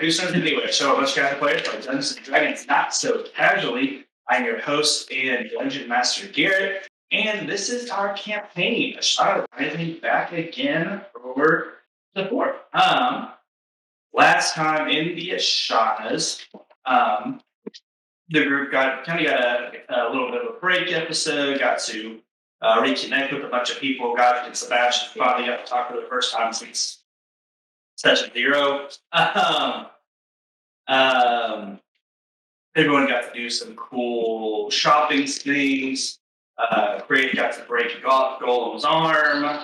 introduce us anyway. Show a bunch of guys play it, like Dungeons and Dragons, not so casually. I'm your host and Dungeon Master Garrett, and this is our campaign. Ashana Rising back again for the fourth. Last time in the Ashanas, the group got a little bit of a break episode. Got to reconnect with a bunch of people. Got and Sebastian finally got to talk for the first time since session 0. Everyone got to do some cool shopping things. Craig got to break Golem's arm.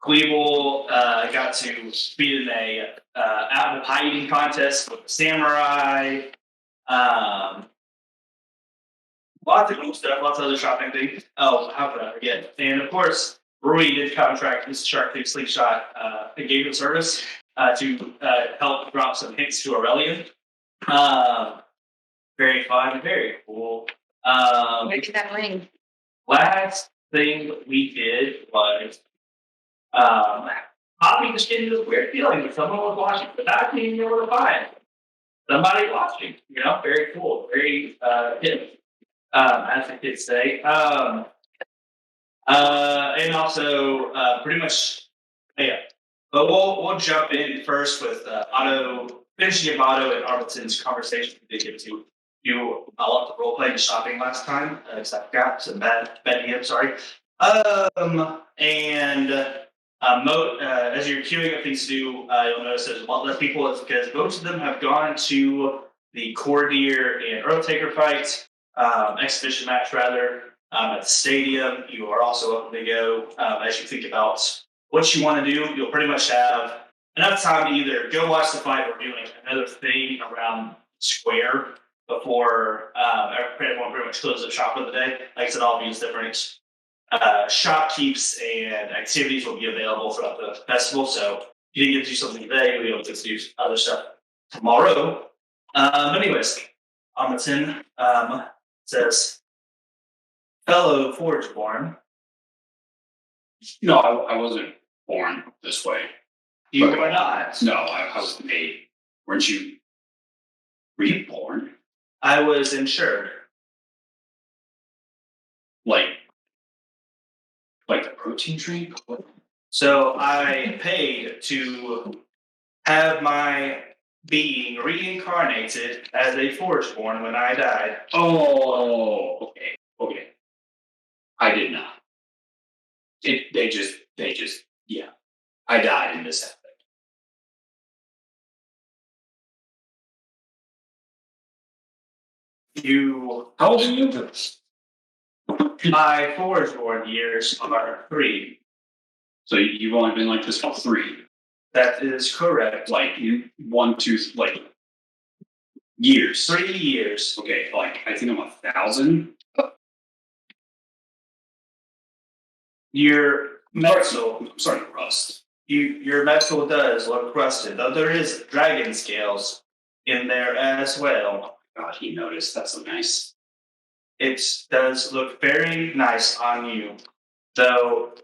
Cleveland got to be in a apple pie eating contest with the samurai. Lots of cool stuff, lots of other shopping things. Oh, how could I forget? And of course, Rui did contract his Shark Tank Slingshot engagement service to help drop some hints to Aurelian. Very fun, very cool. Where did that ring? Last thing we did was Poppy just getting this weird feeling that someone was watching, but not being able to find somebody watching. You know, very cool, very hip, as the kids say. And also pretty much, yeah. But we'll jump in first with Otto, finishing up Otto and Armiton's conversation. They get to do a lot of role playing and shopping last time, because I forgot some bad DM. Sorry. As you're queuing up things to do, you'll notice there's a lot less people because most of them have gone to the Cordier and Earthtaker fight, exhibition match rather, at the stadium. You are also welcome to go. As you think about what you want to do, you'll pretty much have enough time to either go watch the fight or do like another thing around square before everyone pretty much closes up shop for the day. Like I said, all these different shopkeeps and activities will be available throughout the festival. So if you didn't get to do something today, you'll be able to do other stuff tomorrow. Anyways, Armiton says, fellow Forgeborn. No, I wasn't born this way. You were not. No, I was made. Weren't you reborn? I was insured. Like the protein drink? What? So I paid to have my being reincarnated as a Forgeborn when I died. Oh, okay. I did not. They just, yeah. I died in this episode. How old are you? My Forgeborn years are 3. So you've only been like this for 3. That is correct. Like 1, 2, like years. 3 years. Okay, like I think I'm 1,000. Your metal. I'm starting to rust. Your metal does look rusted, though there is dragon scales in there as well. Oh, God, he noticed. That's so nice. It does look very nice on you, though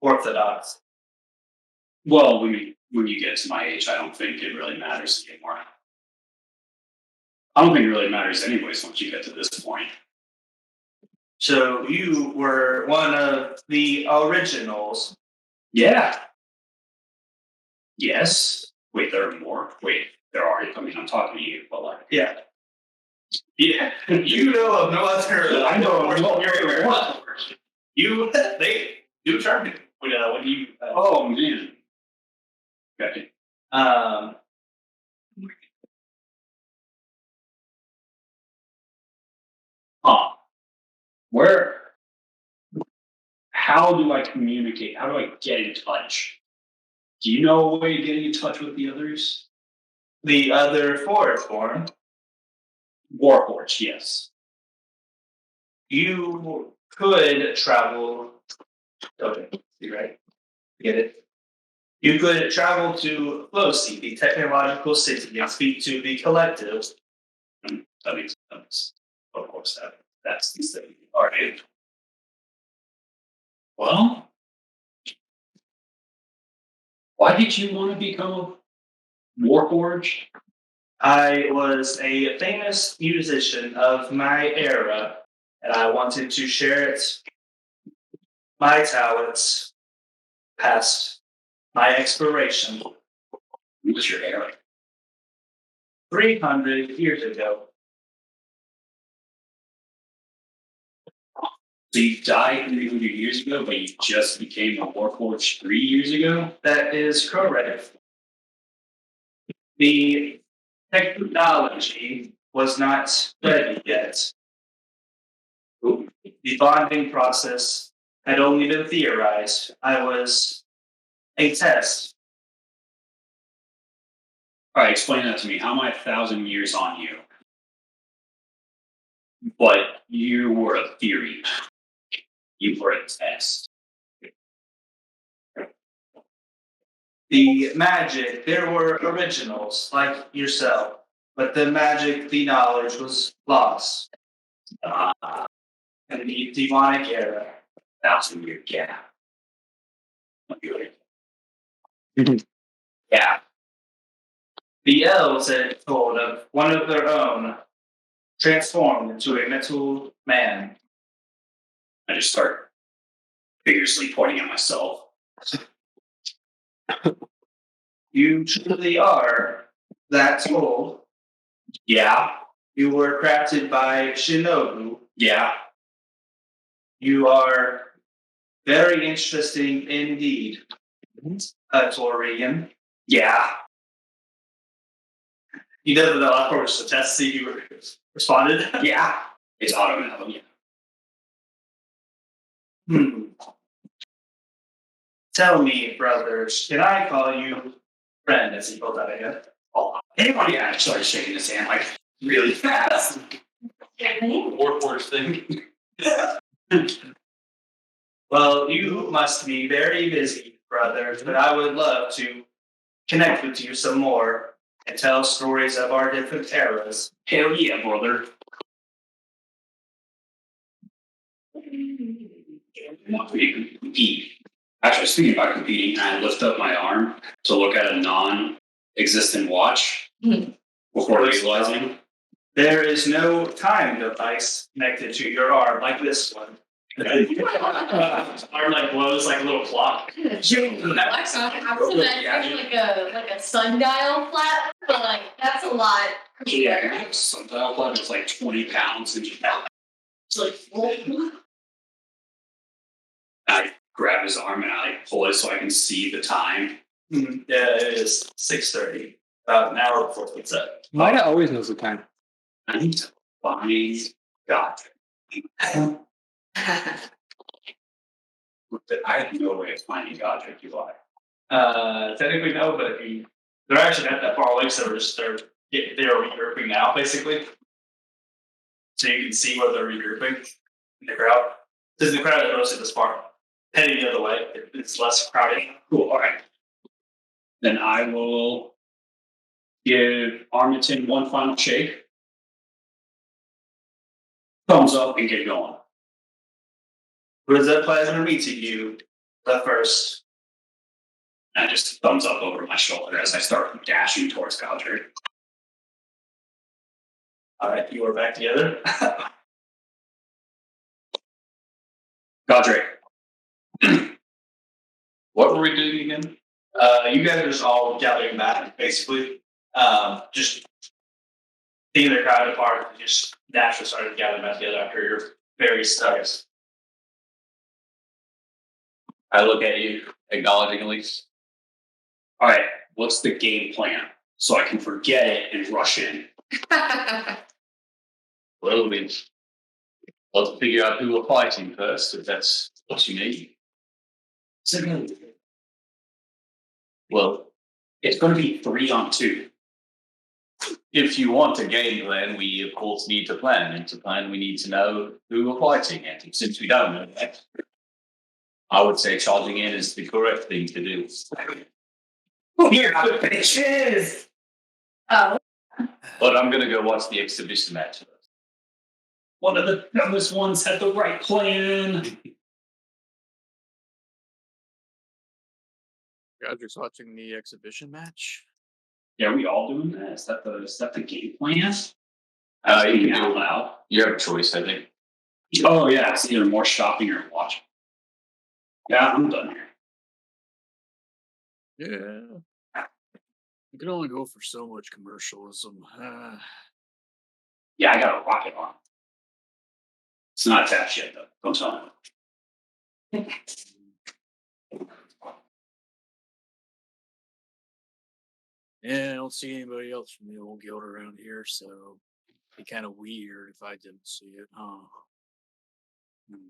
unorthodox. Well, when you get to my age, I don't think it really matters anymore. I don't think it really matters anyways once you get to this point. So you were one of the originals. Yeah. Yes. Wait, there are more? Wait, there are. I mean, I'm talking to you, but like... Yeah. Yeah. You know of no other... I know of no other... What? They do charge me when you... oh, man. Okay. How do I communicate? How do I get in touch? Do you know a way of getting in touch with the others? The other Forgeborn? Warforged, yes. You could travel... Okay, right? Get it? You could travel to Flosi, the technological city, and speak to the collective. That makes sense. Of course, that's the thing. All right. Well, Why did you want to become a Warforged? I was a famous musician of my era, and I wanted to share my talents past my expiration What was your era? 300 years ago. So you died 300 years ago, but you just became a Warforged 3 years ago? That is correct. The technology was not ready yet. The bonding process had only been theorized. I was a test. All right, explain that to me. How am I 1,000 years on you? But you were a theory. You were a test. The magic, there were originals like yourself, but the magic, the knowledge was lost. In the demonic era. 1,000-year gap. Yeah. The elves had told of one of their own transformed into a mental man. I just start vigorously pointing at myself. You truly are that old. Yeah. You were crafted by Shinobu. Yeah. You are very interesting indeed, Torian. Yeah. You know that I was to test see you responded. Yeah. It's auto. Tell me, brothers, can I call you friend as he pulled out a hand? Oh, anybody started shaking his hand like really fast. Warforged thing. Well, you must be very busy, brothers, but I would love to connect with you some more and tell stories of our different eras. Hell yeah, brother. Compete. Actually, speaking about competing, I lift up my arm to look at a non-existent watch before realizing. There is no time device connected to your arm like this one. Arm like glows like a little clock. I was imagining like a sundial flap, but like that's a lot. Yeah, sundial clock is like 20 pounds and It's like I grab his arm and I pull it so I can see the time. Yeah, it is 6:30. About an hour before it's up. Mida always knows the time. I need to find God. I have no way of finding Godric UI. Technically no, but they're actually not that far away, so they're regrouping now, basically. So you can see where they're regrouping in the crowd. Because the crowd is mostly this far. Heading the other way, it's less crowded. Cool, alright. Then I will give Armington one final shake. Thumbs up and get going. It was a pleasure meeting you the first. And I just thumbs up over my shoulder as I start dashing towards Godric. Alright, you are back together. Godric. What were we doing again? You guys are just all gathering back, basically. Just taking the crowd apart and just naturally started gathering back together after your various studies. I look at you, acknowledging at least. Alright, what's the game plan? So I can forget it and rush in. Well, let's figure out who we're fighting first, if that's what you need. Well, It's going to be 3-on-2. if you want a game plan, we of course need to plan. And to plan, we need to know who we're fighting. And since we don't know that, I would say charging in is the correct thing to do. Here, bitches! oh, But I'm going to go watch the exhibition match first. One of the dumbest ones had the right plan. Roger's watching the exhibition match. Yeah, are we all doing that? Is that the game plan? You Speaking can out do. loud. You have a choice, I think. Oh yeah, it's either more shopping or watching. Yeah, I'm done here. Yeah. You can only go for so much commercialism. Yeah, I got a rocket arm. It's not attached yet though. Don't tell me. Yeah, I don't see anybody else from the old guild around here, so it'd be kind of weird if I didn't see it. Huh. Hmm.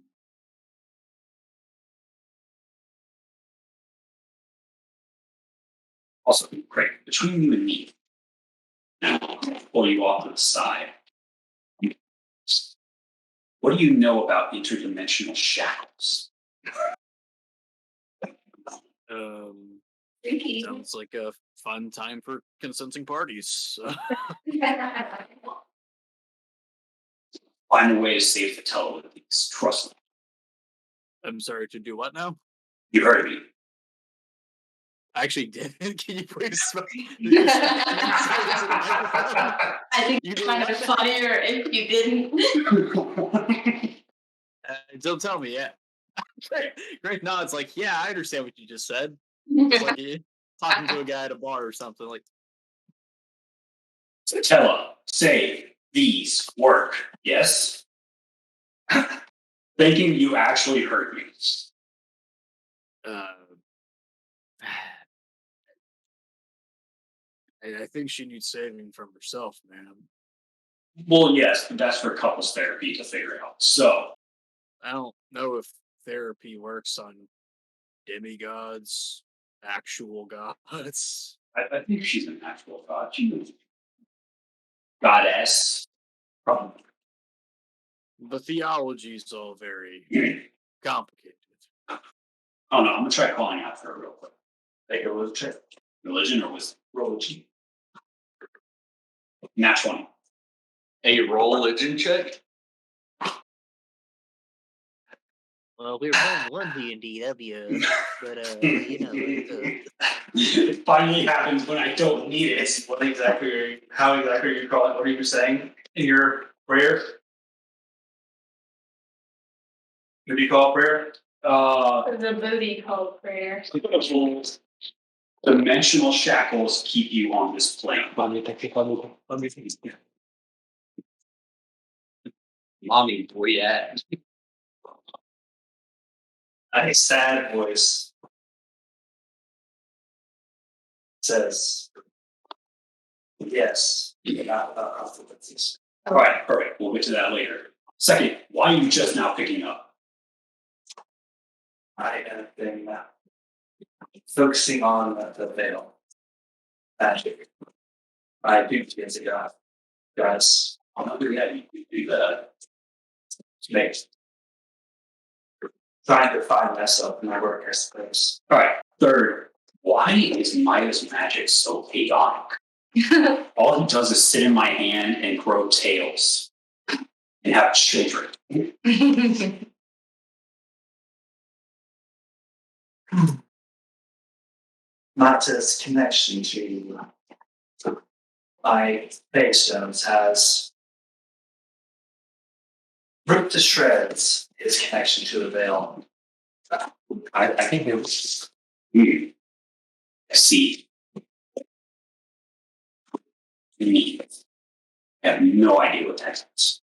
Also, Craig, between you and me, now I'll pull you off to the side. What do you know about interdimensional shackles? Freaky. Sounds like a fun time for consenting parties. Find a way to save the televisions. Trust me. I'm sorry, to do what now? You heard me. I actually didn't. Can you please? I think You it's did kind what of now? funnier if you didn't. Don't tell me, yeah. Great nods, like, yeah, I understand what you just said. It's like you talking to a guy at a bar or something. Like, Tella, say these work. Yes? Thinking you actually heard me. uh, I think she needs saving from herself, man. Well, yes, but that's for couples therapy to figure out. So, I don't know if therapy works on demigods, actual gods. I think she's an actual god. She's a goddess. Probably. The theology is all very complicated. Oh no, I'm gonna try calling out for her real quick. Take a religion. Religion or wisdom? Religion. Nat 20. A religion check? Well, we were playing one D&D, that'd be but It finally happens when I don't need it. How exactly are you calling? What are you saying in your prayer? What do you call prayer? The booty called prayer. Dimensional shackles keep you on this plane. Mommy, where you at? A sad voice says, "Yes, not about consequences." All right, perfect. We'll get to that later. Second, why are you just now picking up? I have been focusing on the veil magic. I do get to God, guys. I'm not going to do that. Make trying to find myself in my work, I suppose. All right, third, why is Maya's magic so chaotic? All he does is sit in my hand and grow tails and have children. Not his connection to my face stones has ripped to shreds his connection to the veil. I think it was. I see. Me. I have no idea what that is.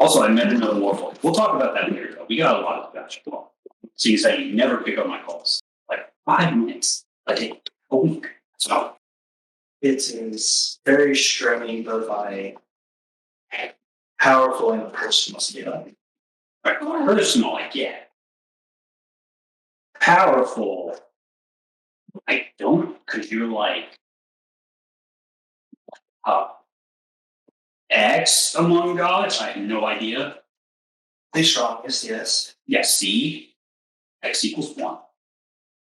Also, I met another warful. We'll talk about that later, though. We got a lot of that. So you said you never pick up my calls. Like 5 minutes a day, a week. So It is very strange, both by powerful and personal skill. right, personal, I get. Powerful, I don't, because you're like X among gods. I have no idea. The strongest, yes. Yes, see, X equals 1.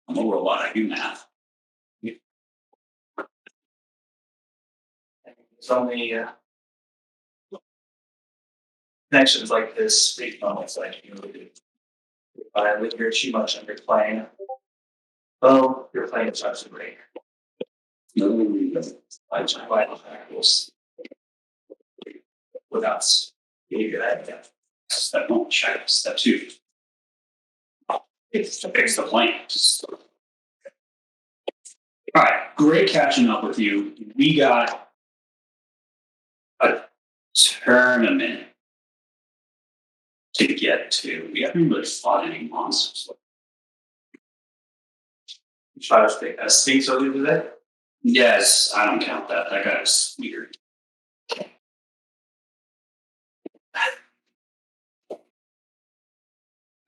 I'm a robot. I do math. It's only connections like this big moments like you really do. but I didn't hear too much on your playing. Well, you're playing such a break. I just vital tackles with us. You get that? Yeah. Step one, check. Step two. Fix the plan. All right, great catching up with you. We got a tournament to get to. We haven't really fought any monsters. You try to take a stinks earlier today. Yes, I don't count that. That guy's weird.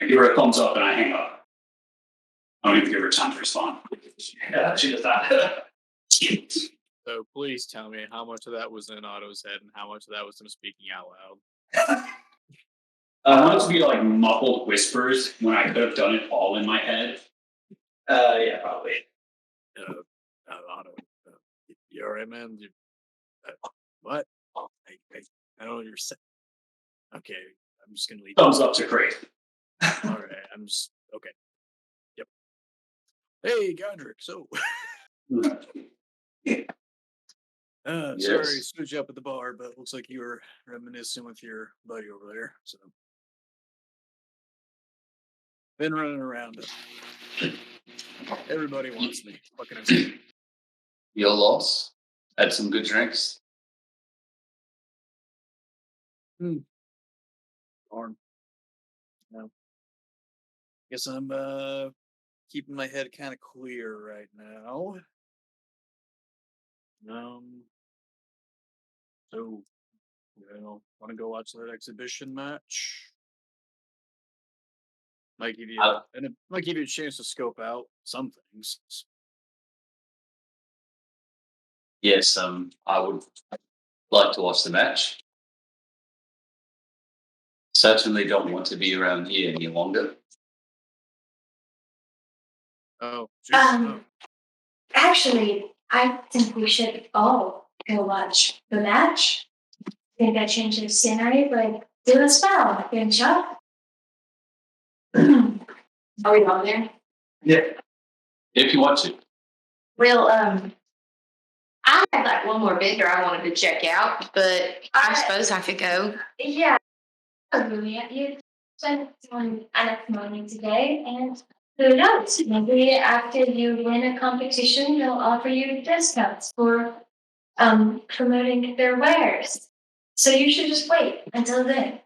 I give her a thumbs up and I hang up. I don't even give her time to respond. Yeah, she does that. So please tell me how much of that was in Otto's head and how much of that was him speaking out loud. I want it to be like muffled whispers when I could have done it all in my head. Yeah, probably. Otto, you all right, man? What? I don't know what you're saying. Okay, I'm just gonna leave. Thumbs up to Craig. All right, I'm just okay. Yep. Hey, Gondrick. So, sorry, Yes. switch up at the bar, but looks like you were reminiscing with your buddy over there. So, been running around. Everybody wants me. What can I say? Your loss. Had some good drinks. Darn. No. Guess I'm keeping my head kind of clear right now. So, want to go watch that exhibition match? Might give you and it might give you a chance to scope out some things. Yes, I would like to watch the match. Certainly don't want to be around here any longer. Oh, geez, Actually, I think we should all go watch the match. Think that changes scenery, but do as well, good job. Are we on there? Yeah. If you want to. Well, I had like one more vendor I wanted to check out, but I suppose I could go. Yeah. Julia, you spent some enough money today, and who knows? Maybe after you win a competition, they'll offer you discounts for promoting their wares. So you should just wait until then.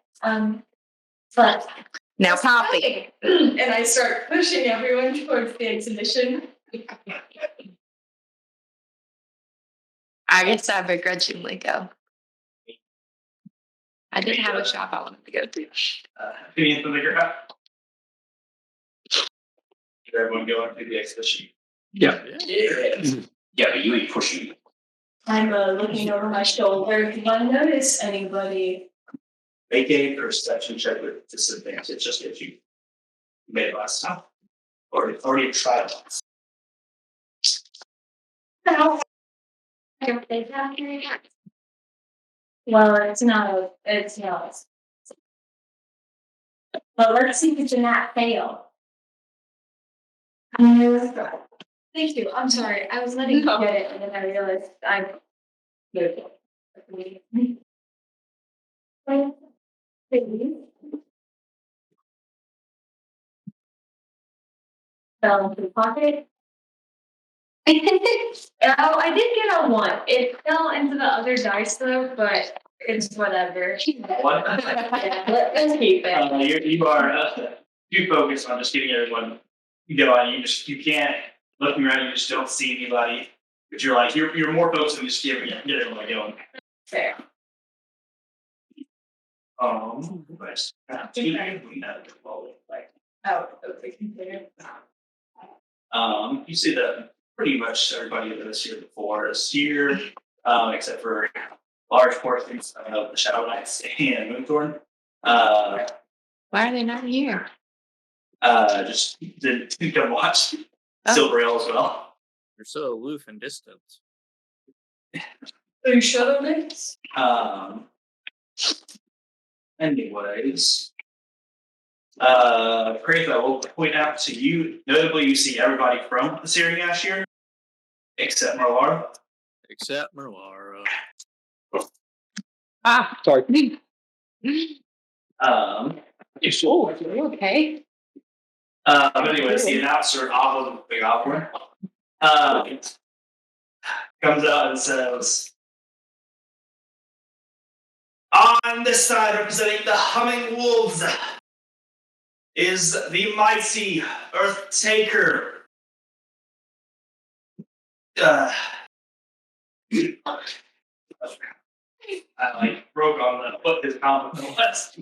But Now, Poppy. and I start pushing everyone towards the exhibition. I guess I begrudgingly go. I did have a shop I wanted to go to. Opinions on the ground. Should everyone go into the exhibition? Yeah. yeah. Yeah, but you ain't pushing me. I'm looking over my shoulder if I notice anybody. Make a perception check with disadvantage just if you made it last time. Or already tried once. No. Well, it's not. But let's see if you not fail. Thank you. I'm sorry. I was letting you get it, and then I realized I moved it. Fell into the pocket. Oh, I did get a 1. It fell into the other dice though, but it's whatever. What? Yeah, let's keep it. You are too focused on just getting everyone going. You can't looking around. You just don't see anybody. But you're like you're more focused on just getting everyone going. Fair. But Oh, okay. you see that pretty much everybody that was here before is here, except for large portions of the Shadow Knights and Moonthorn. Why are they not here? Just didn't come watch Silver Ale as well. You're so aloof and distant. Are you Shadow Knights? Anyways, Craig, I will point out to you, notably, you see everybody from the Searing Ash here, except Marlar. Except Merlara. Sorry. You Oh, are you okay? but anyways, the announcer, Oblin, big Oblin, comes out and says, on this side, representing the Humming Wolves, is the mighty Earth Taker. I broke on what his compliment was.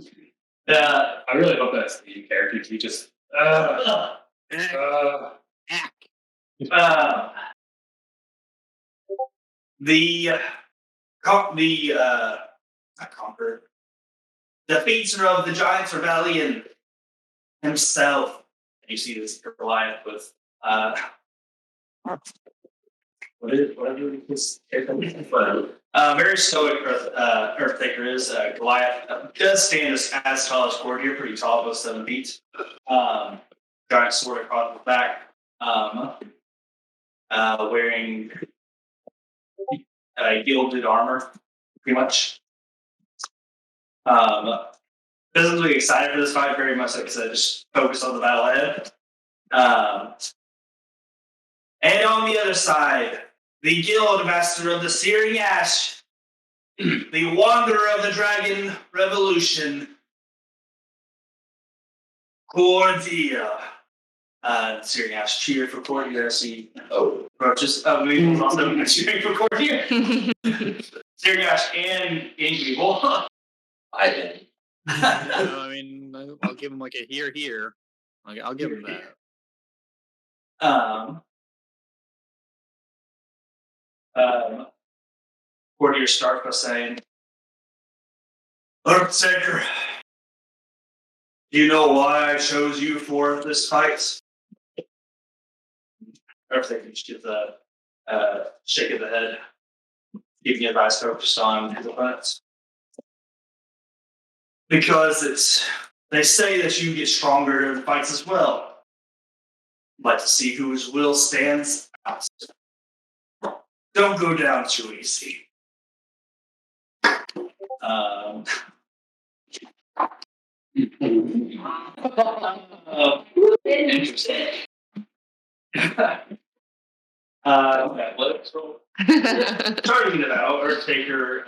I really hope that's the character. He just. The conqueror, the feature of the giant rebellion himself. You see this Goliath with whatever his very stoic Earthtaker is. Goliath does stand as tall as Cordier, pretty tall, about 7 feet. Giant sword across the back. Wearing gilded armor, pretty much. Doesn't look excited for this fight very much. Like I said, just focus on the battle ahead. And on the other side, the Guild Master of the Searing Ash, the Wanderer of the Dragon Revolution, Cordia. Searing Ash cheered for Cordia as he approaches. We was also cheering for Cordia. Searing Ash and People. I did. I mean, I'll give him like a here. I'll give him that. Cordier starts by saying, Earthtaker, do you know why I chose you for this fight? Earthtaker just gives a shake of the head, giving advice focused on his opponents. Because they say that you get stronger in fights as well. I'd like to see whose will stands out. Don't go down too easy. Interesting. Starting it out, Earthtaker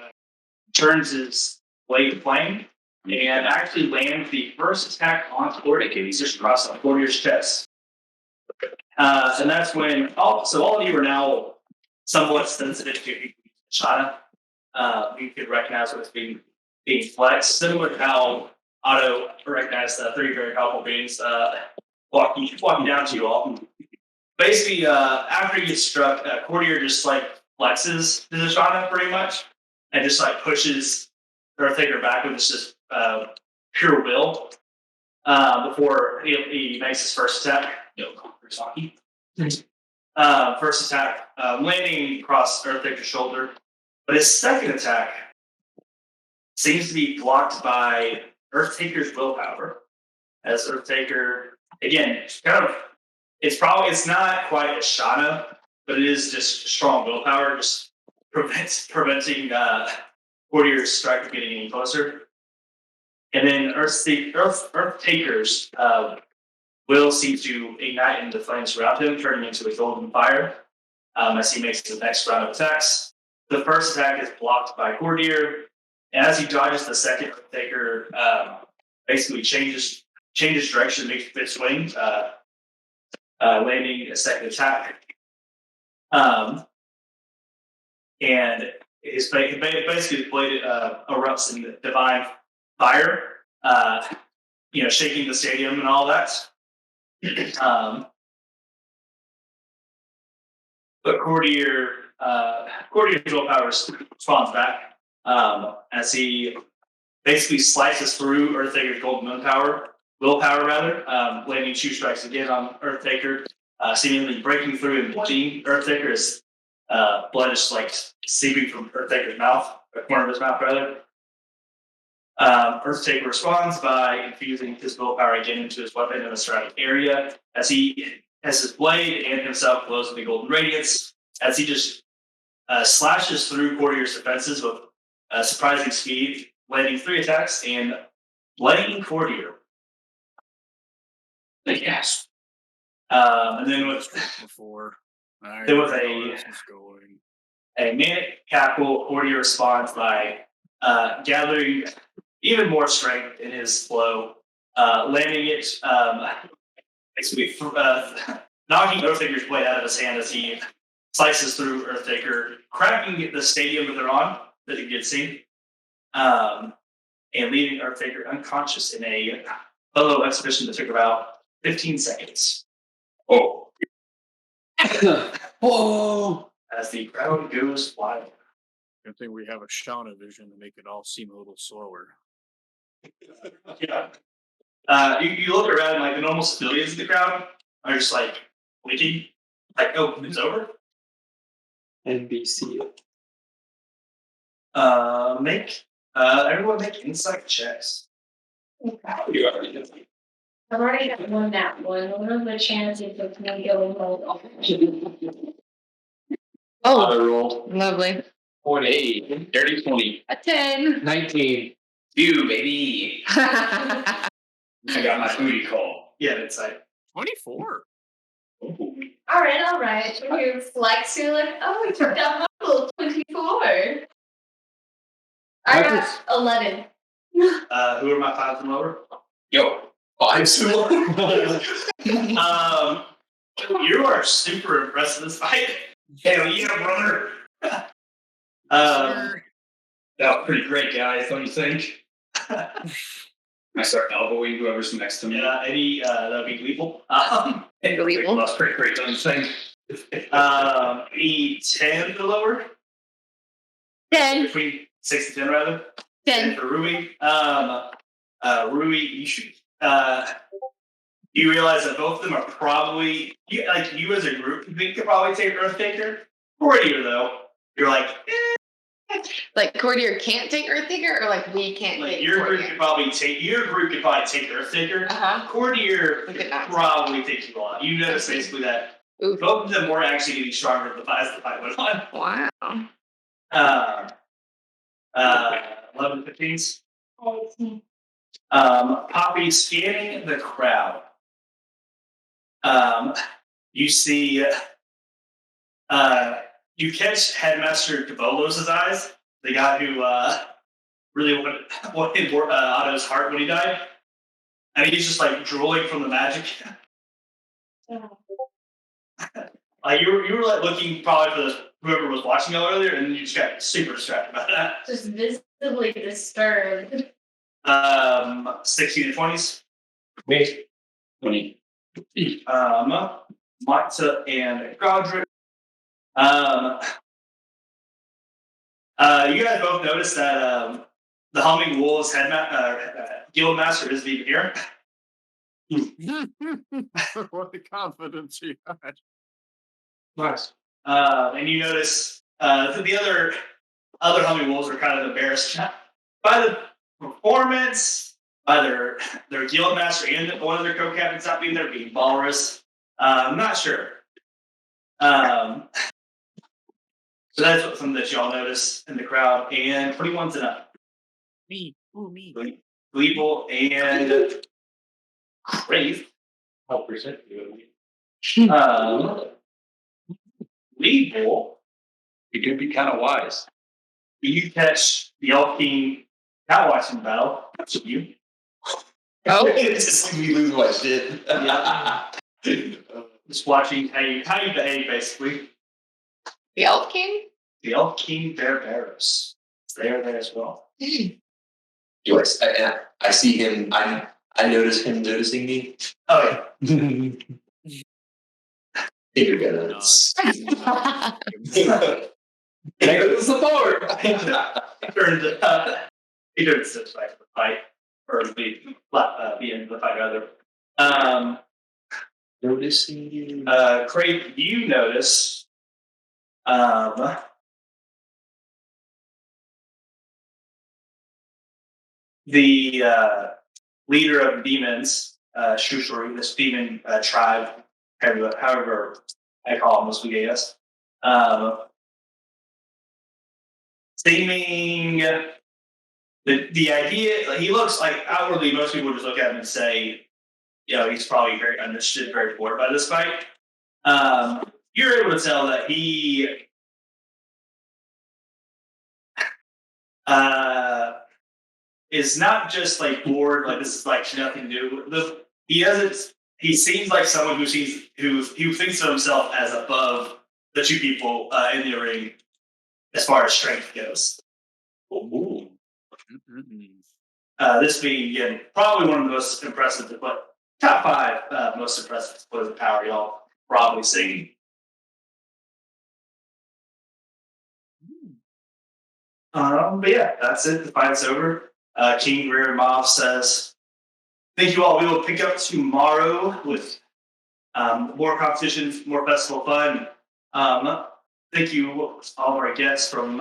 turns his blade flame and actually lands the first attack on Cordier. He's just across on Cordier's chest. And that's when all of you are now somewhat sensitive to Ashana. You could recognize what's being flexed, similar to how Otto recognized the 3 very powerful beings walking down to you all. Basically, after he gets struck, Cordier just like flexes his Ashana pretty much, and just like pushes Earthtaker back with just pure will before he makes his first attack. First attack landing across Earthtaker's shoulder, but his second attack seems to be blocked by Earthtaker's willpower. As Earthtaker, again, it's not quite Ashana, but it is just strong willpower, just preventing Cordier's strike from getting any closer. And then Earthtaker's will seem to ignite into flames around him, turning into a golden fire as he makes the next round of attacks. The first attack is blocked by Cordier, and as he dodges the second, Earthtaker basically changes direction, makes a bit swing, landing a second attack. And his basically his blade erupts in divine fire, shaking the stadium and all that. But Cordier's willpower spawns back as he basically slices through Earthtaker's golden willpower, landing 2 strikes again on Earthtaker, seemingly breaking through and bludgeoning Earthtaker as blood is like seeping from Earthtaker's mouth, the corner of his mouth rather. Earthtaker responds by infusing his willpower again into his weapon in the surrounding area as his blade and himself glows with the golden radiance as he just slashes through Courtier's defenses with surprising speed, landing 3 attacks and laying Courtier. Yes. And then with Before. I There was know a- where this was going. a manic cackle, Courtier responds by gathering even more strength in his flow, landing it, knocking Earthtaker's blade out of his hand as he slices through Earthtaker, cracking the stadium that they're on, that you can see, and leaving Earthtaker unconscious in a solo exhibition that took about 15 seconds. Oh. Whoa. As the crowd goes wild. Good thing we have a Shauna vision to make it all seem a little slower. Yeah. You look around, like the normal civilians in the crowd are just like blinking, like, oh, it's over. NBC. Everyone make insight checks. You already know. I've already got one that one. What are the chances of me going home? Oh, I rolled lovely. 0.8. Dirty 20. A 10. 19. You, baby. I got my booty call. Yeah, insight. 24. Ooh. All right. When you flex, you're like, oh, we took down my little 24. I got 11. Who are my 5s and lower? Yo, 5 so You are super impressed with this fight. Hell yeah, brother. Sir. That was pretty great, guys. Don't you think? I start elbowing whoever's next to me. Yeah, Eddie, that'd be lethal. Unbelievable. That's pretty great, don't you think? E10 the lower? 10. Between 6 and 10, rather. 10. For Rui. Rui, you should. You realize that both of them are probably you as a group. You think could probably take Earthtaker. Courtier, though, you're like, Like Courtier can't take Earthtaker, or like we can't like take your group Courtier? could probably take Earthtaker. Uh-huh. Courtier We could not. probably take you on. You notice basically that Oof. both of them were actually getting stronger as the fight went on. Wow. 11 15s. Poppy scanning the crowd. You see, you catch Headmaster Cabolos' eyes, the guy who really wanted Otto's heart when he died. And he's just like drooling from the magic. Like you were like looking probably for whoever was watching y'all earlier, and then you just got super distracted by that. Just visibly disturbed. 16 to 20s. Me. 20. Matza and Godric. You guys both noticed that the Humming Wolves guild master isn't even here. What a confidence you had. Nice. And you notice the other Humming Wolves are kind of embarrassed by the performance, by their guild master and one of their co-captains not being there, being Walrus. I'm not sure. So that's something that y'all notice in the crowd. And 21's and up. Me. Ooh, me. Gleeble and Crave. How percent you? Gleeble, You could be kind of wise. you catch the Elf King not watching the battle. That's you. Oh. Just me lose my shit. Yeah. Just watching how you behave, basically. The Elf King? The Elf King Barbaros. They're there as well. Yes, I see him. I notice him noticing me. Oh yeah. You're gonna. Hey, who's the board? He turned to the fight, or the end of the fight rather. Noticing you. Craig, you notice. the leader of demons, Shushuri, this demon tribe, however I call them this week, I guess. Seeming the idea, like, he looks like outwardly, most people just look at him and say, he's probably very understood, very bored by this fight. You're able to tell that he is not just like bored, like this is like nothing new. He seems like someone who thinks of himself as above the two people in the ring as far as strength goes. Ooh. This being, again, probably one of the most impressive, but top 5 most impressive displays of power y'all probably seen. But yeah, that's it. The fight's over. King Rear Moth says, "Thank you all. We will pick up tomorrow with more competitions, more festival fun. Thank you, all of our guests from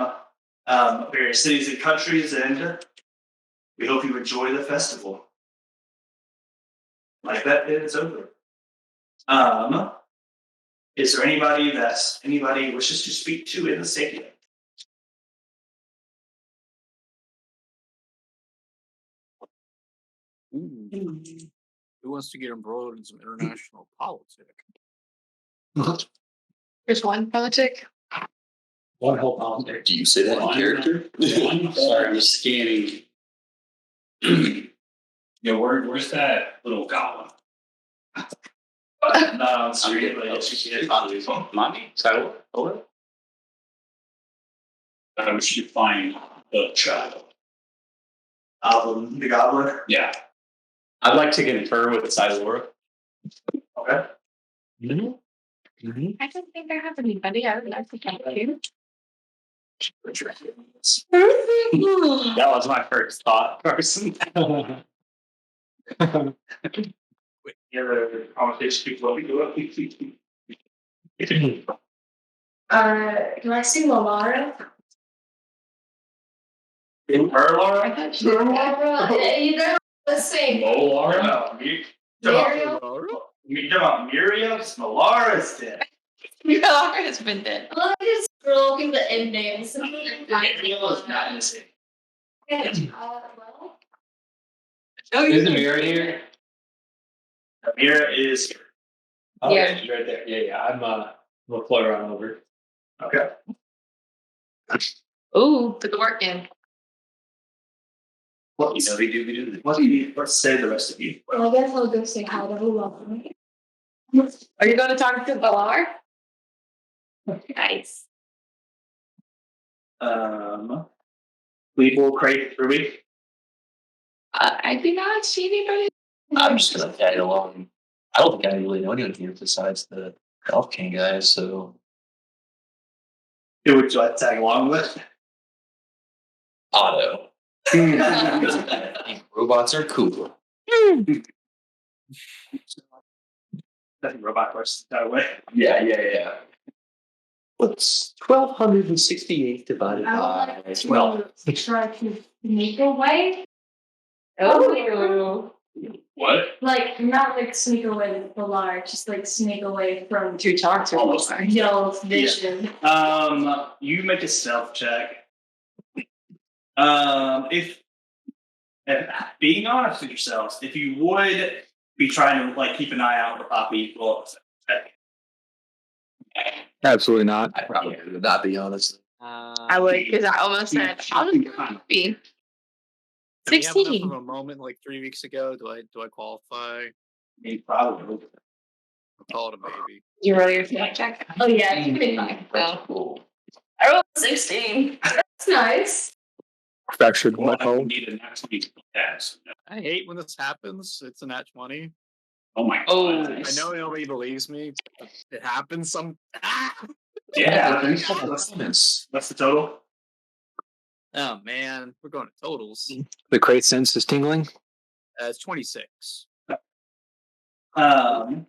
various cities and countries, and we hope you enjoy the festival." Like that, it's over. Is there anybody wishes to speak to in the stadium? Who wants to get embroiled in some international politics? There's one politic. One whole politics. Do you say that in character? I'm sorry, I'm just scanning. Where's that little goblin? Not on screen, but yes, you see it. Monty? Is that what? We should find the child. The Goblin. Yeah. I'd like to confer with Silora. Okay. I don't think I have anybody. I would like to talk to. That was my first thought person. The other conversation people we do. Do I see Lalara? Her, Laura? I thought she was Laura, you know, let's see. Laura? No. Muriel? You talking about Miriam? Malara's dead. Laura has been dead. Let me just scroll through the end names. Muriel is not missing. Well, Is the mirror here? Mira is here. Okay, Yeah. she's right there. Yeah. I'm we'll float around over. Okay. Ooh, took the work in. What We do. What do you need? Let's say the rest of you. I guess I'll go say hi to Laura. Are you going to talk to Valar? Nice. Weeble, Crate, Ruby. I do not see anybody. I'm just gonna tag along. I don't think I really know anyone here besides the Elf King guys, so Who would you like to tag along with? Otto. Robots are cool. Nothing robot person that way. Yeah. What's 1,268 divided I by would like 12? to try to sneak away. Oh, What? Like, not like sneak away with Valar, just like sneak away from to talk to Almost. Valar. Y'all's vision. You make a stealth check. If being honest with yourselves, if you would be trying to like keep an eye out for Poppy, well, check. Absolutely not. I probably would not be honest. I would, because I almost said, I'll just be. Did we have enough 16. of a moment like 3 weeks ago? Do I qualify? You probably. I'll call it a baby. You roll your flat check? Oh yeah, you Be can. fine. That's Well, cool. I rolled 16. That's nice. Fractured my Well, I hole. need an actually test. I hate when this happens. It's a nat 20. Oh my god. Oh. I know nobody believes me, but it happens some. Yeah. Comments. What's the total? Oh man, we're going to totals. The crate sense is tingling. It's 26. Assuming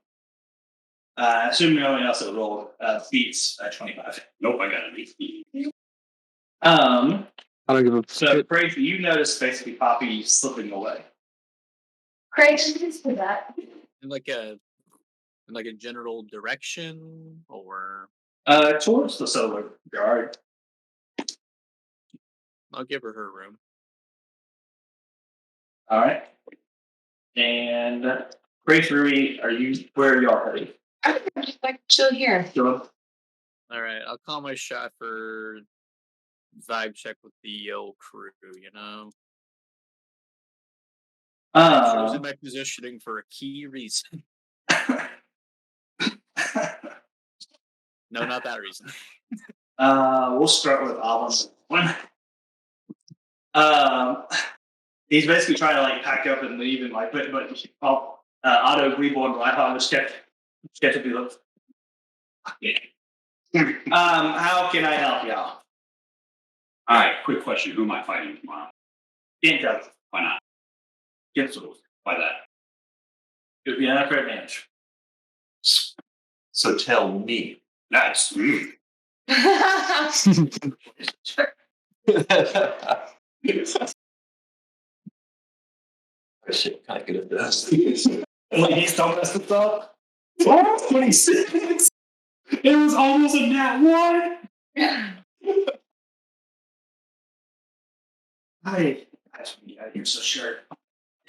no one else that rolled beats 25. Nope, I got an 18. I don't give a So, shit. Craig, you notice basically Poppy slipping away. Craig, thanks for that. In like a general direction, or Towards the solar yard. I'll give her room. All right. And Craig, Ruby, where are y'all heading? I'm just like chill here. Philip? All right, I'll call my shot for vibe check with the old crew. You know, I've chosen my positioning for a key reason. No, not that reason. We'll start with Alan. He's basically trying to like pack up and leave and like but Otto Greenborn, but I thought it was sketch to be looked. How can I help y'all? All right, quick question. Who am I fighting tomorrow? Can't tell. Why not? Get rules. Why that? It would be an unfair advantage. So tell me. That's Shit, kind of good at this. He's don't mess this up. 26. It was almost a nat one. Hi. You're so sure.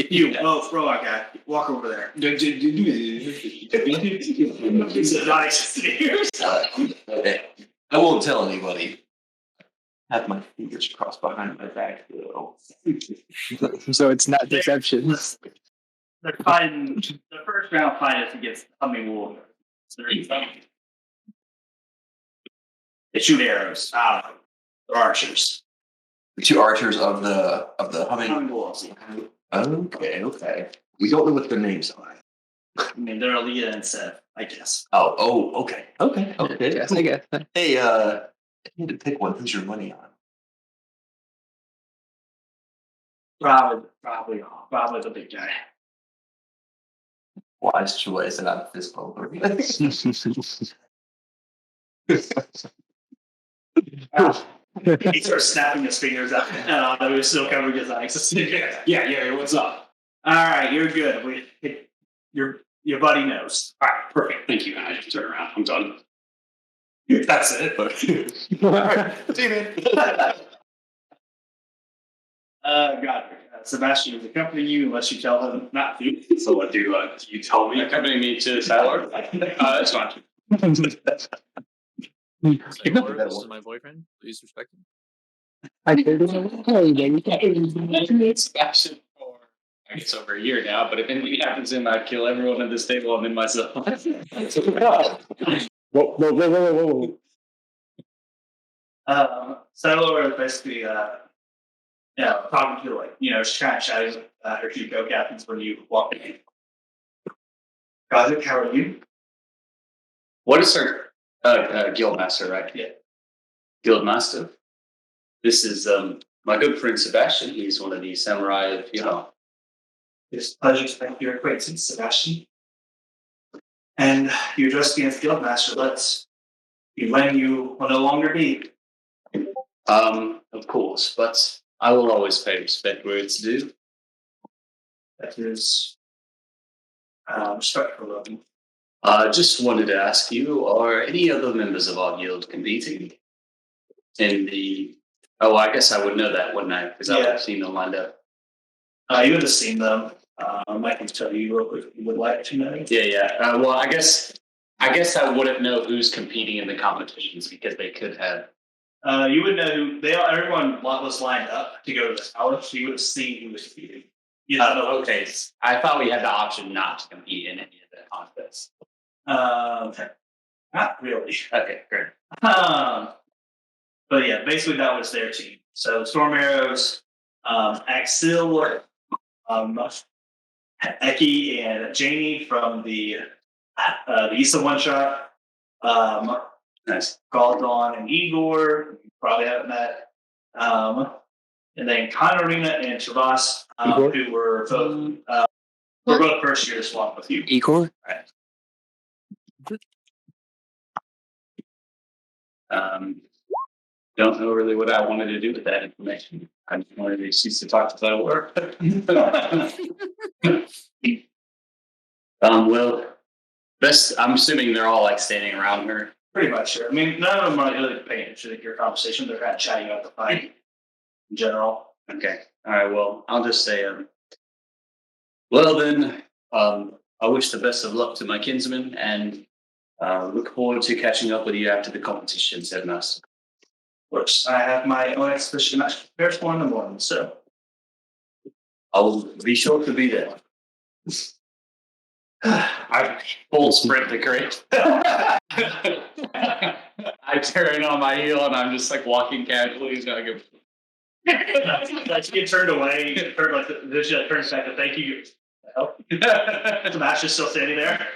You, throw our guy. Walk over there. Nice. Okay. I won't tell anybody. Have my fingers crossed behind my back, though. So it's not deception. They're fighting. The first round fight is against humming wolf. They shoot arrows. They're archers. The two archers of the humming. Humming wolves. Okay. We don't know what their names are. I mean, they're Aaliyah and Seth, I guess. Okay. Yes, I guess. Hey, if you had to pick one, who's your money on? Probably the big guy. Wise choice, and I'm fist bump. He starts snapping his fingers out. He was still covering his eyes. Yeah. What's up? All right, you're good. Your buddy knows. All right, perfect. Thank you. And I just turn around. I'm done. That's it. All right, see you, man. Sebastian is accompanying you unless you tell him not to. So what do you tell me? Accompany me to Sailor. That's fine. Sailor, this is my boyfriend. Please respect him. I did it. Sebastian for I guess over a year now, but if anything happens to him, I'd kill everyone at this table and then myself. Whoa. Sailor is basically talking to she's kind of shouting her two co-captains when you walk in. Gazik, how are you? What is her guild master, right? Yeah. Guild master. This is my good friend Sebastian. He's one of the samurai of It's a pleasure to make your acquaintance, Sebastian. And you addressed me as Guildmaster. Let's be when you will no longer be. Of course, but I will always pay respect where it's due. That is respectful of you. Just wanted to ask you, are any other members of our guild competing in the... Oh, I guess I would know that, wouldn't I? Because I would have seen them lined up. You would have seen them. I can tell you real quick if you would like to know. Yeah. Well, I guess I wouldn't know who's competing in the competitions because they could have. You would know who everyone was lined up to go to the college, so you would have seen who was competing. Okay. I thought we had the option not to compete in any of the contests. Not really. Okay, great. But yeah, basically that was their team. So Storm Arrows, Axil, Eki, and Janie from the Issa One Shot. Nice. Galdon and Igor, you probably haven't met. And then Connorina and Shabazz, who were both first year swap with you. Igor? Right. don't know really what I wanted to do with that information. I just wanted to cease to talk to that work. Well, best. I'm assuming they're all like standing around her. Pretty much sure. I mean, none of them are really paying attention to your conversation. They're kind of chatting about the fight in general. Okay. All right. Well, I'll just say, well then, I wish the best of luck to my kinsman, and look forward to catching up with you after the competition, said Master. Of course, I have my own exhibition match prepared for in the morning, so I'll be sure to be there. I full sprint the crate. I turn on my heel and I'm just like walking casually. He's gonna go. like you get turned away, you turn like this turns back to thank you. The match is still standing there.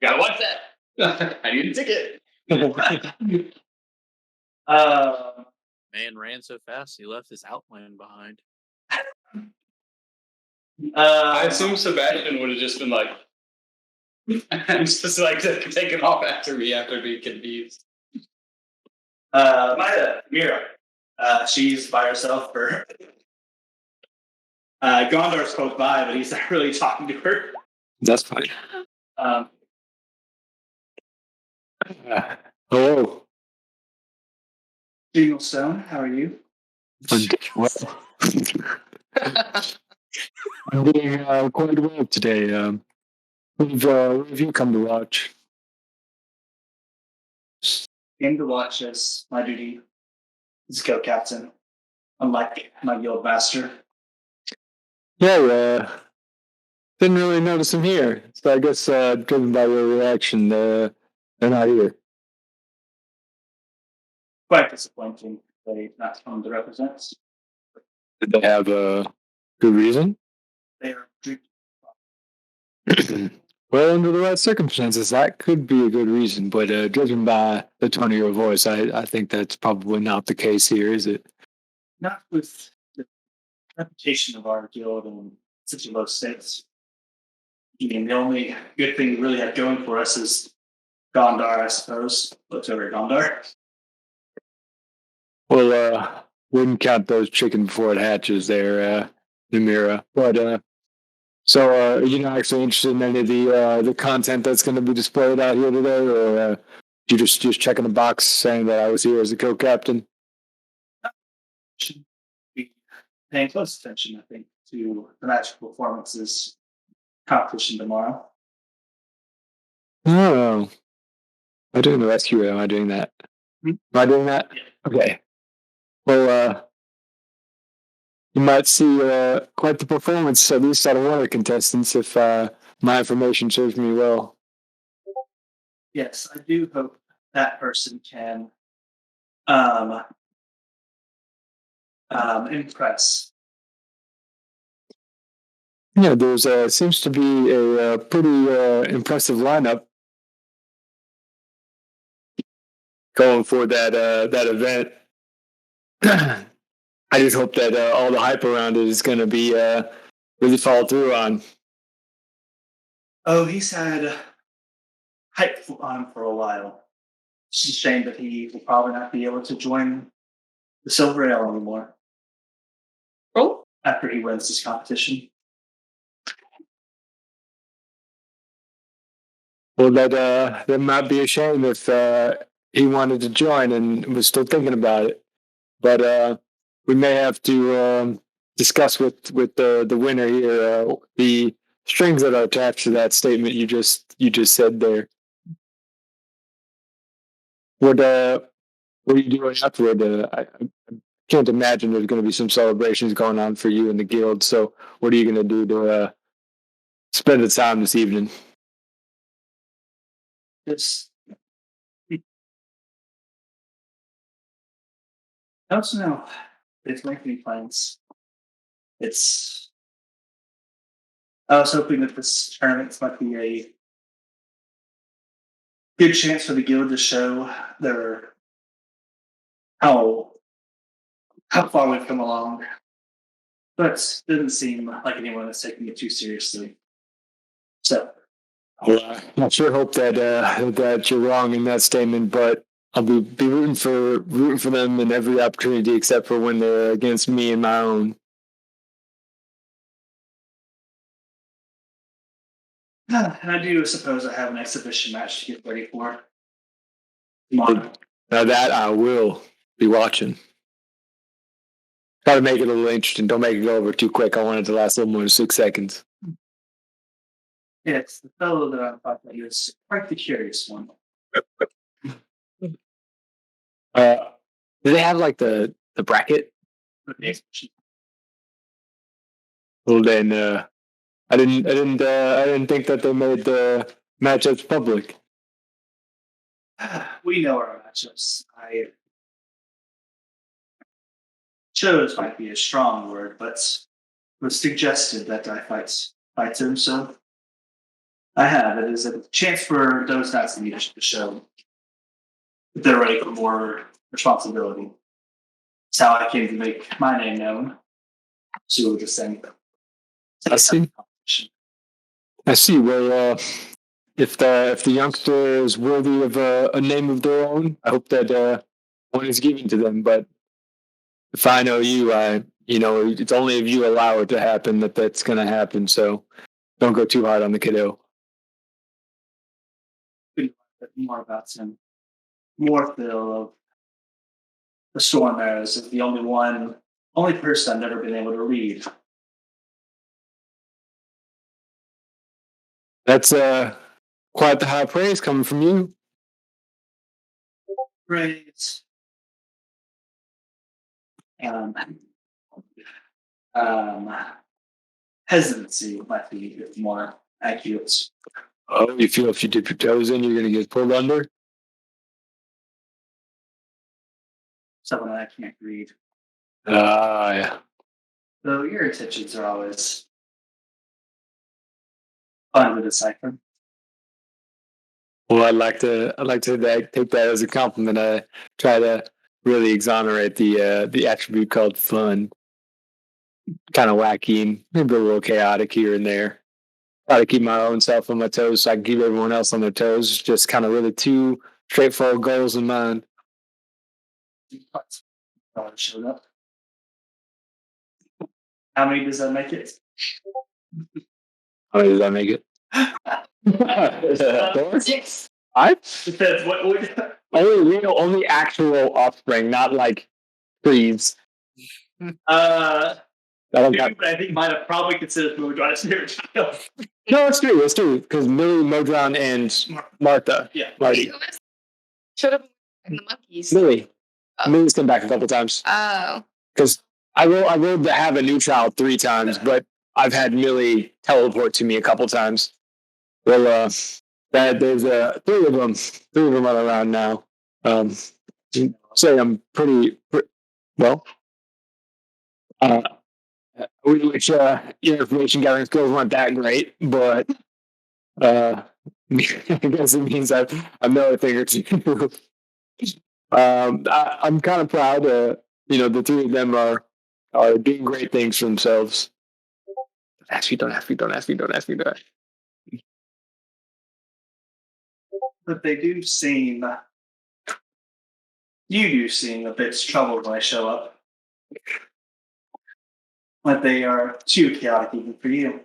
Gotta watch that. I need a ticket. Man ran so fast he left his outline behind. I assume Sebastian would have just been like, just like taken off after me after being confused. Mira, she's by herself for. Gondor's close by, but he's not really talking to her. That's fine. Hello. Jingle Stone, how are you? Well, I'm doing quite well today. What have you come to watch? Came to watch as my duty as co-captain, unlike my guild master. Yeah, didn't really notice him here. So I guess driven by your reaction, they're not here. Quite disappointing that he's not come to represent. Did they have a good reason? They are Well, under the right circumstances, that could be a good reason. But judging by the tone of your voice, I think that's probably not the case here, is it? not with the reputation of our guild in such a low stakes. I mean, the only good thing we really have going for us is Gondar, I suppose. Looks over at Gondar. Well, wouldn't count those chicken before it hatches there, Namira. But so are you not actually interested in any of the content that's going to be displayed out here today, or you just checking the box saying that I was here as a co-captain? Should be paying close attention, I think, to the magical performances competition tomorrow. Oh, am I doing the rescue? Am I doing that? Am I doing that? Yeah. Okay. Well, you might see quite the performance, at least out of one of the contestants, if my information serves me well. Yes, I do hope that person can impress. Yeah, there's seems to be a pretty impressive lineup going for that event. I just hope that all the hype around it is going to be really followed through on. Oh, he's had hype on for a while. It's a shame that he will probably not be able to join the Silver Ale anymore. Oh. After he wins this competition. Well, that might be a shame if he wanted to join and was still thinking about it. But we may have to discuss with the winner here the strings that are attached to that statement you just said there. What are you doing afterward? I can't imagine there's going to be some celebrations going on for you in the guild. So what are you going to do to spend the time this evening? It's I don't know. It's making me plans. I was hoping that this tournament might be a good chance for the guild to show their how far we've come along. But it doesn't seem like anyone is taking it too seriously. So Well, I sure hope that that you're wrong in that statement, but I'll be rooting for them in every opportunity except for when they're against me and my own. And I do suppose I have an exhibition match to get ready for tomorrow. Now that I will be watching. Try to make it a little interesting. Don't make it go over too quick. I want it to last a little more than 6 seconds. Yes, the fellow that I thought that he was quite the curious one. Do they have like the bracket? For the exhibition. Well, then I didn't think that they made the matchups public. We know our matchups. I chose might be a strong word, but it was suggested that I fight him, so I have. It is a chance for those not to leadership to show that they're ready for more responsibility. It's how I came to make my name known. So we're just saying. I see. I see. Well, if the youngster is worthy of a name of their own, I hope that one is given to them. But if I know you, it's only if you allow it to happen that's going to happen. So don't go too hard on the kiddo. More about him. Morphil of the Storm Arrows is the only person I've never been able to read. That's quite the high praise coming from you. Praise. Hesitancy might be a bit more accurate. Oh, you feel if you dip your toes in, you're going to get pulled under? Someone I can't read. Yeah. So your intentions are always fun to decipher. Well, I'd like to take that as a compliment. I try to really exonerate the attribute called fun. Kind of wacky and maybe a little chaotic here and there. Try to keep my own self on my toes so I can keep everyone else on their toes. Just kind of really two straightforward goals in mind. Showed up. How many does that make it? How many did I make it? 6. Depends. What? Only real, only actual offspring, not like trees. I think you might have probably considered Modron as your child. No, it's true. It's true because Millie, Modron, and Martha. Yeah. Marty. Should have been the monkeys. Millie. Oh. Millie's come back a couple times. Oh. Because I rolled to have a new child 3 times, but I've had Millie teleport to me a couple times. Well, there's 3 of them. 3 of them are around now. Say I'm pretty well. Which your information gathering skills weren't that great, but I guess it means I know a thing or two. I'm kind of proud. The 3 of them are doing great things for themselves. Don't ask me. But they do seem. You do seem a bit troubled when I show up. Like they are too chaotic even for you.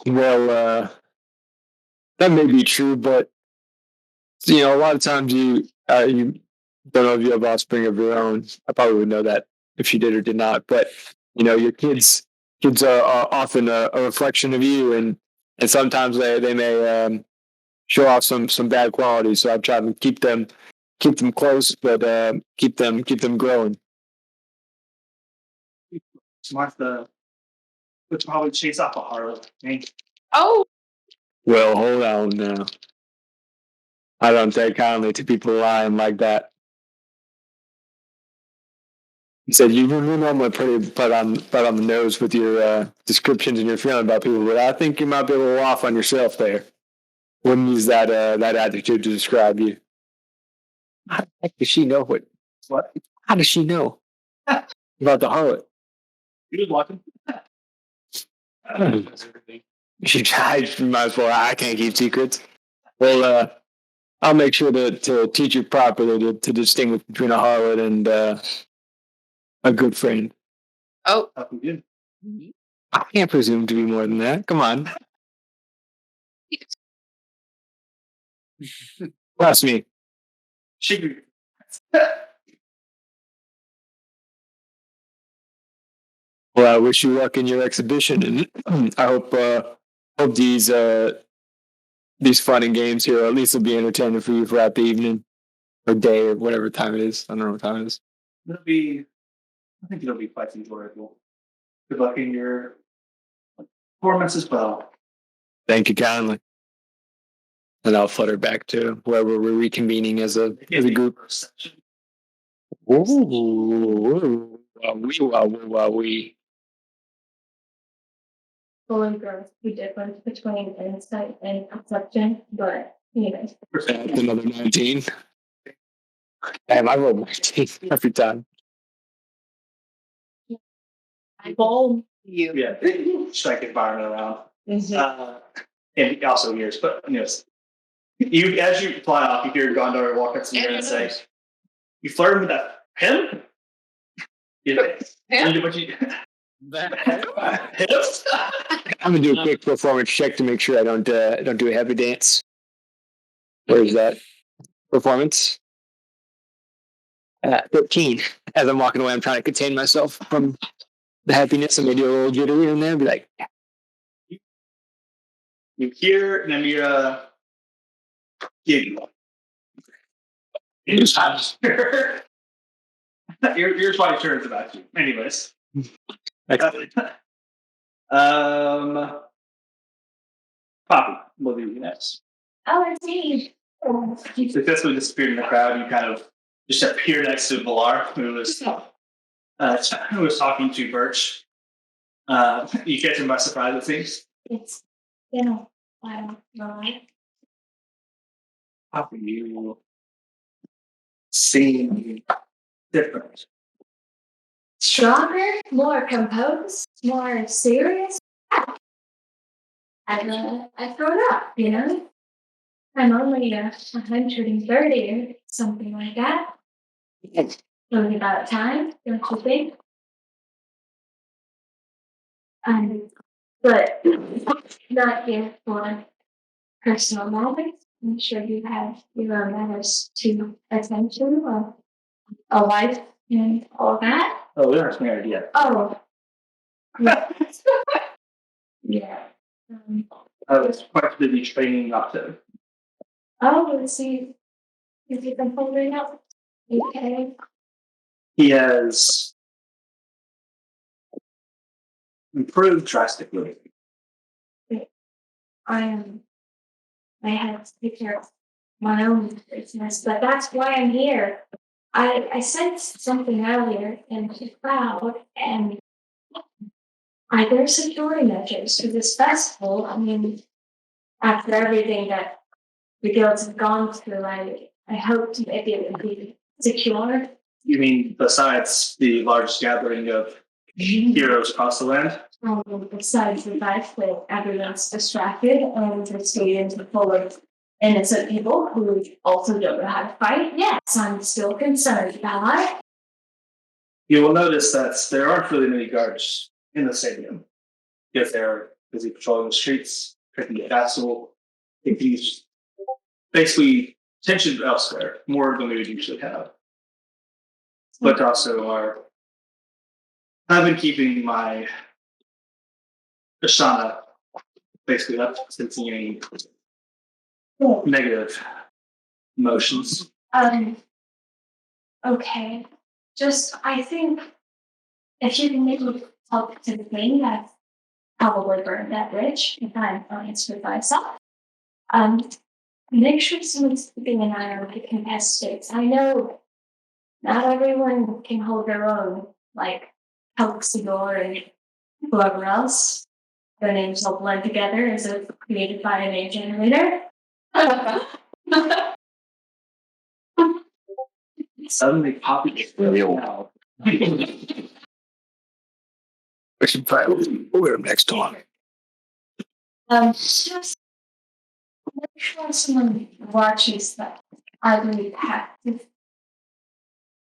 Well, that may be true, but a lot of times you don't know if you have offspring of your own. I probably would know that if you did or did not. But your kids are often a reflection of you, and sometimes they may show off some bad qualities. So I'm trying to keep them close, but keep them growing. Martha would probably chase off a harlot. Oh. Well, hold on now. I don't take kindly to people lying like that. You said you're normally pretty put on the nose with your descriptions and your feeling about people, but I think you might be a little off on yourself there. Wouldn't use that adjective to describe you. How the heck does she know what? How does she know about the harlot? He was watching. I might as well. I can't keep secrets. Well, I'll make sure to teach you properly to distinguish between a harlot and a good friend. Oh, Fucking good. I can't presume to be more than that. Come on. Trust me. She. Well, I wish you luck in your exhibition, and I hope these fun and games here at least will be entertaining for you throughout the evening or day or whatever time it is. I don't know what time it is. I think it'll be quite enjoyable. Good luck in your performance as well. Thank you kindly. And I'll flutter back to wherever we're reconvening as a group. Ooh, wee. Fully grows the difference between insight and perception, but That's another 19. Damn, I rolled 19 every time. I bowl you. Yeah, strike environment around. And also yours, but you as you fly off, you hear Gondor walk up to you and say, "You flirting with that him? Yeah, Him? what you him? I'm gonna do a quick performance check to make sure I don't do a heavy dance. Where is that? Performance. 13. As I'm walking away, I'm trying to contain myself from the happiness. I'm gonna do a little jittery in there and be like, You hear Namira giggle. Your twice turns about you. Anyways. Poppy, we'll do you next. oh, it's me. You successfully disappeared in the crowd. You kind of just appear next to Valar, who was talking to Birch. You catch him by surprise, it seems. It's been a while, right? Poppy, you seem different. Stronger, more composed, more serious. I've grown up, I'm only 130 or something like that. It's only about time, don't you think? But not here for personal matters. I'm sure you have your own matters to attend to, a life and all that. Oh, we aren't married yet. Oh, yeah. Yeah. I was quite busy training up to. Oh, let's see. Is it been holding up? Okay. He has improved drastically. I had to take care of my own business, but that's why I'm here. I sensed something earlier in the crowd, and there's security measures for this festival. I mean, after everything that the guilds have gone through, I hoped maybe it would be secure. You mean besides the largest gathering of heroes across the land? Besides the fact that everyone's distracted and the stadiums are full of innocent people who also don't know how to fight, yes, I'm still concerned about it. You will notice that there aren't really many guards in the stadium because they're busy patrolling the streets, protecting the castle. If you basically tension elsewhere, more than we would usually have. But also I've been keeping my Ashana basically up since any negative emotions. Okay. Just, I think if you can maybe talk to the king, I've probably burned that bridge if I'm honest with myself. Make sure someone's keeping an eye on the contestants. I know not everyone can hold their own, like Helixidor and whoever else. Their names all blend together as if created by an age generator. Suddenly, Poppy is real now. we should probably we'll get him next time. Just make sure someone watches that. I really have to.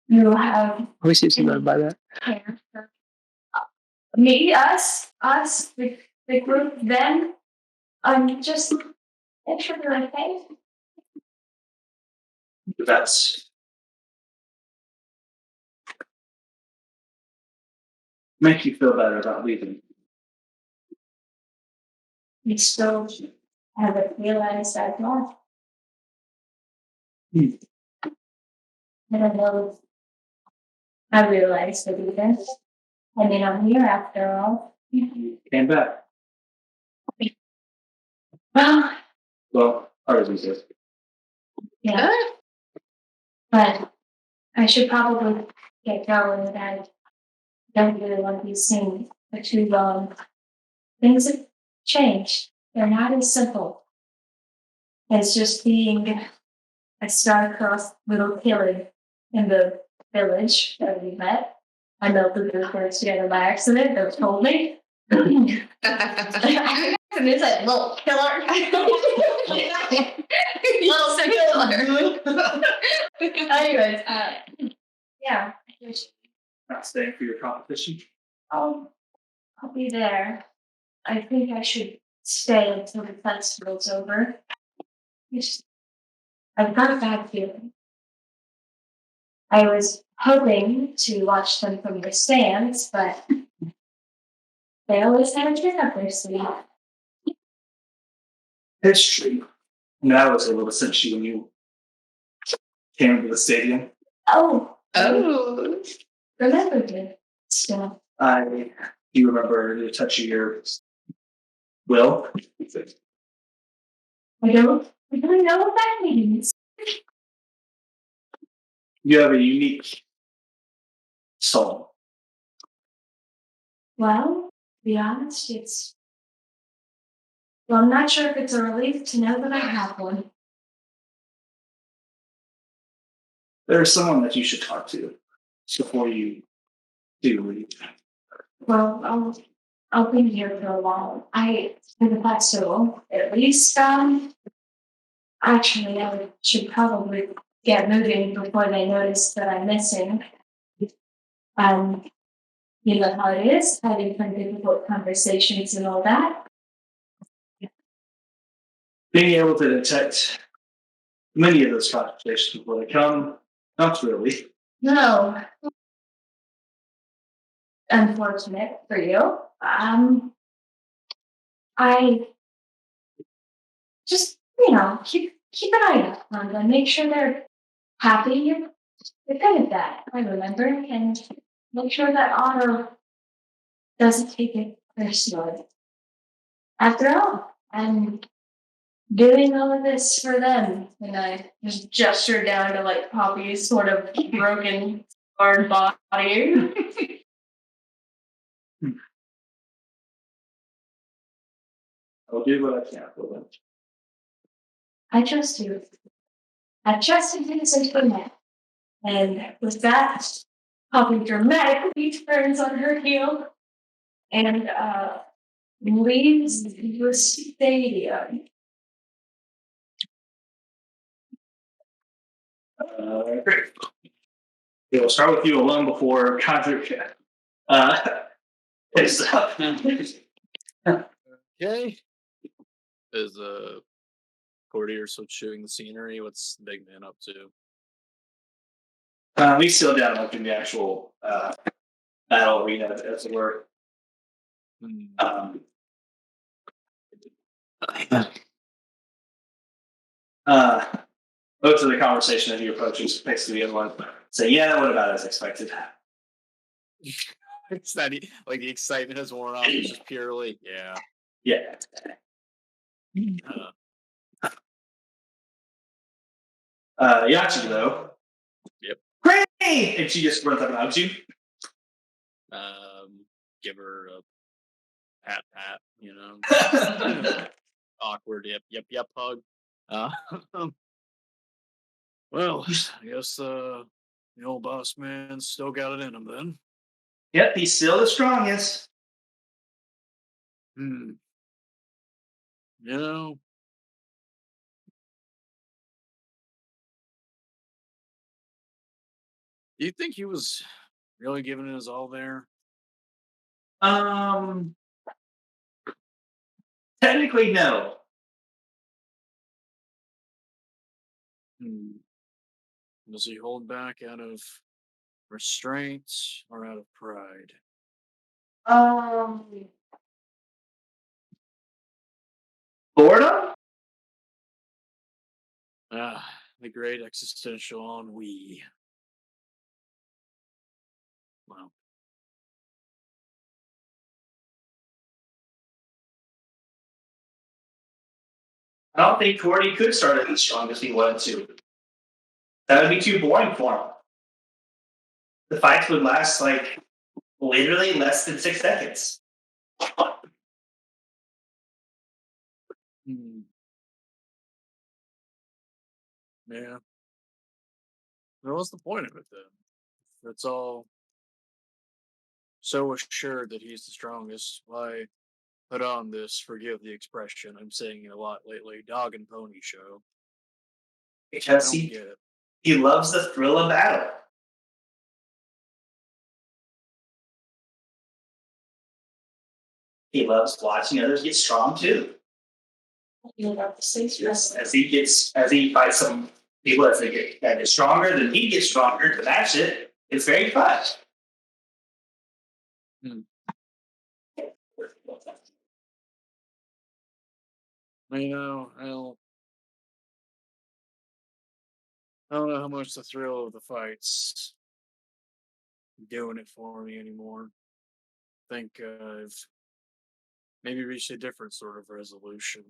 You have We see something by that. care for me, us, the group, them. Just make sure they're okay. That's make you feel better about leaving. We still haven't realized that much. Hmm. I don't know if I realized that either. I mean, I'm here after all. Came back. Well, Well, ours is this. yeah, but I should probably get going. I don't really want to be seen for too long. Things have changed. They're not as simple as just being a star-crossed little killer in the village that we met. I melted those words together by accident. They told me. And it's like little killer. Little killer. Anyways, yeah, Not staying for your competition. I'll be there. I think I should stay until the festival's over. I've got a bad feeling. I was hoping to watch them from the stands, but they always have a trick up their sleeve. It's true. And I was able to sense you when you came to the stadium. Oh, Oh. remembered it. So, You remember the touch of your will? I don't really know what that means. You have a unique soul. Well, to be honest, well, I'm not sure if it's a relief to know that I have one. There's someone that you should talk to before you do leave. Well, I'll be here for a while. For the festival, at least, actually, I should probably get moving before they notice that I'm missing. Um, you know how it is, having some difficult conversations and all that. Being able to detect many of those conversations before they come, not really. No. Unfortunate for you. I just, keep an eye out on them. Make sure they're happy. You're good at that, I remember. And make sure that Otto doesn't take it personally. After all, I'm doing all of this for them. And I just gesture down to like Poppy's sort of broken, hard body. I'll do what I can for them. I trust you. I trust you to say for that. And with that, Poppy dramatically turns on her heel and leaves the stadium. Great. We'll start with you alone before Conjure is up. Okay. Is Courtier still chewing the scenery? What's the big man up to? We still down like in the actual battle arena, as it were. Most of the conversation as you approach is basically the other one say, "Yeah, what about as expected?" It's not like the excitement has worn off. It's just purely, yeah. Yeah. Yachi though. Yep. Great! And she just runs up and hugs you. Give her a pat, awkward, yep, hug. Well, I guess the old boss man still got it in him then. Yep, he's still the strongest. You know, do you think he was really giving it his all there? Um, technically, no. Hmm. Was he holding back out of restraint or out of pride? Um, boredom? Ah, the great existential ennui. Wow. I don't think Cordy could start it as strong as he wanted to. That would be too boring for him. The fights would last like literally less than 6 seconds. Hmm. Yeah. Well, what's the point of it then? If it's all so assured that he's the strongest, why put on this, forgive the expression, I'm saying it a lot lately, dog and pony show? I Because don't get it. he loves the thrill of battle. He loves watching others get strong too. As he fights some people as they get stronger, then he gets stronger to match it. It's very fun. Hmm. I don't know how much the thrill of the fights doing it for me anymore. I think I've maybe reached a different sort of resolution,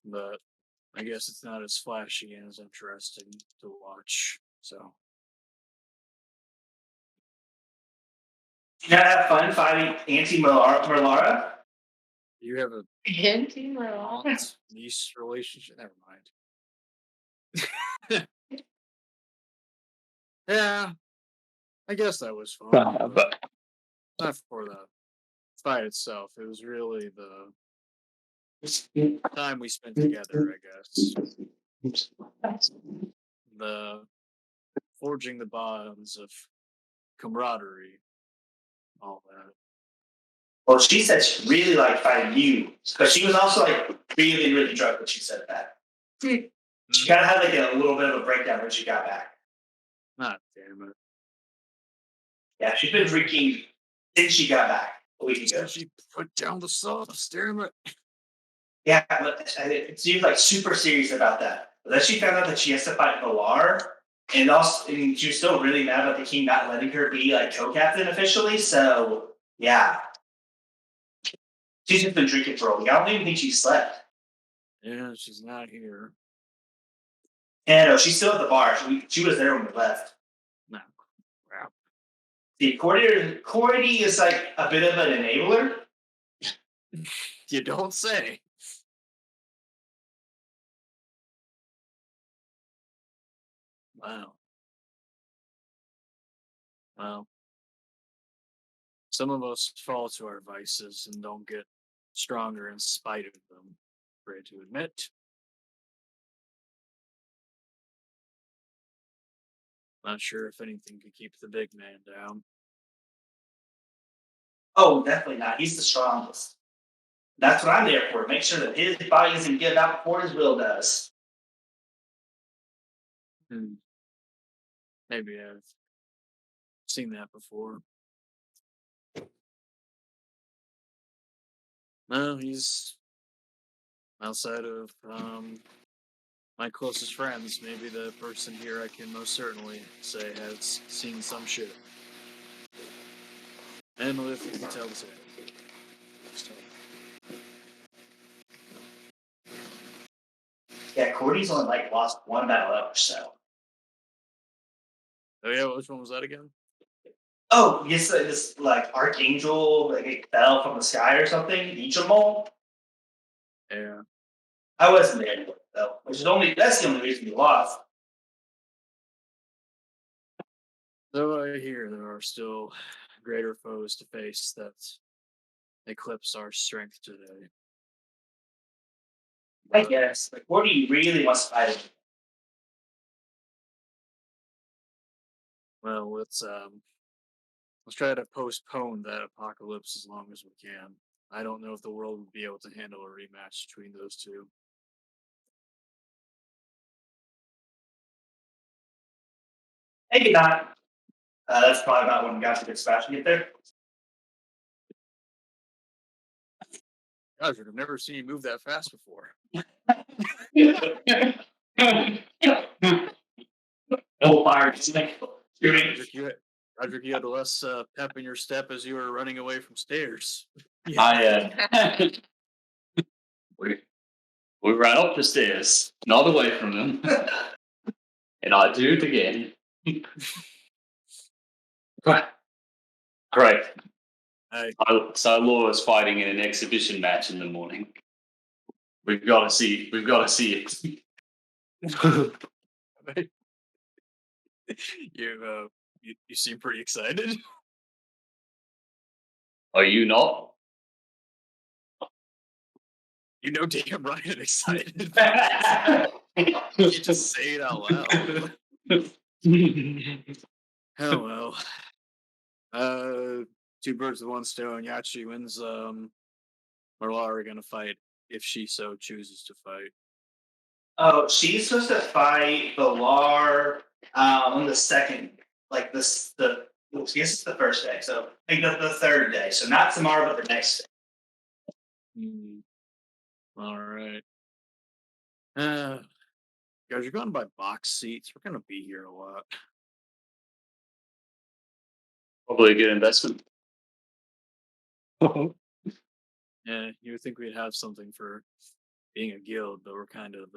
but I guess it's not as flashy and as interesting to watch. So You gotta have fun fighting Auntie Merlara. you have a aunt niece relationship. Never mind. Yeah, I guess that was fun, but But not for the fight itself. It was really the time we spent together, I guess. The forging the bonds of camaraderie, all that. Well, she said she really liked fighting you, but she was also like really, really drunk when she said that. She kind of had like a little bit of a breakdown when she got back. Not damn it. Yeah, she's been drinking since she got back a week ago. Did she put down the sauce? Damn it. Yeah, but it seems like super serious about that. But then she found out that she has to fight Valar, and she was still really mad about the king not letting her be like co-captain officially. So yeah, she's just been drinking for a week. I don't even think she slept. Yeah, she's not here. And no, she's still at the bar. She was there when we left. No. Crap. See, Cordy is like a bit of an enabler. You don't say. Wow. Well, some of us fall to our vices and don't get stronger in spite of them. Afraid to admit. Not sure if anything could keep the big man down. Oh, definitely not. He's the strongest. That's what I'm there for. Make sure that his body doesn't give out before his will does. Hmm. Maybe I've seen that before. No, he's outside of my closest friends, maybe the person here I can most certainly say has seen some shit. And if you can tell the same. So, Yeah, Cordy's only like lost one battle ever, so. oh yeah, which one was that again? Oh, yes, this like archangel, like it fell from the sky or something. Ichimal. Yeah. I wasn't there for it, though, which is that's the only reason we lost. Though I hear there are still greater foes to face that eclipse our strength today. I guess. Like, what do you really want to fight? Well, let's try to postpone that apocalypse as long as we can. I don't know if the world would be able to handle a rematch between those two. Maybe not. That's probably about when guys get fast to get there. Gosh, I've never seen you move that fast before. Oh, fire! Snake. Roderick, you had less pep in your step as you were running away from stairs. We ran up the stairs, not away from them, and I do it again. Great. So Laura's fighting in an exhibition match in the morning. We've got to see it. You seem pretty excited. Are you not? You know damn right I'm excited. You just say it out loud. Oh well. Two birds with one stone. Yachi wins. Marla are gonna fight if she so chooses to fight. Oh, she's supposed to fight Valar on the second, like this. I guess it's the first day, so I think the third day. So not tomorrow, but the next day. All right. Guys, you're going by box seats. We're gonna be here a lot. Probably a good investment. Yeah, you would think we'd have something for being a guild, but we're kind of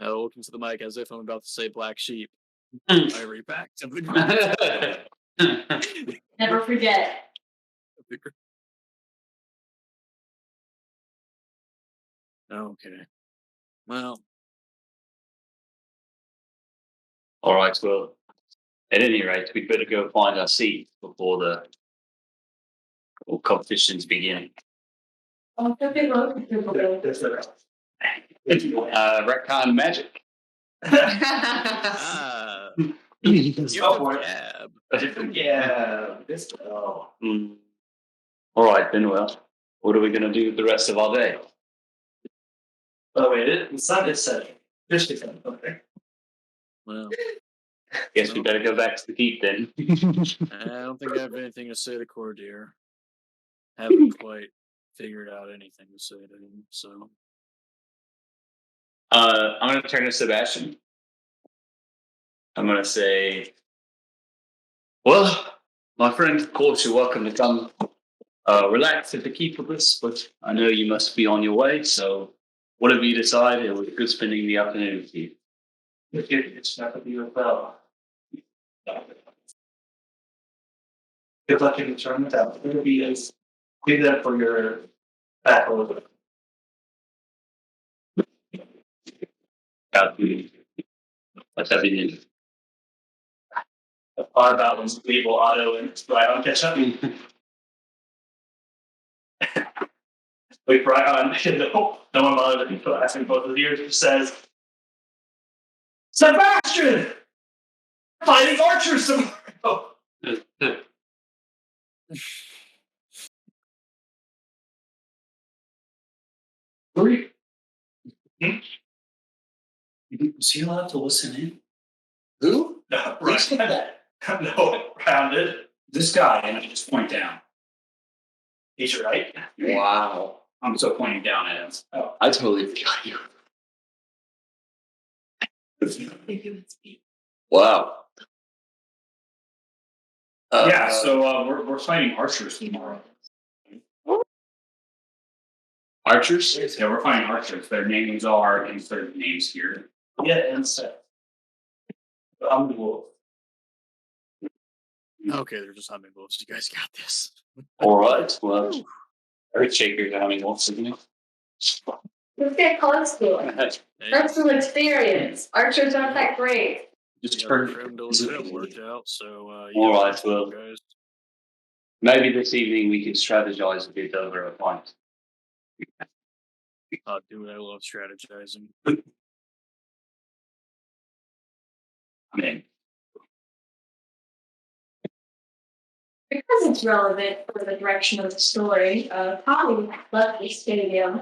looking to the mic as if I'm about to say black sheep. I repacked something. Never forget. Okay. Well, All right. Well, at any rate, we'd better go find our seat before the competitions begin. Oh, okay, Retcon magic. Go for it. cab. Yeah. This. Oh. All right, then. Well, what are we going to do with the rest of our day? Oh wait, the sun is setting. Fish is setting. Okay. Well, Guess we better go back to the keep then. I don't think I have anything to say to Cordier. Haven't quite figured out anything to say to him, so. I'm going to turn to Sebastian. I'm going to say, well, my friend, of course, you're welcome to come relax at the keep with us, but I know you must be on your way, so whatever you decide, it was good spending the afternoon with you. It's not going to be a bell. Good luck in the tournament. That will be as do that for your back a little bit. What's happening? The part about when people auto and right on catch up. Wait, right on. No one bothered me for asking both of the years. It says, Sebastian! Fighting archers tomorrow! Three. Was he allowed to listen in? Who? No, right. No, rounded. This guy, and I just point down. He's right. Wow. I'm so pointing down at him. Oh. I totally forgot you. Wow. Yeah, so we're fighting archers tomorrow. Archers? Yeah, we're fighting archers. Their names are insert names here. Yeah, and so. I'm the wolf. Okay, they're just humming wolves. You guys got this. All right, well, Earthshaker's having lots of it. Let's get close to it. That's some experience. Archers aren't that great. Just Yeah, turn. it worked out, so All right, well, guys. maybe this evening we can strategize a bit over a pint. Dude, I love strategizing. I mean, Because it's relevant for the direction of the story, Polly left the stadium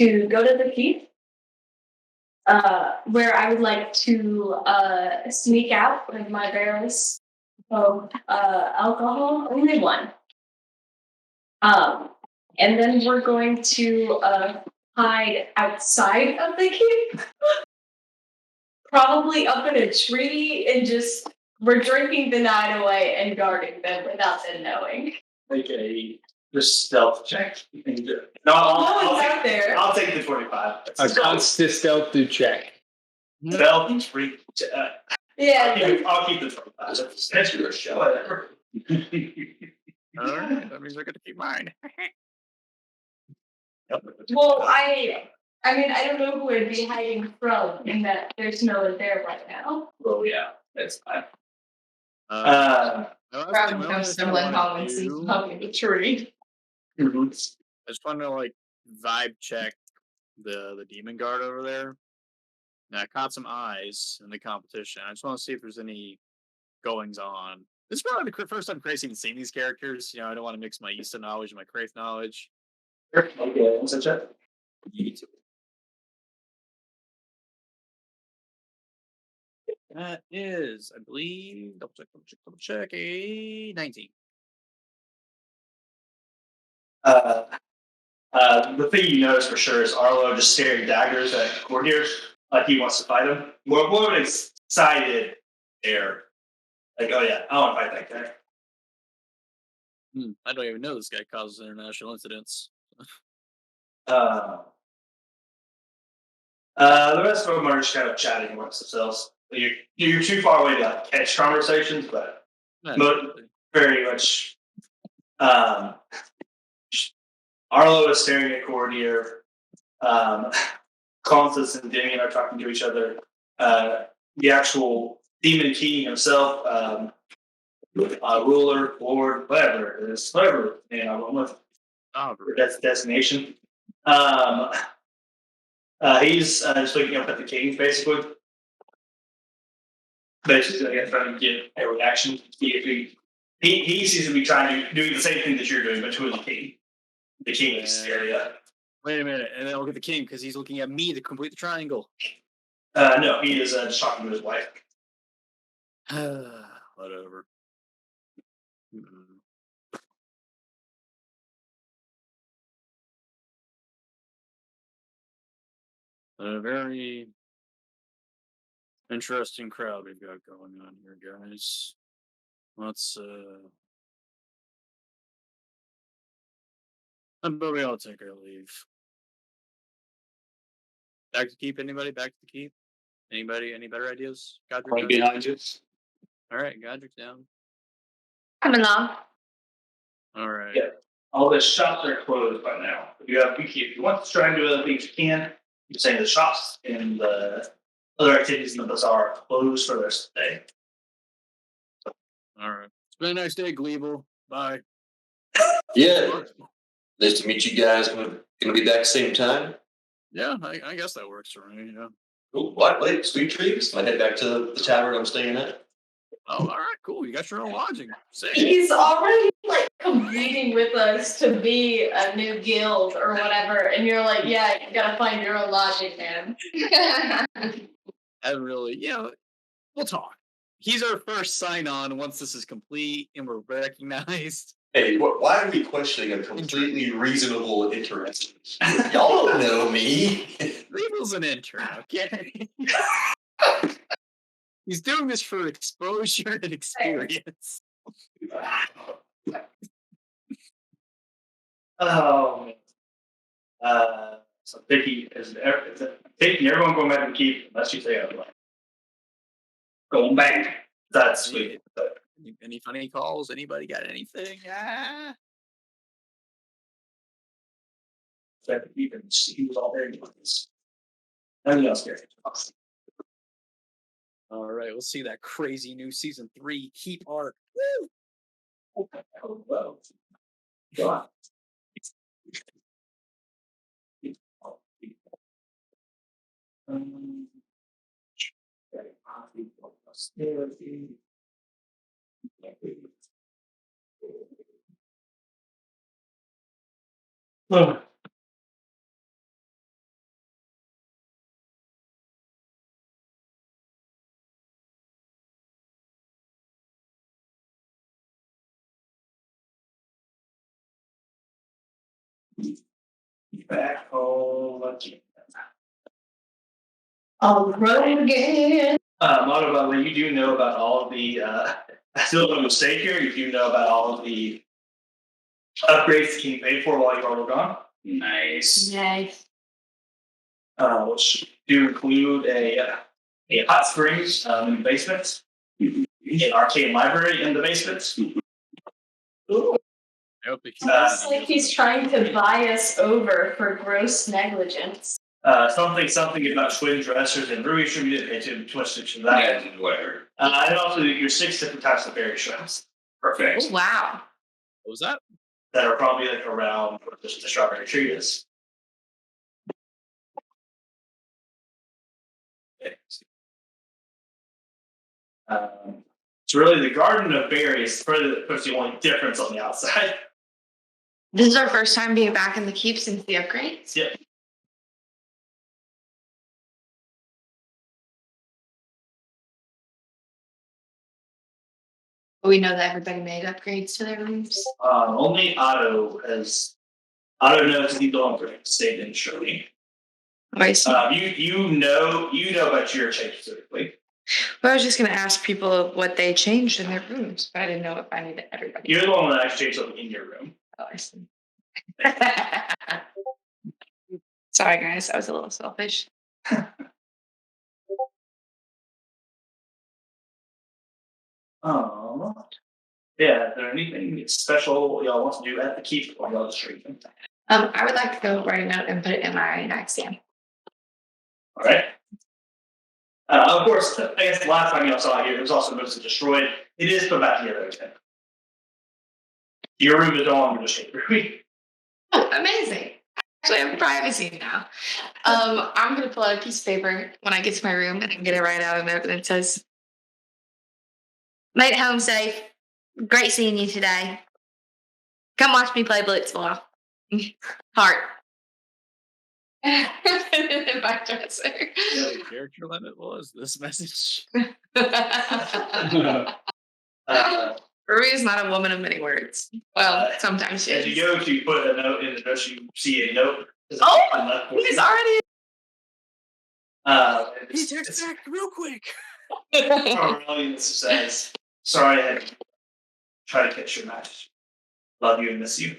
to go to the keep, where I would like to sneak out with my barrels of alcohol, only one. And then we're going to hide outside of the keep, probably up in a tree, and just we're drinking the night away and guarding them without them knowing. Make a just stealth check. You can do it. No one's out there. I'll take the 25. A constant stealth to check. Stealth and free. Yeah. I'll keep the 25. That's your show. Whatever. All right, that means I got to keep mine. Well, I mean, I don't know who I'd be hiding from, in that there's no one there right now. Well, yeah, that's fine. Probably become stumbling home and see smoke in the tree. I just want to like vibe check the demon guard over there. And I caught some eyes in the competition. I just want to see if there's any goings on. This is probably the first time Craig's even seen these characters. You know, I don't want to mix my Easter knowledge and my Craig knowledge. Okay, what's that check? That is, I believe, double check, a 19. The thing you notice for sure is Arlo just staring daggers at Courtiers, like he wants to fight him. More of an excited air. Like, oh yeah, I want to fight that guy. I don't even know this guy causes international incidents. The rest of them are just kind of chatting amongst themselves. You're too far away to like, catch conversations, but very much. Arlo is staring at Courtier. Constance and Damien are talking to each other. The actual Demon King himself, ruler, lord, whatever it is, whatever name I went with. That's designation. He's just looking up at the king, basically. Basically, trying to get a reaction. He seems to be doing the same thing that you're doing, but to the king. The king is area. Wait a minute, and then look at the king because he's looking at me to complete the triangle. No, he is just talking to his wife. Whatever. A very interesting crowd we've got going on here, guys. Let's but we all take our leave. Back to keep, anybody? Back to the keep? Anybody? Any better ideas? Godric? right behind you. All right, Godric's down. Coming along. All right. Yeah. All the shops are closed by now. If you want to try and do other things, you can. You're saying the shops and the other activities in the bazaar are closed for the rest of the day. All right. It's been a nice day, Gleeble. Bye. Yeah. Nice to meet you guys. Gonna be back same time. Yeah, I guess that works for me. Yeah. Cool. Black Lake, sweet trees. I head back to the tavern I'm staying at. Oh, all right, cool. You got your own lodging. Sick. He's already like competing with us to be a new guild or whatever, and you're like, yeah, you gotta find your own logic, man. I really, we'll talk. He's our first sign on once this is complete and we're recognized. Hey, why are we questioning a completely reasonable interest? Y'all don't know me. Regal's an intern, okay? He's doing this for exposure and experience. Oh, so Vicky is taking everyone going back to keep unless you say otherwise. Going back. That's sweet. Any funny calls? Anybody got anything? That even he was all very nice. Nothing else scary. All right, let's see that crazy new season 3 keep arc. Woo! Oh, well. Go on. Oh. Back home again. On the road again. Moto, by the way, you do know about all of the, I still have a mistake here. You do know about all of the upgrades King paid for while you were gone, Nice. Nice. which do include a hot springs in the basement, an arcade library in the basement. Ooh, I hope they keep looks like he's trying to buy us over for gross negligence. Something about twin dressers and brewery stream. You didn't pay too much attention to that. Yeah, whatever. And also your 6 different types of berry shrimps Perfect. Oh, wow. What was that? that are probably like around where the strawberry tree is. It's really the Garden of Berries. That's the only difference on the outside. This is our first time being back in the keep since the upgrades. Yep. We know that everybody made upgrades to their rooms. Only Otto knows he's going for stayed in Shirley. I see. You know about your change specifically. Well, I was just going to ask people what they changed in their rooms, but I didn't know if I needed everybody. You're the one that actually changed something in your room. Oh, I see. Sorry, guys. I was a little selfish. Yeah, is there anything special y'all want to do at the keep or y'all just drinking? I would like to go write a note and put it in my nightstand. All right. Of course, I guess the last time y'all saw it here, it was also mostly destroyed. It is put back together again. Your room is no longer destroyed. Oh, amazing. Actually, I have privacy now. I'm going to pull out a piece of paper when I get to my room and I'm going to write out a note that says, "Made it home safe. Great seeing you today. Come watch me play Blitzball. Heart." In my dresser. The character limit was this message. Ruby is not a woman of many words. Well, sometimes she As you is. go to put a note in the dress, you see a note. Oh, he's already. He texted back real quick. Aurelian says, "Sorry, I had to try to catch your match. Love you and miss you."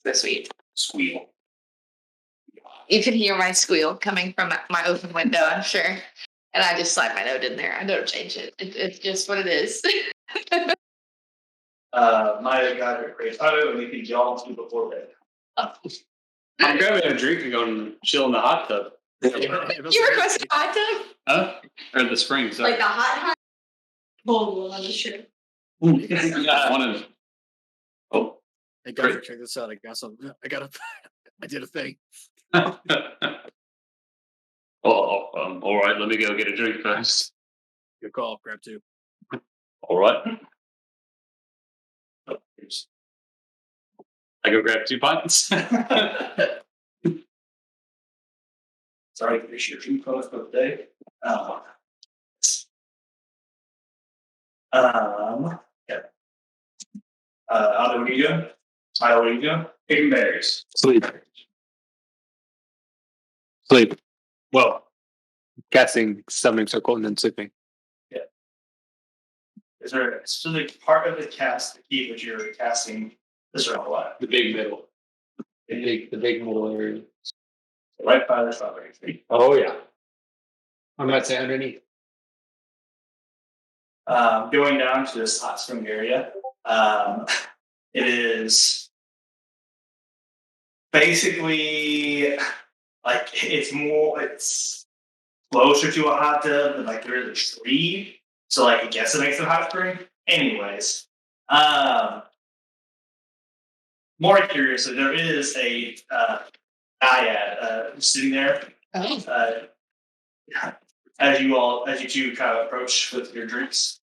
So sweet. Squeal. You can hear my squeal coming from my open window, I'm sure. And I just slide my note in there. I don't change it. It's just what it is. My guy creates auto. Anything y'all want to do before bed? I'm grabbing a drink and going to chill in the hot tub. You requested a hot tub? Huh? Or the spring, sorry. Like a hot cold one, I'm sure. Yeah, one of. Oh. Hey guys, check this out. I did a thing. All right. Let me go get a drink first. Good call. Grab two. All right. I go grab 2 pints. Sorry to finish your food post for the day. Yeah. Otto, what are you doing? Otto, what are you doing? Picking berries. Sleep. Well, casting summoning circle and then sleeping. Is there a specific part of the cast the key that you're casting this or what? The big middle. The big middle area. Right by the strawberry tree. Oh yeah. I might say underneath. Going down to this hot spring area, it is basically like it's closer to a hot tub than like there is a tree. So like I guess it makes it a hot spring. Anyways, more curiously, there is a just sitting there. Oh. As you two kind of approach with your drinks.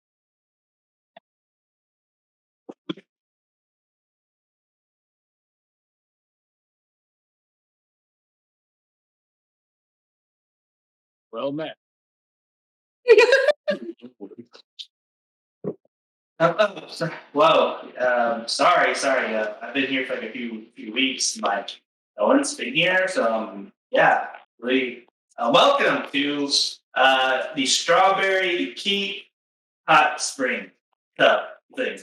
Well met. Sorry. I've been here for like a few weeks. No one's been here, so yeah, really. Welcome to the Strawberry Keep Hot Spring Cup thing.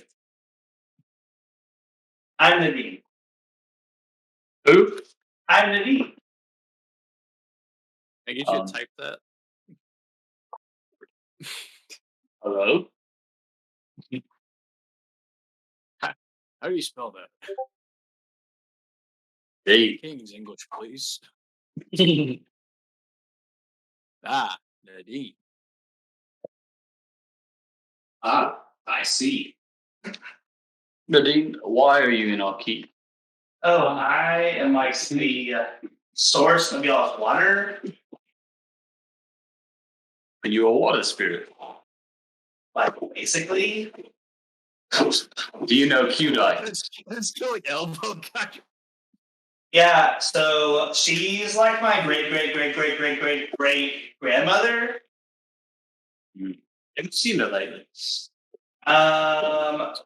I'm Nadine. Who? I'm Nadine. I get you Um, to type that. Hello? How do you spell that? Hey. King's English, please. Nadine. I see. Nadine, why are you in our keep? Oh, I am like the source of y'all's water. Are you a water spirit? Like basically. Do you know Q-Dite? Let's go like elbow cut. Yeah, so she's like my great grandmother. Haven't seen her lately.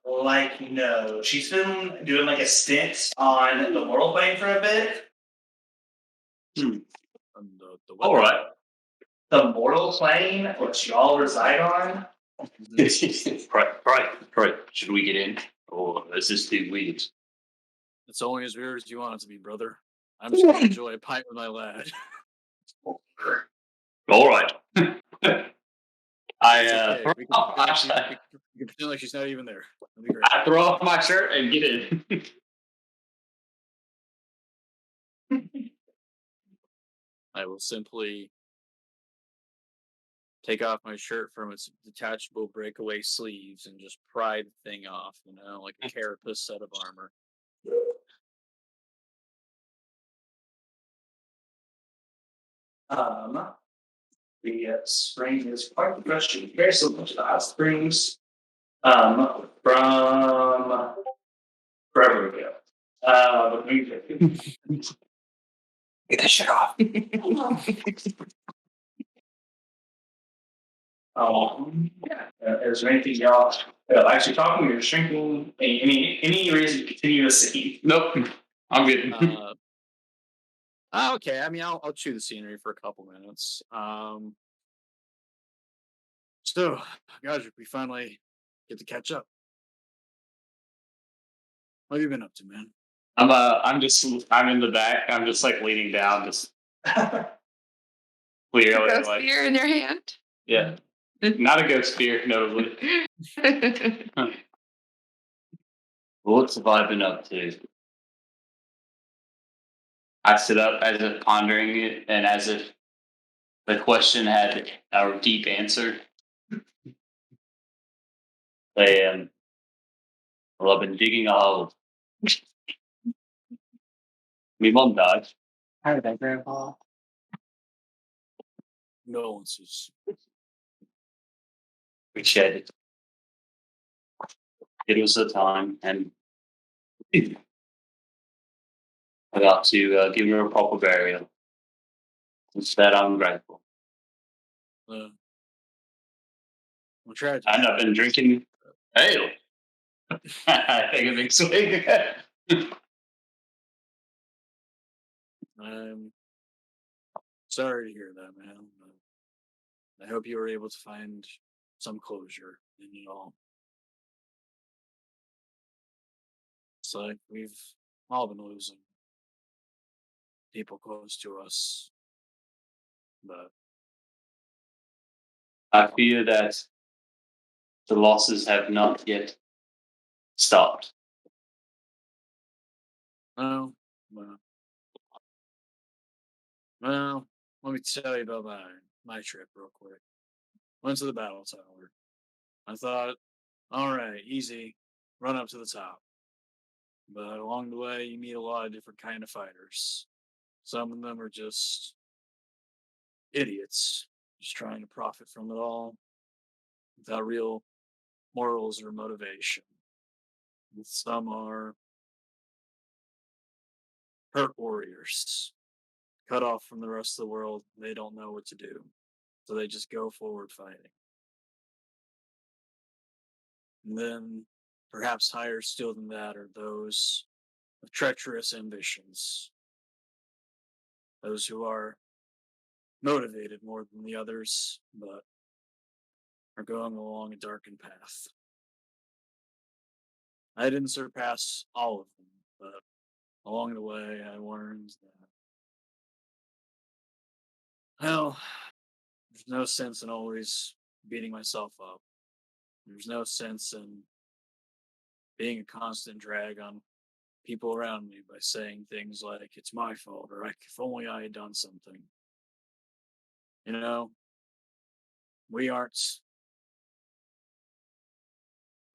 Like no, she's been doing like a stint on the moral plane for a bit. And All right. The mortal plane, which y'all reside on. Right. Should we get in? Or is this too weird? It's only as weird as you want it to be, brother. I'm just gonna enjoy a pint with my lad. All right. It's okay. We can pretend like she's not even there. That'd be great. I throw off my shirt and get in. I will simply take off my shirt from its detachable breakaway sleeves and just pry the thing off, like a carapace set of armor. The spring is quite refreshing, very similar to the hot springs from forever ago. Get that shit off. Is there anything y'all actually talking? You're shrinking. Any reason to continue to see? Nope. I'm good. Okay. I mean, I'll chew the scenery for a couple minutes. So, guys, we finally get to catch up. What have you been up to, man? I'm in the back. I'm just like leaning down, just clearly Ghost like, beer in your hand. yeah. Not a ghost spear, notably. What have I been up to? I sit up as if pondering it, and as if the question had a deep answer. Well, I've been digging a hole. My mum died. How did that, Grandpa? Condolences. We shared it. It was a time, and I got to give her a proper burial. Instead, I'm grateful. Well, tragedy. And I've been drinking ale. I take a big swig. I'm sorry to hear that, man. I hope you were able to find some closure in it all. It's like we've all been losing people close to us. But I fear that the losses have not yet stopped. well, let me tell you about my trip real quick. Went to the battle tower. I thought, all right, easy, run up to the top. But along the way, you meet a lot of different kind of fighters. Some of them are just idiots, just trying to profit from it all without real morals or motivation. And some are hurt warriors, cut off from the rest of the world. They don't know what to do, so they just go forward fighting. And then, perhaps higher still than that, are those with treacherous ambitions, those who are motivated more than the others, but are going along a darkened path. I didn't surpass all of them, but along the way, I learned that, well, there's no sense in always beating myself up. There's no sense in being a constant drag on people around me by saying things like, it's my fault, or if only I had done something. You know, we aren't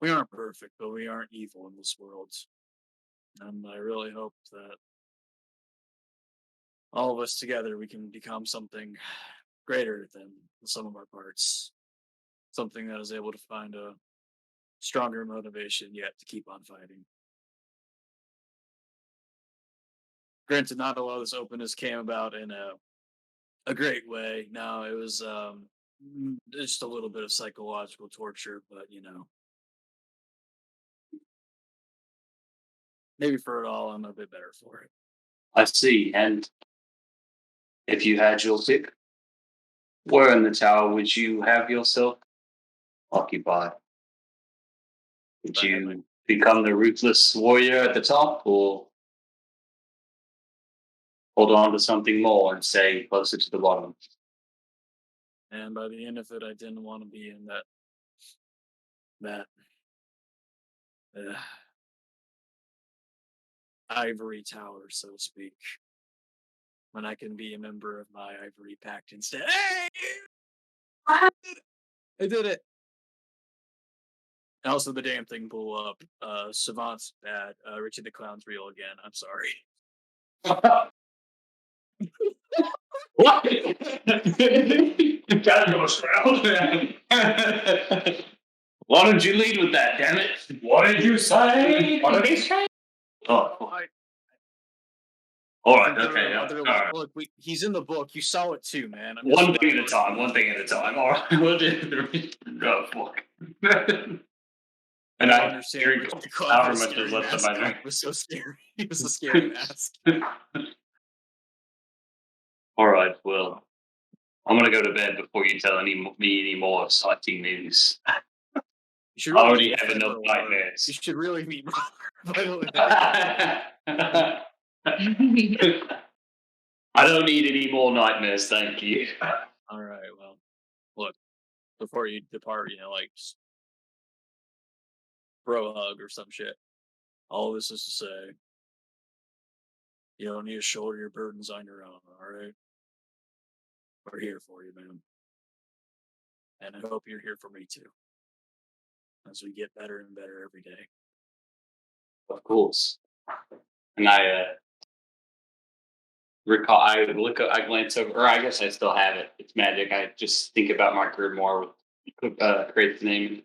we aren't perfect, but we aren't evil in this world. And I really hope that all of us together we can become something greater than the sum of our parts. Something that is able to find a stronger motivation yet to keep on fighting. Granted, not a lot of this openness came about in a great way. No, it was just a little bit of psychological torture, but maybe for it all, I'm a bit better for it. I see. And if you had your pick, where in the tower would you have yourself occupied? Would you become the ruthless warrior at the top, or hold on to something more and stay closer to the bottom? And by the end of it, I didn't want to be in that ivory tower, so to speak, when I can be a member of my ivory pact instead. Hey! I did it! And also, the damn thing blew up. Savant's bad. Richie the Clown's real again. I'm sorry. What? Gotta go around. Why don't you lead with that, damn it? What did you say? What did he say? Oh, all right, okay. All right. Look, he's in the book. You saw it too, man. One thing at a time. One thing at a time. All right. We'll do go fuck. And I understand. however much is left of my drink. Was so scary. He was a scary mask. All right. Well, I'm gonna go to bed before you tell me any more exciting news. I already have enough nightmares. You should really meet Brother. I don't need any more nightmares, thank you. All right. Well, look, before you depart, just throw a hug or some shit. All this is to say, you don't need to shoulder your burdens on your own, all right? We're here for you, man. And I hope you're here for me too. As we get better and better every day. Of course. And I recall, I glance over, or I guess I still have it. It's magic. I just think about my career more with create the name.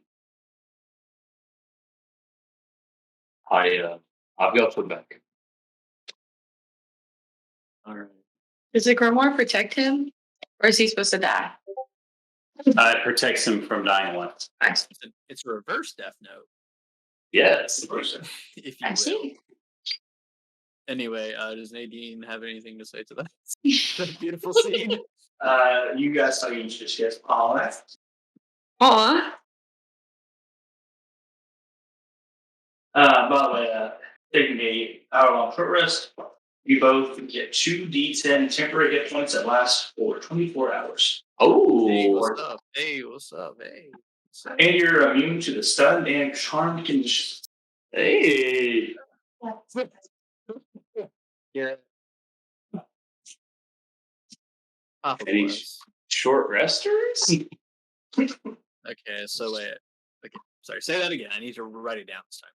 I've got to back. All right. Does the grimoire protect him, or is he supposed to die? It protects him from dying once. It's a reverse death note. Yes. If you I will. see. Anyway, does Nadine have anything to say to that? That beautiful scene. You guys saw each just get all that. Aw. By the way, taking a hour-long short rest, you both get 2d10 temporary hit points that last for 24 hours. Oh, hey, what's up? Hey, what's up? Hey. What's up? And you're immune to the stun and charmed conditions. hey. Yeah. Any short resters? Okay, so wait. Okay, sorry. Say that again. I need to write it down this time.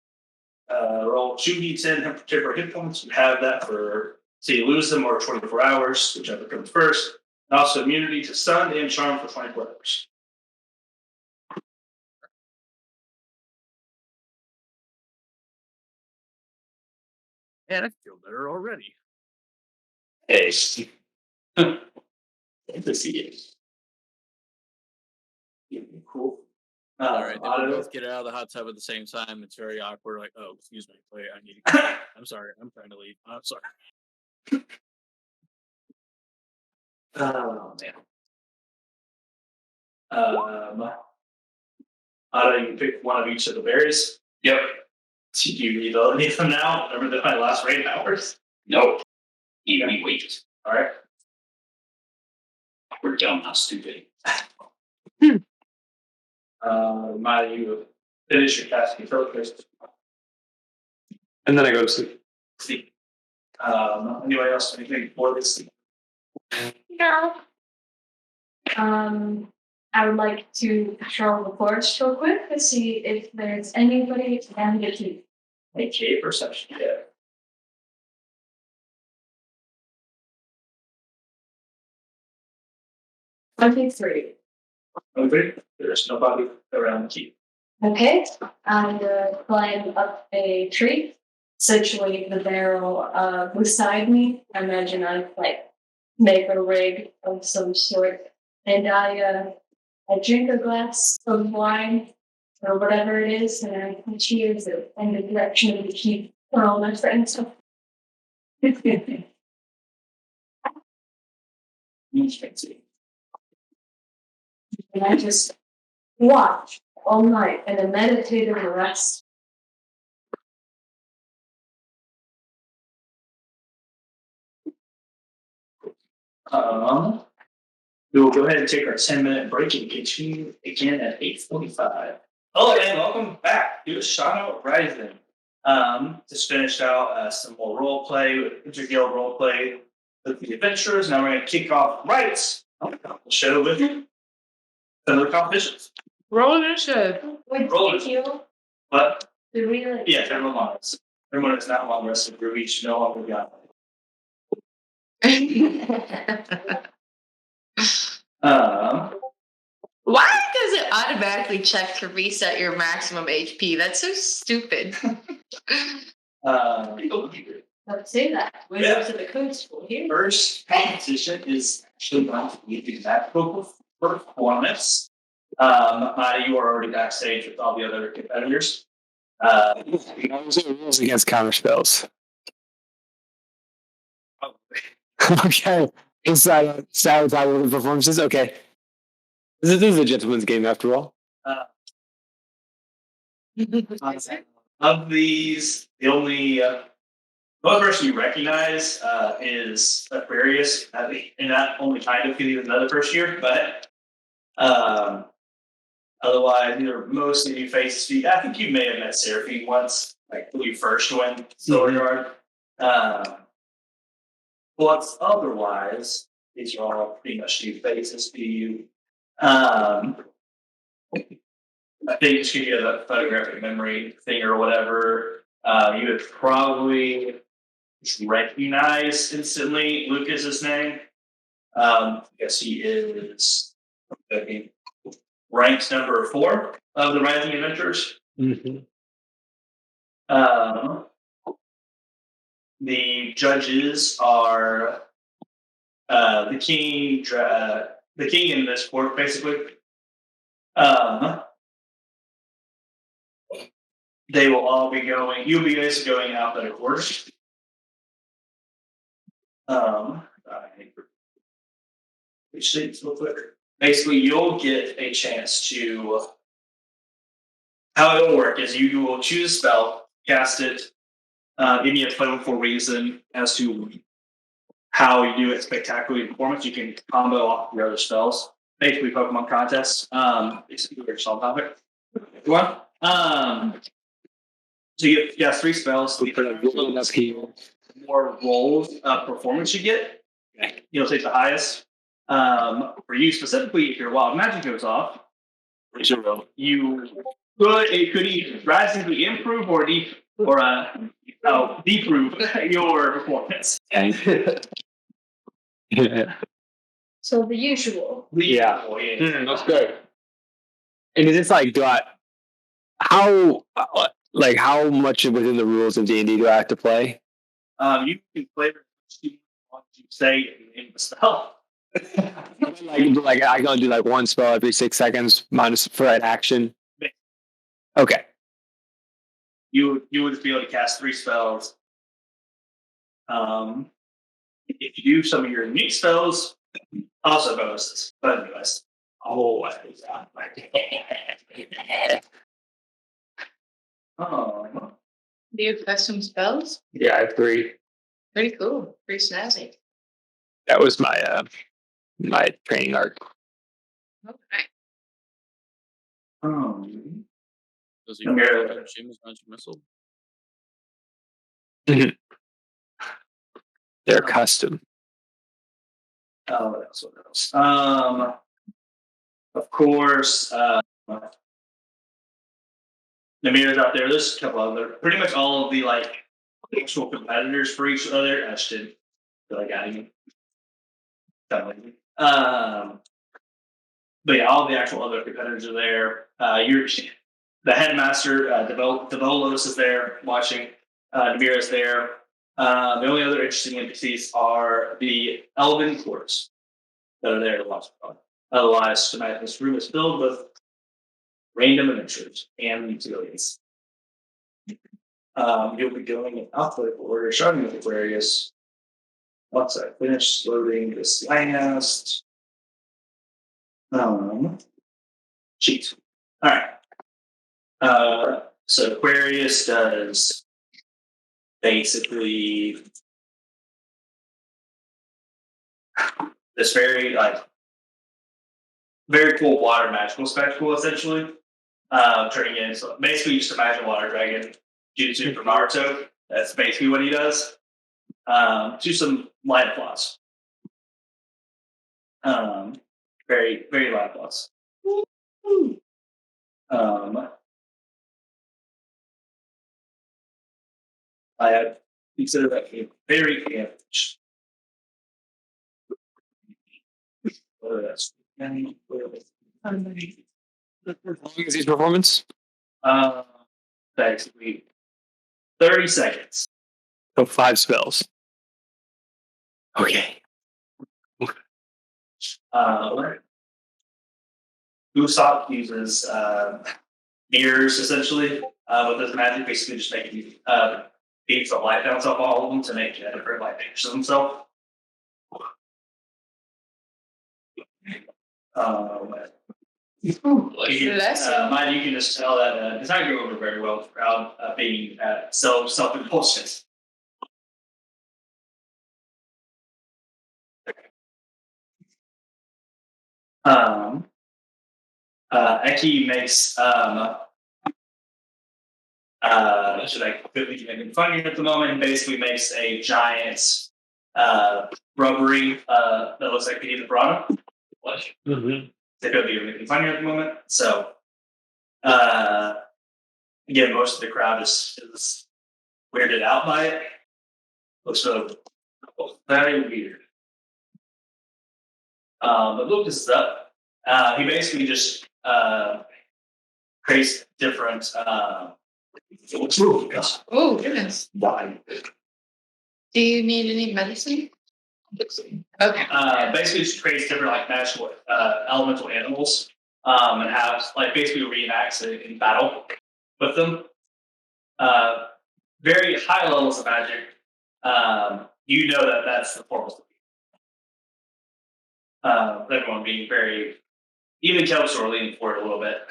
Roll 2d10 temporary hit points. You have that for So you lose them or 24 hours, whichever comes first. And also immunity to stun and charm for 24 hours. Man, I feel better already. Hey. Good to see you. Cool. All right, then we Otto. both get out of the hot tub at the same time. It's very awkward. Like, oh, excuse me, wait, I need to. Go. I'm sorry, I'm trying to leave. I'm sorry. Oh man. Otto, you can pick one of each of the berries. Yep. Do you need any of them now? Remember that my last rain hours? Nope. We wait. All right. We're dumb, not stupid. Maya, you finish your casting first. And then I go to sleep. See. Anybody else? Anything for this? No. I would like to patrol the forest real quick to see if there's anybody can get to. A cave perception. Yeah. $23. Okay. There's nobody around the cave. Okay, I'm gonna climb up a tree, situate the barrel beside me. I imagine I make a rig of some sort, and I drink a glass of wine or whatever it is, and I cheers it in the direction of the keep for all my friends. And I just watch all night in a meditative rest. We will go ahead and take our 10-minute break and continue again at 8:45. Hello and welcome back to Ashana Rising. Just finished out some more role play, interguild role play with the adventurers. Now we're going to kick off the show with some of the competitions. Roll initiative. Would Roll thank you. But The real yeah, everyone wants. Everyone is not long rested group each no longer got. Why does it automatically check to reset your maximum HP? That's so stupid. Let's say that. We Yeah. go to the code school here. First competition is actually going to be the exact performance. Maya, you are already backstage with all the other competitors. Rules against counter spells. Okay. Inside how the performance is? Okay. This is a gentleman's game after all. Of these, the only person you recognize is Aquarius, and that only kind of because another first year, but otherwise, they're mostly new faces. I think you may have met Seraphine once, like when you first went Silver Guard. But otherwise, these are all pretty much new faces to you. I think just give you that photographic memory thing or whatever. You would probably recognize instantly Lucas's name. I guess he is ranked number 4 of the Rising Adventures. Mm-hmm. The judges are the king in this court, basically. They will all be going. You'll be guys going out at a quarter. Real quick. Basically, you'll get a chance to. How it will work is you will choose a spell, cast it, give me a playful reason as to how you do it spectacularly performance. You can combo off your other spells. Basically, Pokemon contests. It's a weird spell topic. What? So you have 3 spells. We put up here. More rolls of performance you get, you'll take the highest. For you specifically, if your wild magic goes off, it could either drastically improve or or deprove your performance. Okay. Yeah. So the usual. Yeah. Yeah. That's good. And is this like, how much within the rules of D&D do I have to play? You can play what you say in the spell. like I can do like one spell every 6 seconds minus for an action. Okay. You would be able to cast 3 spells. If you do some of your unique spells, also bonuses. But anyways, Do you have custom spells? Yeah, I have 3. Pretty cool. Pretty snazzy. That was my my training arc. Okay. Does he Mirror. Seamus magic missile? They're custom. What else? Of course, the mirrors out there. There's a couple other, pretty much all of the like actual competitors for each other. I should feel like adding them. But yeah, all the actual other competitors are there. The headmaster, Devolos is there watching. Namira is there. The only other interesting NPCs are the Elven courts that are there to watch. Otherwise, tonight this room is filled with random adventures and civilians. You'll be going in alphabetical order, starting with Aquarius. Once I finish loading this last sheet. All right. So Aquarius does basically this very cool water magical spectacle, essentially. Turning into basically just imagine water dragon jutsu from Naruto. That's basically what he does. Do some light applause. Very, very light applause. I consider that very average. Whether that's How long is his performance? basically 30 seconds. So 5 spells. Okay. Usopp uses mirrors essentially with his magic, basically just making beats of light bounce off all of them to make different light pictures of himself. You can just tell that does not go over very well with the crowd being self-indulgent. Eki makes should I quickly make funny at the moment? Basically makes a giant rubbery that looks like Peter Brana. Mm-hmm. They could be making funny at the moment. So again, most of the crowd is weirded out by it. Looks very weird. But Lucas is up. He basically just creates different. Oh goodness. Do you need any medicine? Okay. Basically, just creates different like magical elemental animals, and have like basically reenacts it in battle with them. Very high levels of magic. You know that that's the form of everyone being very, even Kelps are leaning forward a little bit.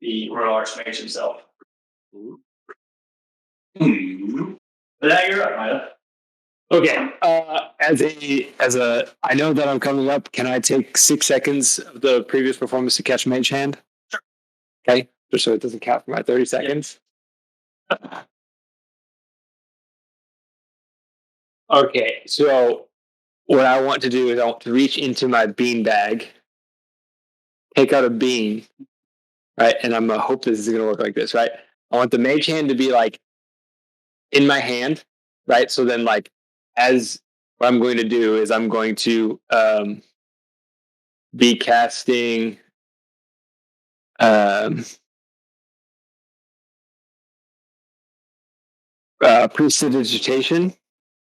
The Royal Archmage himself. But now you're up, Maida. Okay. As a, I know that I'm coming up. Can I take 6 seconds of the previous performance to catch Mage Hand? Sure. Okay. Just so it doesn't count for my 30 seconds. Yep. Okay. So what I want to do is I want to reach into my bean bag, take out a bean, right? And I'm gonna hope this is gonna work like this, right? I want the mage hand to be like in my hand, right? So then like as what I'm going to do is I'm going to be casting prestidigitation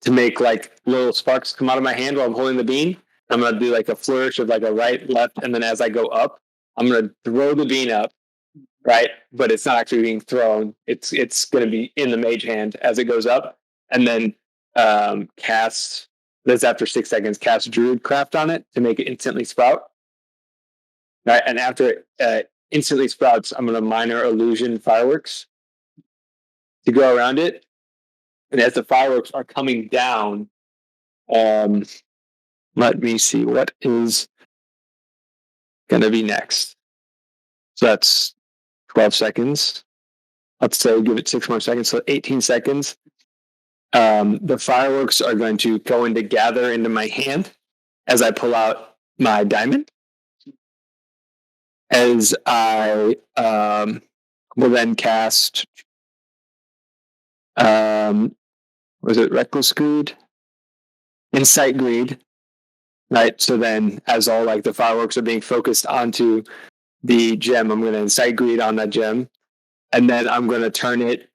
to make like little sparks come out of my hand while I'm holding the bean. I'm gonna do like a flourish of like a right, left, and then as I go up, I'm gonna throw the bean up, right? But it's not actually being thrown. It's gonna be in the mage hand as it goes up, and then cast. This after 6 seconds. Cast Druid Craft on it to make it instantly sprout. Right, and after it instantly sprouts, I'm gonna minor illusion fireworks to go around it, and as the fireworks are coming down, let me see what is going to be next. So that's 12 seconds. Let's say give it 6 more seconds, so 18 seconds. The fireworks are going to go into gather into my hand as I pull out my diamond. As I will then cast, was it Reckless Greed? Insight Greed. Right. So then, as all like the fireworks are being focused onto the gem, I'm going to incite greed on that gem, and then I'm going to turn it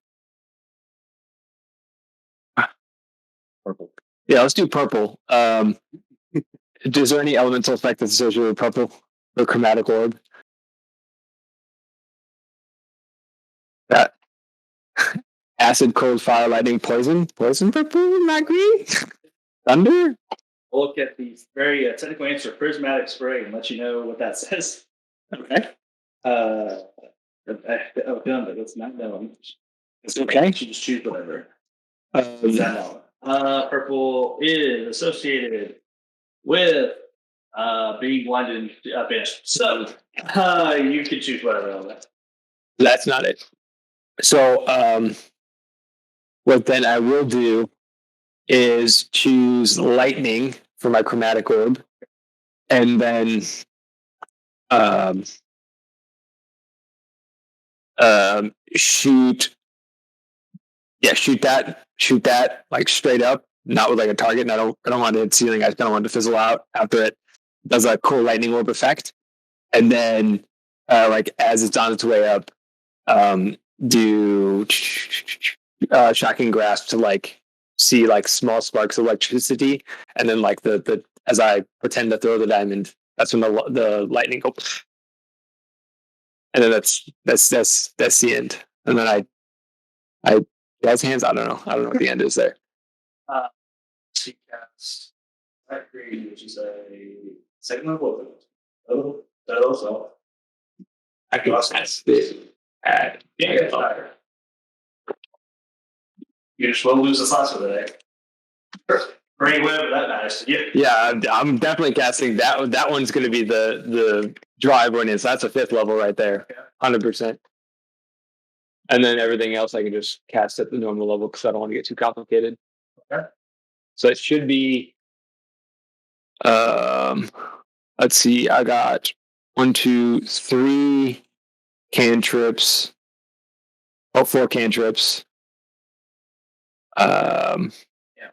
purple. Yeah, let's do purple. Is there any elemental effect that's associated with purple or chromatic orb? That acid, cold, fire, lightning, poison, purple, not green, thunder. We'll look at the very technical answer, prismatic spray, and let you know what that says. Okay. Oh, done, but it's not known. It's okay. You just choose whatever. It's not known. Purple is associated with being blinded and banished. So you can choose whatever element. That's not it. So what then I will do is choose lightning for my chromatic orb, and then shoot that like straight up, not with like a target. And I don't want to hit ceiling. I just kind of want to fizzle out after it does a cool lightning orb effect, and then like as it's on its way up, do shocking grasp to like see like small sparks of electricity, and then like the as I pretend to throw the diamond, that's when the lightning goes, and then that's the end. And then I jazz hands. I don't know what the end is there. She casts Light Green, which is a second level. That also. I can cast this. You just won't lose the slots for the day. Or any whatever that matters to you. Yeah, I'm definitely casting that. That one's going to be the drive one is. That's a 5th level right there, 100%. And then everything else I can just cast at the normal level because I don't want to get too complicated. Okay. So it should be. Let's see. I got 1, 2, 3 cantrips. Oh, 4 cantrips. Yeah,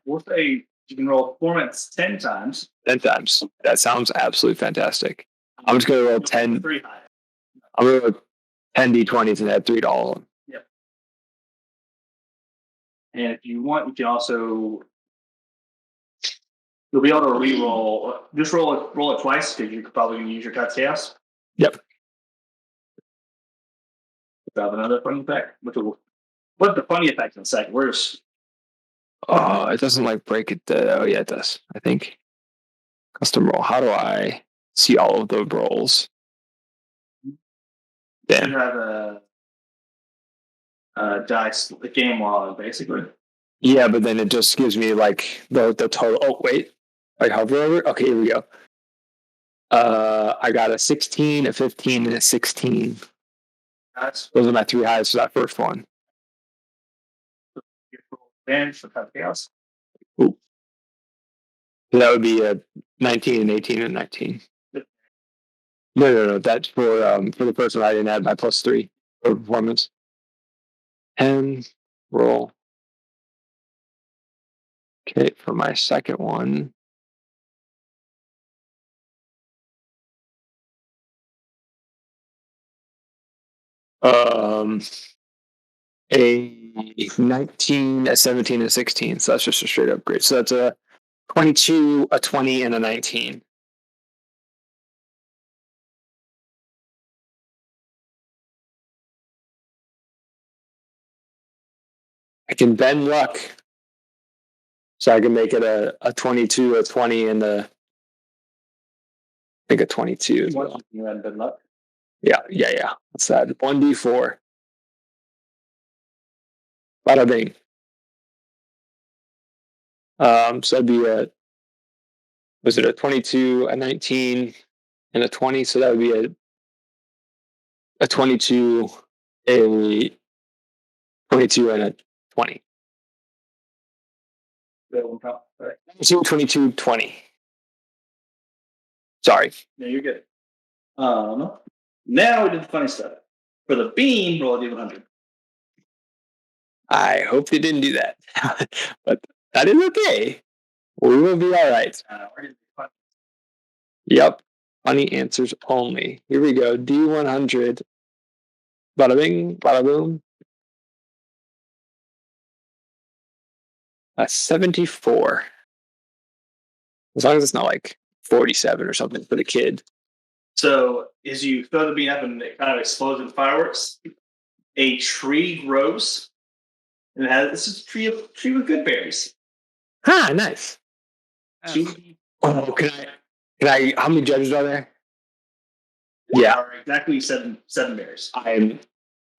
we'll say you can roll performance 10 times. 10 times. That sounds absolutely fantastic. I'm just going to roll 10. 3 high. I'm going to roll 10 d20s and add 3 to all of them. Yep. And if you want, you can also. You'll be able to re-roll. Just roll it twice because you could probably use your Cuts Chaos. Yep. Have another funny effect. What's the funny effect in a second? Where's. Oh, it doesn't like break it. Oh, yeah, it does. I think. Custom roll. How do I see all of the rolls? You Damn. have a dice game log, basically. Yeah, but then it just gives me like the total. Oh, wait. Like hover over? Okay, here we go. I got a 16, a 15, and a 16. Those are my 3 highs for that first one. Advantage for Cuts Chaos. Ooh. So that would be a 19 and 18 and 19. No. That's for the first one. I didn't add my +3 for performance. and roll. Okay, for my second one. A 19, a 17, and a 16. So that's just a straight upgrade. So that's a 22, a 20, and a 19. I can bend luck. So I can make it a 22, a 20, and I think a 22 as well. You had good luck. Yeah. What's that? 1d4. Bada bing. So that'd be was it a 22, a 19, and a 20? So that would be a 22, a 22, and a 20. 22, 20. Sorry. No, you're good. Now we did the funny stuff. For the beam, roll a d100. I hope they didn't do that. But that is okay. We will be all right. Yep. Funny answers only. Here we go. D100. Bada bing, bada boom. A 74. As long as it's not like 47 or something for the kid. So as you throw the beam up and it kind of explodes in fireworks, a tree grows. And this is a tree with good berries. Ah, nice. Oh, can I? How many judges are there? Yeah, Exactly seven berries. I'm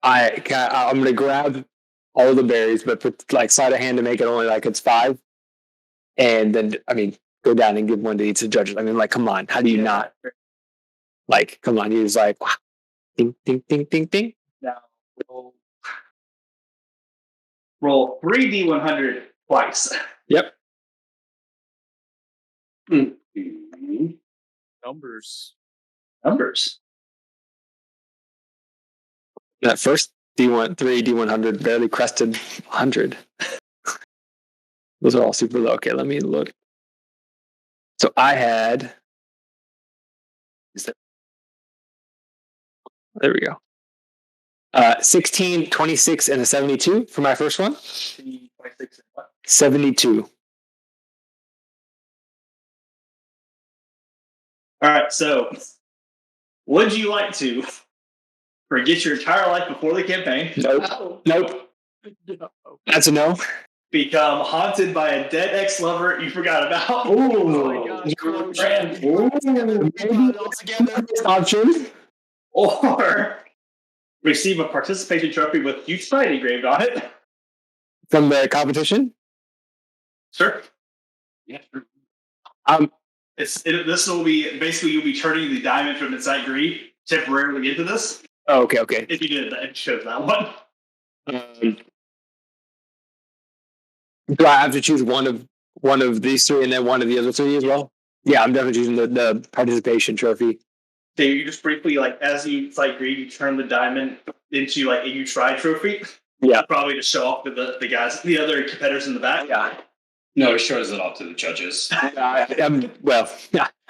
gonna grab all the berries, but put like sleight of hand to make it only like it's 5, and then go down and give one to each of the judges. Like, come on, how do you not? Like, come on, he's like, wow. Ding, ding, ding, ding, ding. Now roll 3d100 twice. Yep. Numbers. That first D100 barely crested 100. Those are all super low. Okay, let me look. So I had. There we go. 16, 26, and a 72 for my first one. 72. All right, so would you like to forget your entire life before the campaign? Nope. That's a no. Become haunted by a dead ex-lover you forgot about? Option. Or receive a participation trophy with huge fight engraved on it. From the competition? Sure. Yeah. This will be basically you'll be turning the diamond from inside greed temporarily into this. Oh, okay. If you did that, it shows that one. Do I have to choose one of these 3 and then one of the other 3 as well? Yeah, I'm definitely choosing the participation trophy. So you just briefly, as you fight greed, you turn the diamond into a you try trophy. Yeah. Probably to show off to the guys, the other competitors in the back. Yeah. No, it shows it off to the judges. I'm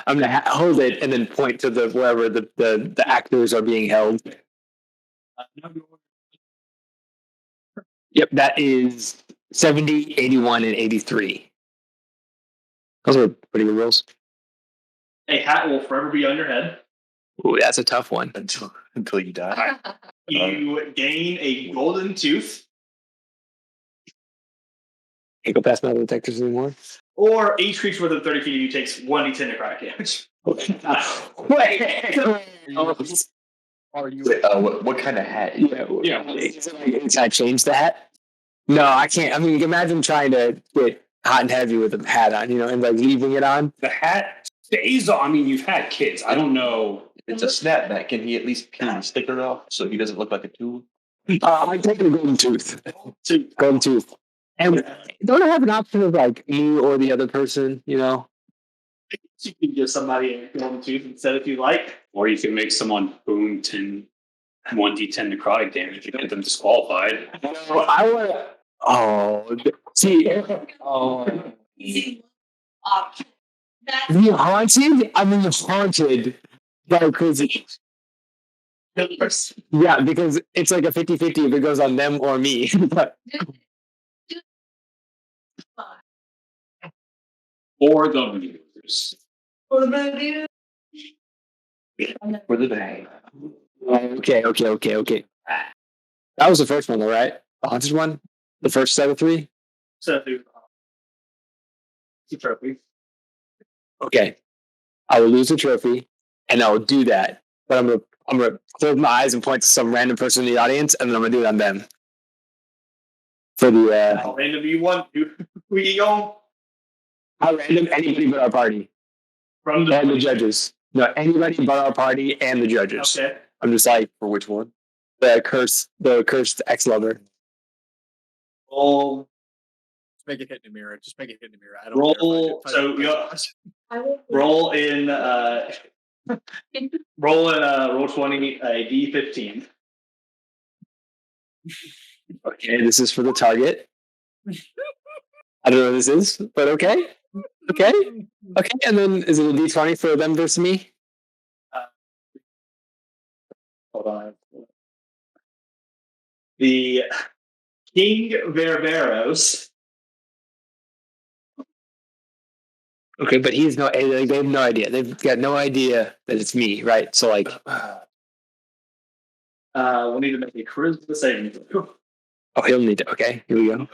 gonna hold it and then point to wherever the actors are being held. Yep, that is 70, 81, and 83. Those are pretty good rolls. A hat will forever be on your head. Ooh, that's a tough one. Until you die. You gain a golden tooth. Can't go past metal detectors anymore. Or each creature within 30 feet of you takes 1d10 necrotic damage. What kind of hat? Yeah. Can I change the hat? No, I can't. Imagine trying to get hot and heavy with a hat on, and leaving it on. The hat stays on. You've had kids. I don't know. It's a snapback. Can he at least peel the sticker off so he doesn't look like a tool? I'm taking a golden tooth. Golden tooth. And don't I have an option of me or the other person, You can give somebody a golden tooth instead if you like. Or you can make someone Boomton. 1d10 necrotic damage to get them disqualified. I want to. Oh, see. Oh. The haunted? I mean, haunted by crazy. Yeah, because it's like a 50-50 if it goes on them or me. But For the viewers. For the bag. okay. That was the first one, though, right? The haunted one? The first set of 3? So through the trophy. Okay. I will lose a trophy, and I will do that. But I'm gonna close my eyes and point to some random person in the audience, and then I'm gonna do it on them. For the How random do you want? Who you going? how random anybody but our party From the and the judges. No, anybody but our party and the judges. Okay. I'm just like For which one? the cursed ex-lover. Roll. Just make it hit in the mirror. Just make it hit in the mirror. I don't care if Roll. I So do- roll in. Roll 20 a d15. Okay, this is for the target. I don't know what this is, but okay. Okay. And then is it a D20 for them versus me? Hold on. The King Verberos. Okay, but he's no. They have no idea. They've got no idea that it's me, right? So like, We'll need to make a charisma saving throw. oh, he'll need to. Okay, here we go.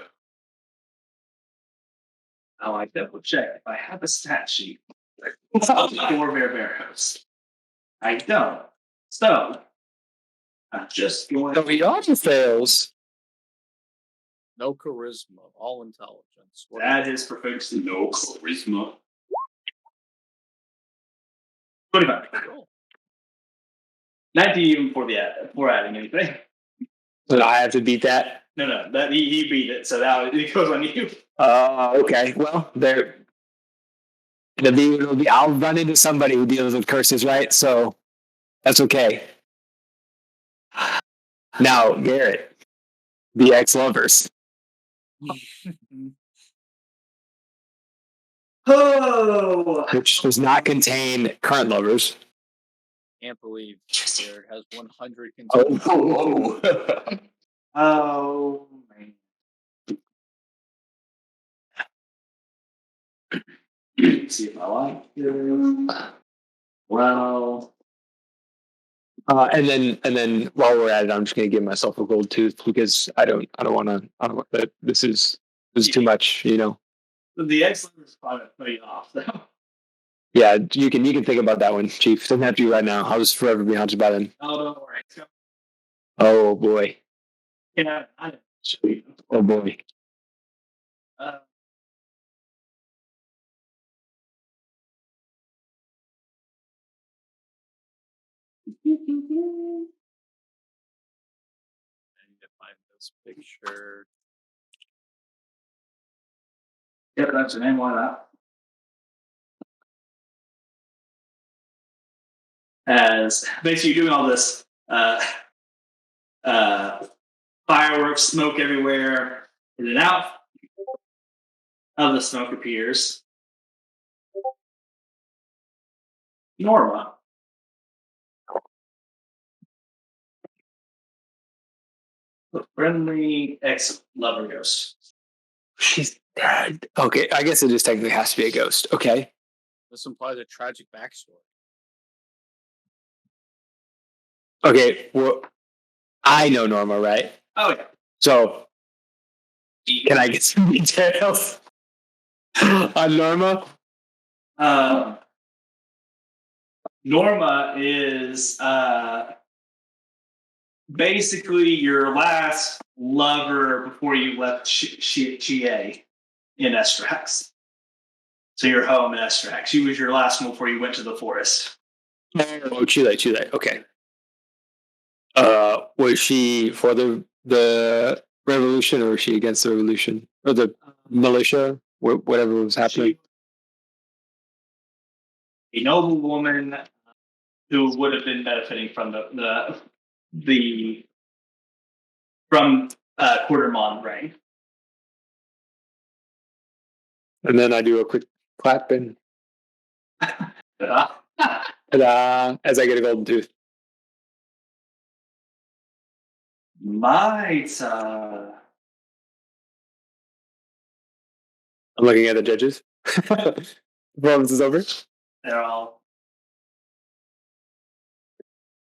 I'll like double check if I have a stat sheet for Verberos. I don't. So I'm just going. So he also fails. No charisma, all intelligence. That is proficiency. No charisma. 25. Cool. 19 even for adding anything. So I have to beat that. No, that he beat it, so now it goes on you. Okay. Well, it'll be. I'll run into somebody who deals with curses, right? So that's okay. Now, Garrett, the ex-lovers. Oh, Which does not contain current lovers. Can't believe Jared has 100 Oh, oh man. Let's see if I like this. Well, and then while we're at it, I'm just gonna give myself a gold tooth because I don't want that. This is too much, you know. the excellent is probably put you off though. Yeah, you can think about that one, Chief. Doesn't have to be right now. I'll just forever be haunted by them. Oh, don't worry. Oh boy. Yeah, I didn't show you. Oh boy. Uh, I need to find this picture. yeah, that's your name. Why not? As basically you're doing all this fireworks, smoke everywhere, and then out of the smoke appears Norma. The friendly ex-lover ghost. She's dead. Okay, I guess it just technically has to be a ghost. Okay. This implies a tragic backstory. Okay. Well, I know Norma, right? Oh yeah. So, can I get some details on Norma? Norma is basically your last lover before you left Chie in Estrax. So your home in Estrax. She was your last one before you went to the forest. Oh, Chile. Okay. Was she for the revolution, or was she against the revolution or the militia? Whatever was happening. A noble woman who would have been benefiting from the the from Quartermon ring. And then I do a quick clap and ta-da, as I get a golden tooth. Might I'm looking at the judges. Performance is over. they're all.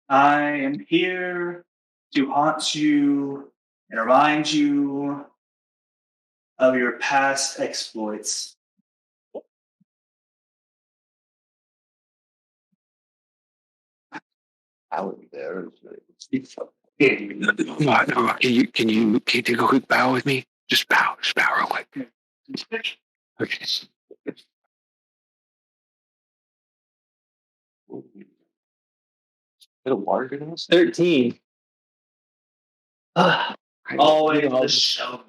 I am here to haunt you and remind you of your past exploits. I would be there. Can you take a quick bow with me? Just bow real quick. Okay. Bit of water good in this? 13. Always the showman.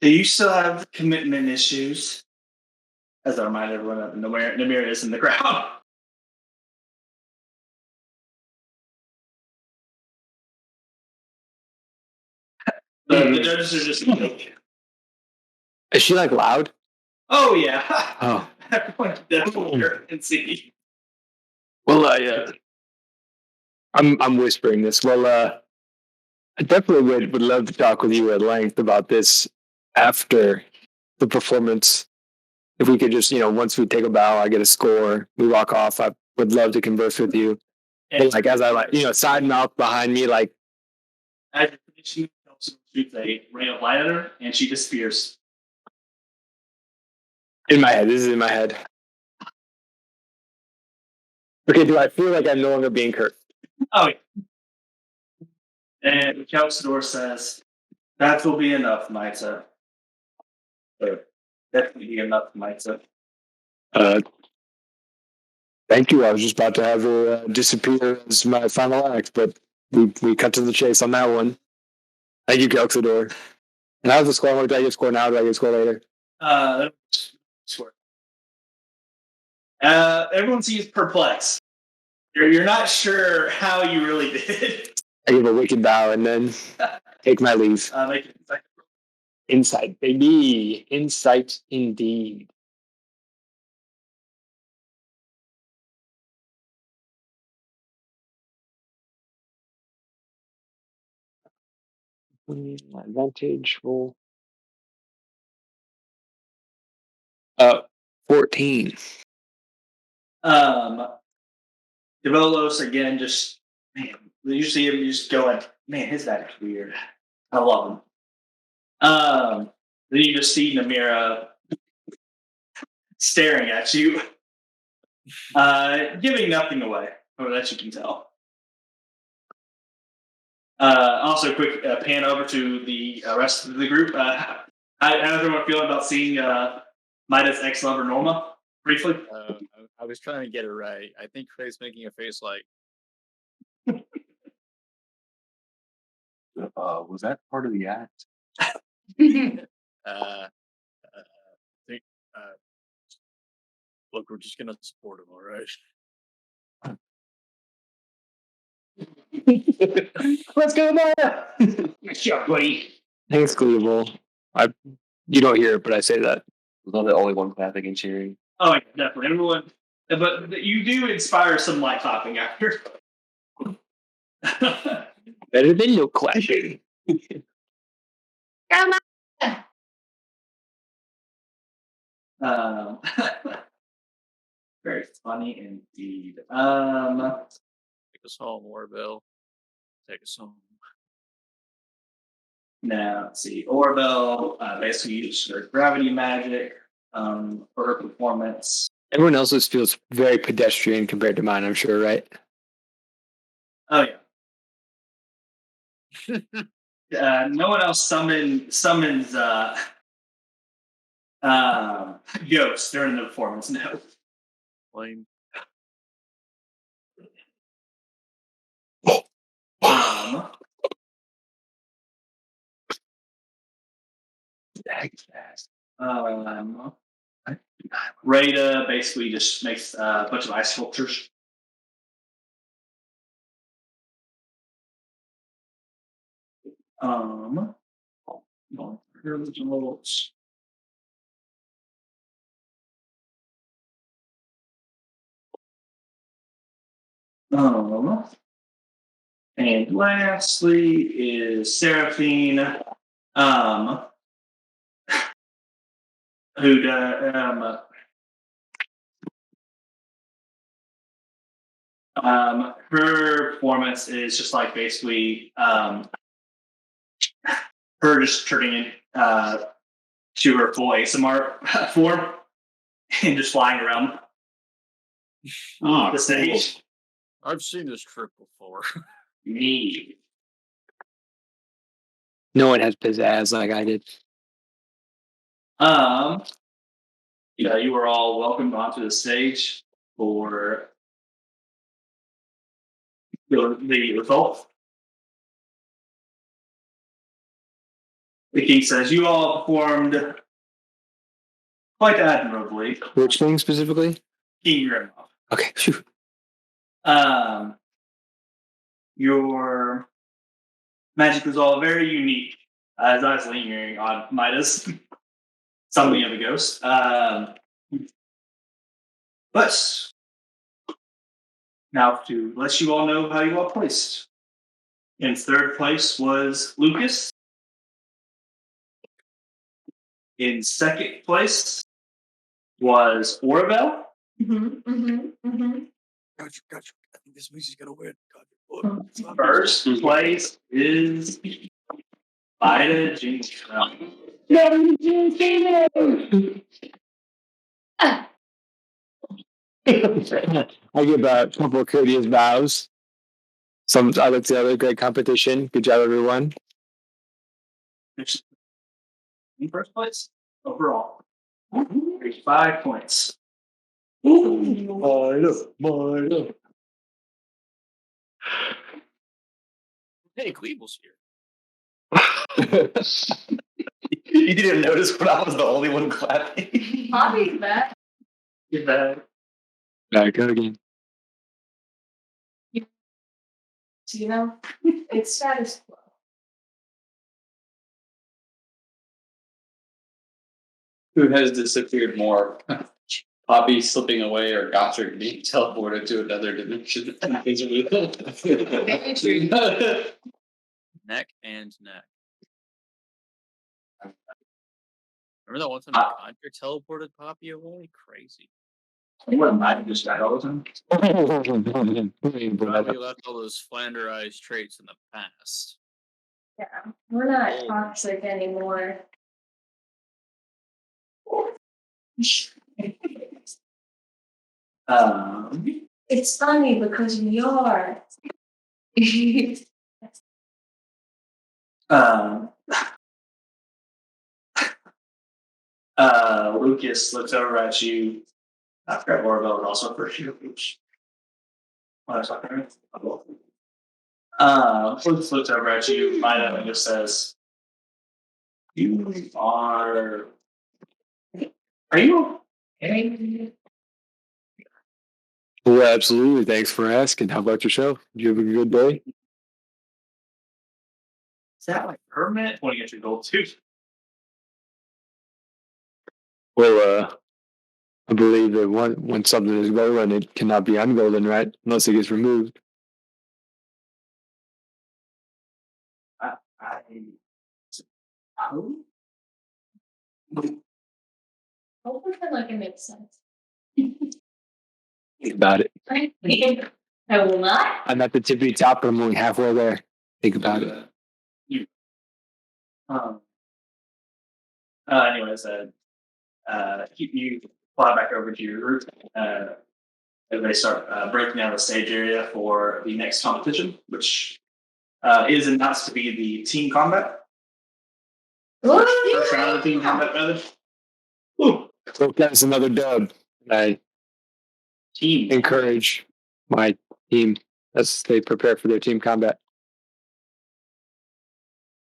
Do you still have commitment issues? As I remind everyone that Namir is in the crowd. The judges are just like, Is she like loud? oh yeah. Oh. Everyone can definitely hear and see. Well, I'm whispering this. Well, I definitely would love to talk with you at length about this after the performance. If we could just, once we take a bow, I get a score, we walk off. I would love to converse with you. But like as I side mouth behind me, like As you're finishing, shoots a ray of light at her, and she disappears. in my head. This is in my head. Okay, do I feel like I'm no longer being cursed? Oh yeah. And Kelsidor says, that will be enough, Maita. Definitely be enough, Maita. Thank you. I was just about to have her disappear as my final act, but we cut to the chase on that one. Thank you, Kelsidor. And how's the score? What do I get score now? Do I get score later? Swear. Everyone seems perplexed. You're not sure how you really did. I give a wicked bow and then take my leave. Make it like, Insight, baby. Insight indeed. Advantage roll. 14. Devolos again, just man. You see him just going, man, his back's weird. I love him. Then you just see Namira staring at you, giving nothing away, or that you can tell. Also, quick pan over to the rest of the group. How does everyone feel about seeing Midas' ex-lover Norma briefly? I was trying to get it right. I think Craig's making a face like, Was that part of the act? think, look, we're just gonna support him, all right? Let's go, Maya. Good job, buddy. Thanks, Cleveland. You don't hear it, but I say that. Was not the only one clapping and cheering? Oh, yeah, definitely. Everyone, but you do inspire some light clapping after. Better than no clapping. Um, very funny indeed. Take us home, Orbell. Take us home. Now let's see. Orbell basically used her gravity magic for her performance. Everyone else's feels very pedestrian compared to mine, I'm sure, right? Oh yeah. No one else summons ghosts during the performance. No. Lame. Rada basically just makes a bunch of ice sculptures. Here the results. And lastly is Seraphine, who her performance is just like basically her just turning in to her full ASMR form and just flying around Oh, the stage. I've seen this trick before. Me. No one has pizzazz like I did. Yeah, you are all welcomed onto the stage for the result. The king says, "You all performed quite admirably." Which thing specifically? King Grimloff. Okay. Phew. Your magic was all very unique. As I was lingering on Midas, something of a ghost. But now to let you all know how you all placed. In third place was Lucas. In second place was Orville. Gotcha. I think this music's gonna win. First place is Ida Jeans. I give a couple of courteous bows. I look the other great competition. Good job, everyone. In first place overall. 5 points. Ida. Hey, Cleveland's here. You didn't notice when I was the only one clapping. Hobby's back. Get that. All right, go again. You know, it's status quo. Who has disappeared more? Poppy slipping away or Gotrek being teleported to another dimension? Very true. Neck and neck. Remember that one time Gotrek teleported Poppy away? Crazy. What might just died all the time? Poppy left all those flanderized traits in the past. Yeah, we're not toxic anymore. It's funny because we are. Lucas looks over at you. I forgot Orville also first year. Oops. What I was talking about. Lucas looks over at you, Mida, and just says, "You are. Are you okay?" Well, absolutely. Thanks for asking. How about yourself? Did you have a good day? Is that like permanent? Want to get your gold too? Well, I believe that when something is golden, it cannot be ungolden, right? Unless it gets removed. I suppose. Hopefully, like it makes sense. Think about it. I will not. I'm at the tippy top, but I'm only halfway there. Think about it. Anyways, you fly back over to your route. And they start breaking down the stage area for the next competition, which is announced to be the team combat. First round of the team combat, rather. So that's another dub. I encourage my team as they prepare for their team combat.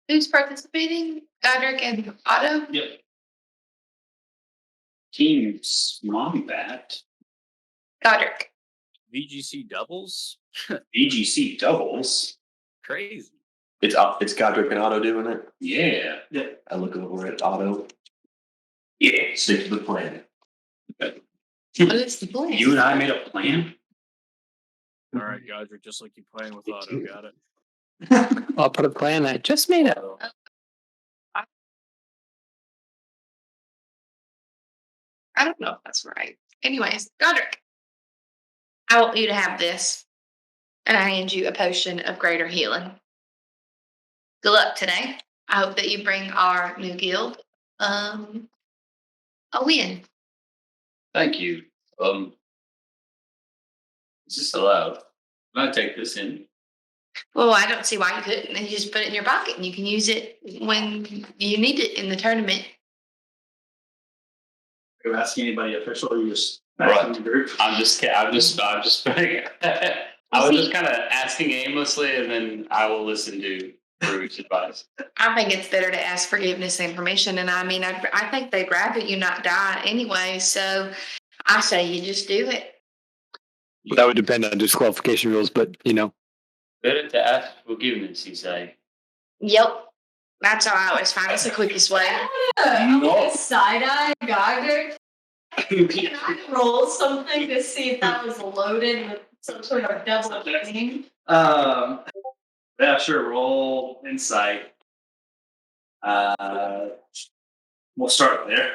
Who's participating? Godric and Otto? Yep. Teams Wombat. It's Godric and Otto doing it. Yeah. I look over at Otto. Yeah. Stick to the plan. What is the plan? You and I made a plan. All right, Godric, just like you playing with Otto, got it. I'll put a plan I just made up. I don't know if that's right. Anyways, Godric, I want you to have this, and I hand you a potion of greater healing. Good luck today. I hope that you bring our new guild a win. Thank you. Is this allowed? Can I take this in? Well, I don't see why you couldn't. And you just put it in your pocket, and you can use it when you need it in the tournament. Are you asking anybody official or you just Right. asking the group? I'm just I was just kind of asking aimlessly, and then I will listen to Bruce's advice. I think it's better to ask forgiveness and permission. And I mean, I think they'd rather you not die anyway. So I say you just do it. That would depend on disqualification rules, but Better to ask forgiveness, you say. Yep. That's how I always find it's the quickest way. I'm gonna side eye Godric. Can I roll something to see if that was loaded with some sort of double meaning? Yeah, sure. Roll insight. We'll start there.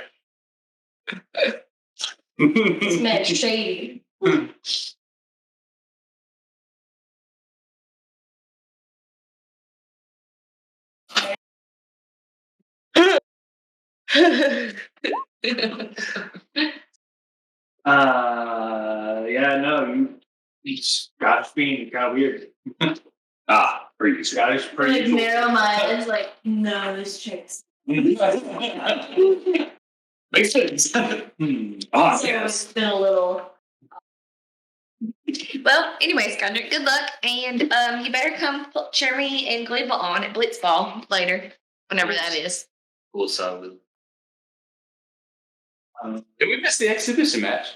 It's meant shady. Yeah, no, Scottish being kind of weird. Pretty Scottish Like pretty. narrow my eyes, like no, this chick's. Makes sense. So it's been a little. Well, anyways, Godric, good luck. And you better come cheer me and Gleba on at Blitzball later, whenever that is. Cool, so. Did we miss the exhibition match?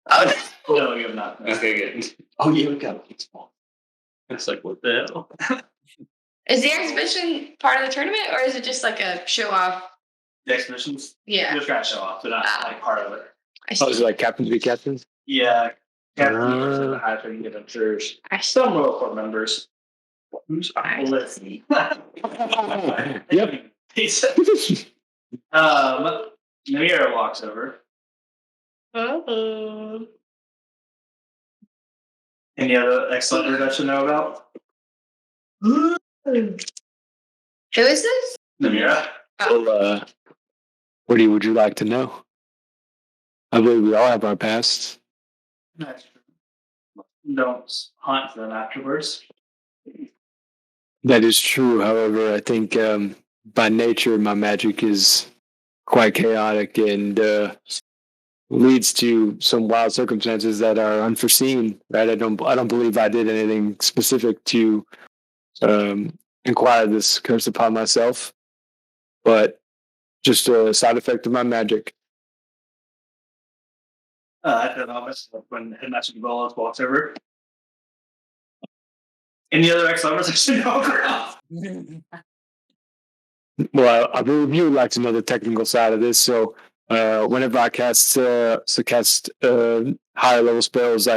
Oh, No, you have not. Okay, good. Oh yeah, we got it. It's like, what the hell? is the exhibition part of the tournament, or is it just like a show off? The exhibitions, Yeah. just trying to show off. They're not like part of it. I Oh, is see. it like captains be captains? Yeah, Captain versus the high training I'm sure. I see. Some Royal Court members. Who's I let's see. Yep. Namira walks over. Any other ex-letter I should know about? Who is this? Namira. Well, what would you like to know? I believe we all have our pasts. That's true. Don't hunt them afterwards. That is true. However, I think by nature my magic is quite chaotic and leads to some wild circumstances that are unforeseen. Right? I don't believe I did anything specific to inquire this curse upon myself, but just a side effect of my magic. At the office when Headmaster Bolas walks over. Any other ex-lovers I should know about? Well, I believe you would like to know the technical side of this. So, whenever I cast higher level spells,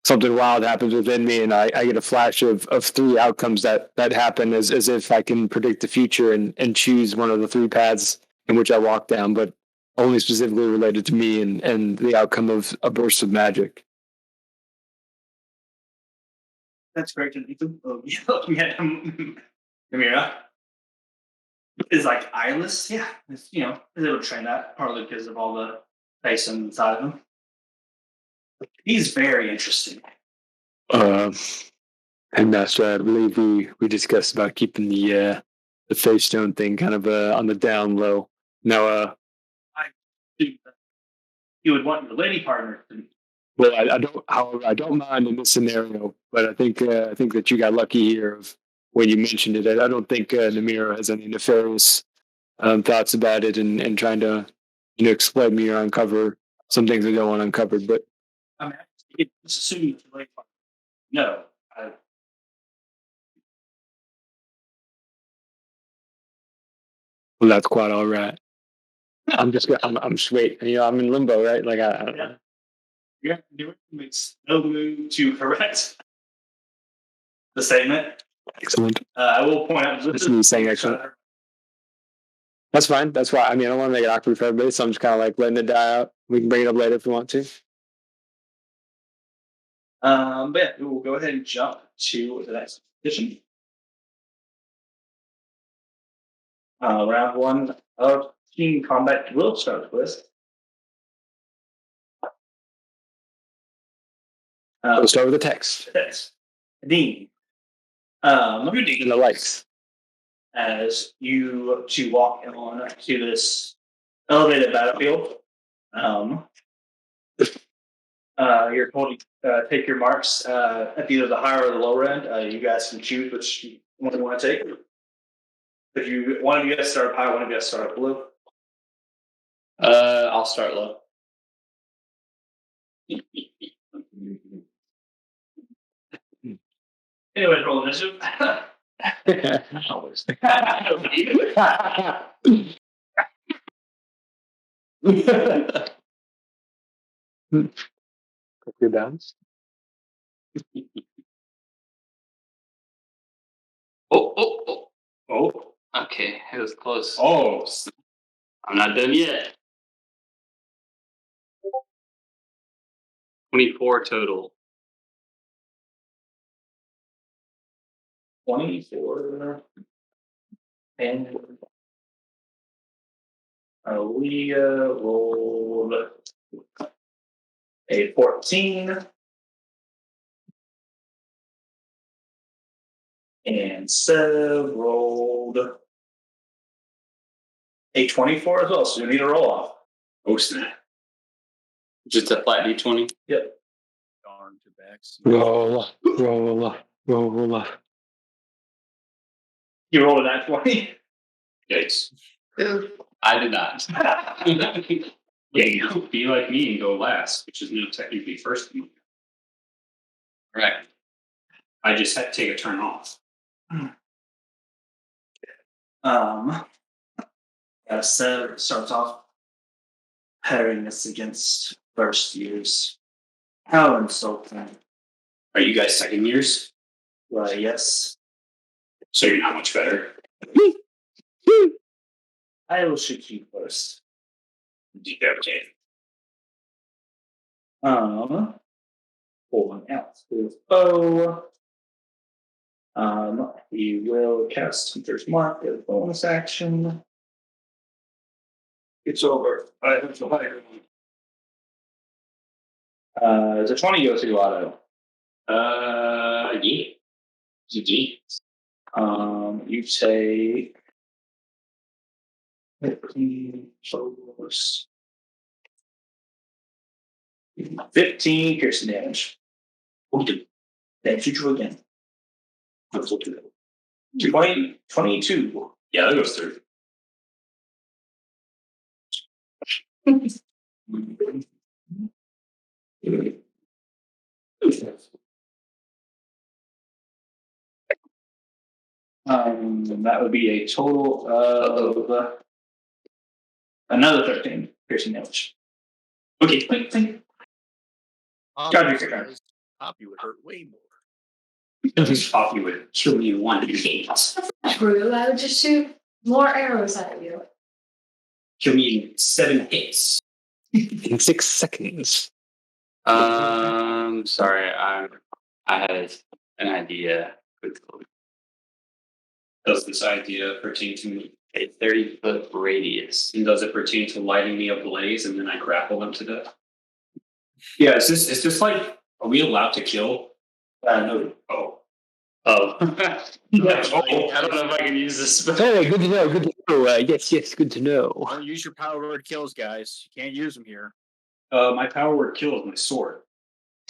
something wild happens within me, and I get a flash of three outcomes that happen as if I can predict the future and choose one of the three paths in which I walk down, but only specifically related to me and the outcome of a burst of magic. That's great to Nathan. Looking at Namira is like eyeless. Yeah, it's, is able to train that partly because of all the face inside of him. He's very interesting. And Master, I believe we discussed about keeping the face stone thing kind of on the down low. Now, You would want your lady partner to. well, I don't. However, I don't mind in this scenario, but I think that you got lucky here of when you mentioned it. I don't think Namira has any nefarious thoughts about it and trying to exploit me or uncover some things I don't want uncovered. But I mean, it's assuming it's your lady partner. No, Well, that's quite all right. I'm just I'm straight. You know, I'm in limbo, right? Like I don't know. Yeah, do it. Makes no move to correct the statement. Excellent. I will point out This is saying excellent. That's fine. That's why. I mean, I don't want to make it awkward for everybody, so I'm just kind of like letting it die out. We can bring it up later if we want to. But yeah, we will go ahead and jump to the next edition. Round one of team combat will start with. We'll start with the text Text. Dean. and the likes. As you two walk on to this elevated battlefield, you're told to take your marks at either the higher or the lower end. You guys can choose which one you want to take. If you one of you guys start up high, one of you guys start up low. I'll start low. Anyway, roll initiative. Always. Your bounds. Oh. Okay, it was close. Oh, I'm not done yet. 24 total. 24. And Aaliyah rolled a 14. And Seb rolled a 24 as well, so you need a roll off. Oh, snap. Just a flat D20? Yep. Darn to backs. Roll. You rolled a nat 20. Yikes. Ooh. I did not. Yeah, you know, be like me and go last, which is now technically first. Right. I just had to take a turn off. Seb starts off pairing this against first years. How insulting. Are you guys second years? Well, yes. So you're not much better. I will shoot you first. Okay. Pulling out his bow. He will cast Hunter's Mark as a bonus action. It's over. I have to hire. Does a 20 go through auto? Yeah. GG. You take 15 plus 15 piercing damage. Then shoot you again. Let's look at it. 20, 22. Yeah, that goes through. That would be a total of another 13 piercing damage. Okay, quick. Charge your turn. Poppy would hurt way more. Poppy would kill me in one hit. True, I would just shoot more arrows at you. Kill me in 7 hits. In 6 seconds. Sorry, I had an idea. Does this idea pertain to a 30-foot radius? And does it pertain to lighting me ablaze and then I grapple them to death? Yeah, is this like, are we allowed to kill? No. Oh. I don't know if I can use this spell. Hey, good to know. Good to know. Yes, good to know. Don't use your power word kills, guys. You can't use them here. My power word kill is my sword.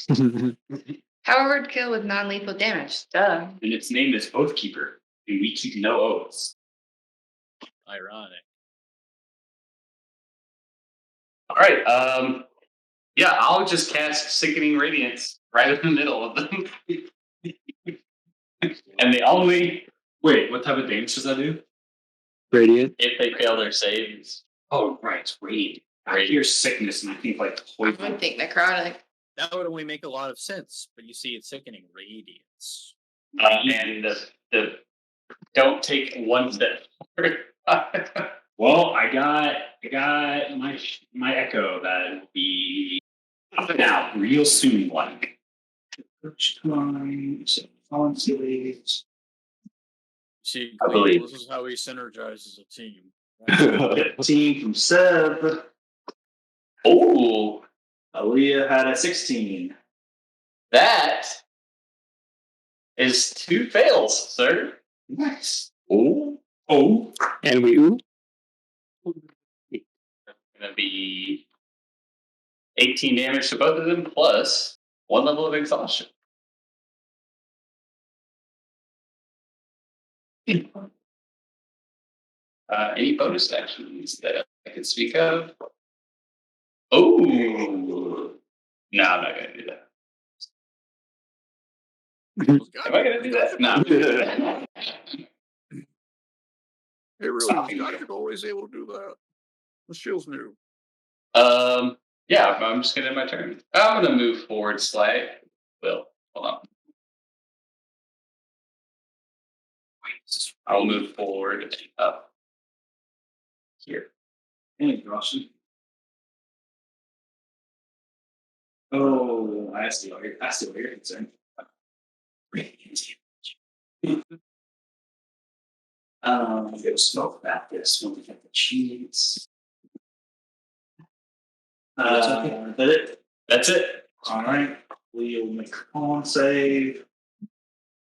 Power word kill with non-lethal damage. Duh. And its name is Oathkeeper. And we keep no oaths. Ironic. All right. Yeah, I'll just cast Sickening Radiance right in the middle of them. And the only... Wait, what type of damage does that do? Radiant. If they fail their saves, Oh, right, it's radiant. I hear sickness and I think like I would poison. think necrotic. That would only make a lot of sense, but you see, it's sickening radiance. and the don't take one step forward. Well, I got my echo that will be now real soon. Like first time, so fallen slaves. See, I believe. this is how we synergize as a team. 15 from Seb. Oh, Aaliyah had a 16. that is 2 fails, sir. Nice. Oh, And we ooh. gonna be 18 damage to both of them plus 1 level of exhaustion. Any bonus actions that I can speak of? Oh, no, I'm not gonna do that. Am I gonna do that? No. Hey, really, you guys are always able to do that. This feels new. Yeah, I'm just gonna end my turn. I'm gonna move forward slightly. Well, hold on. I'll move forward and up here. And exhaustion. Oh, I see what you're concerned. Go smoke back this when we get the cheese. That it? That's it. All right. We'll make a con save.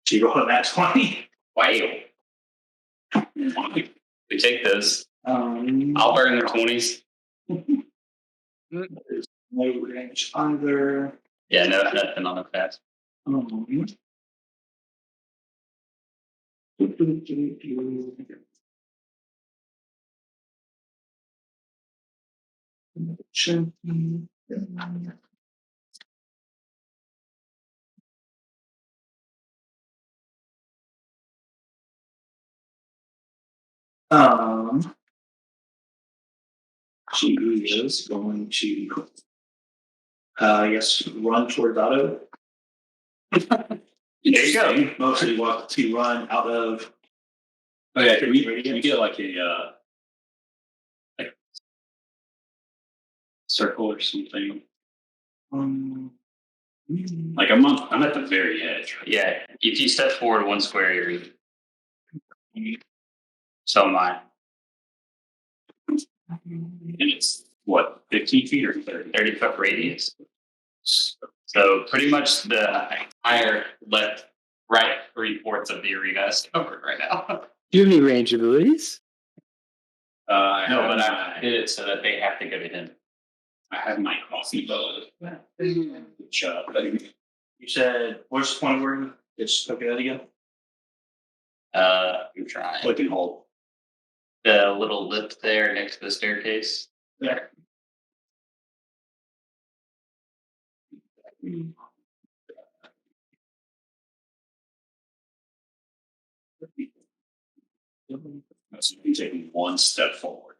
She rolled that 20. Wow. We take those. I'll burn their 20s. There's no range either. Yeah, no, nothing on the pass. She is going to, yes, run toward Otto. There you go. Mostly want to run out of. Oh yeah, can we get like a like circle or something? Like I'm at the very edge. Right? Yeah, if you step forward 1 square, you're even. So am I. And it's what, 15 feet or 30? 30-foot radius. So pretty much the entire left, right 3/4 of the arena is covered right now. Do you have any range abilities? No, but I did it so that they have to go to him. I have my coffee bowl. Shut up. You said, where's the point where you just look at that again? I'm trying. Click and hold. The little lip there next to the staircase. There. So you're taking 1 step forward.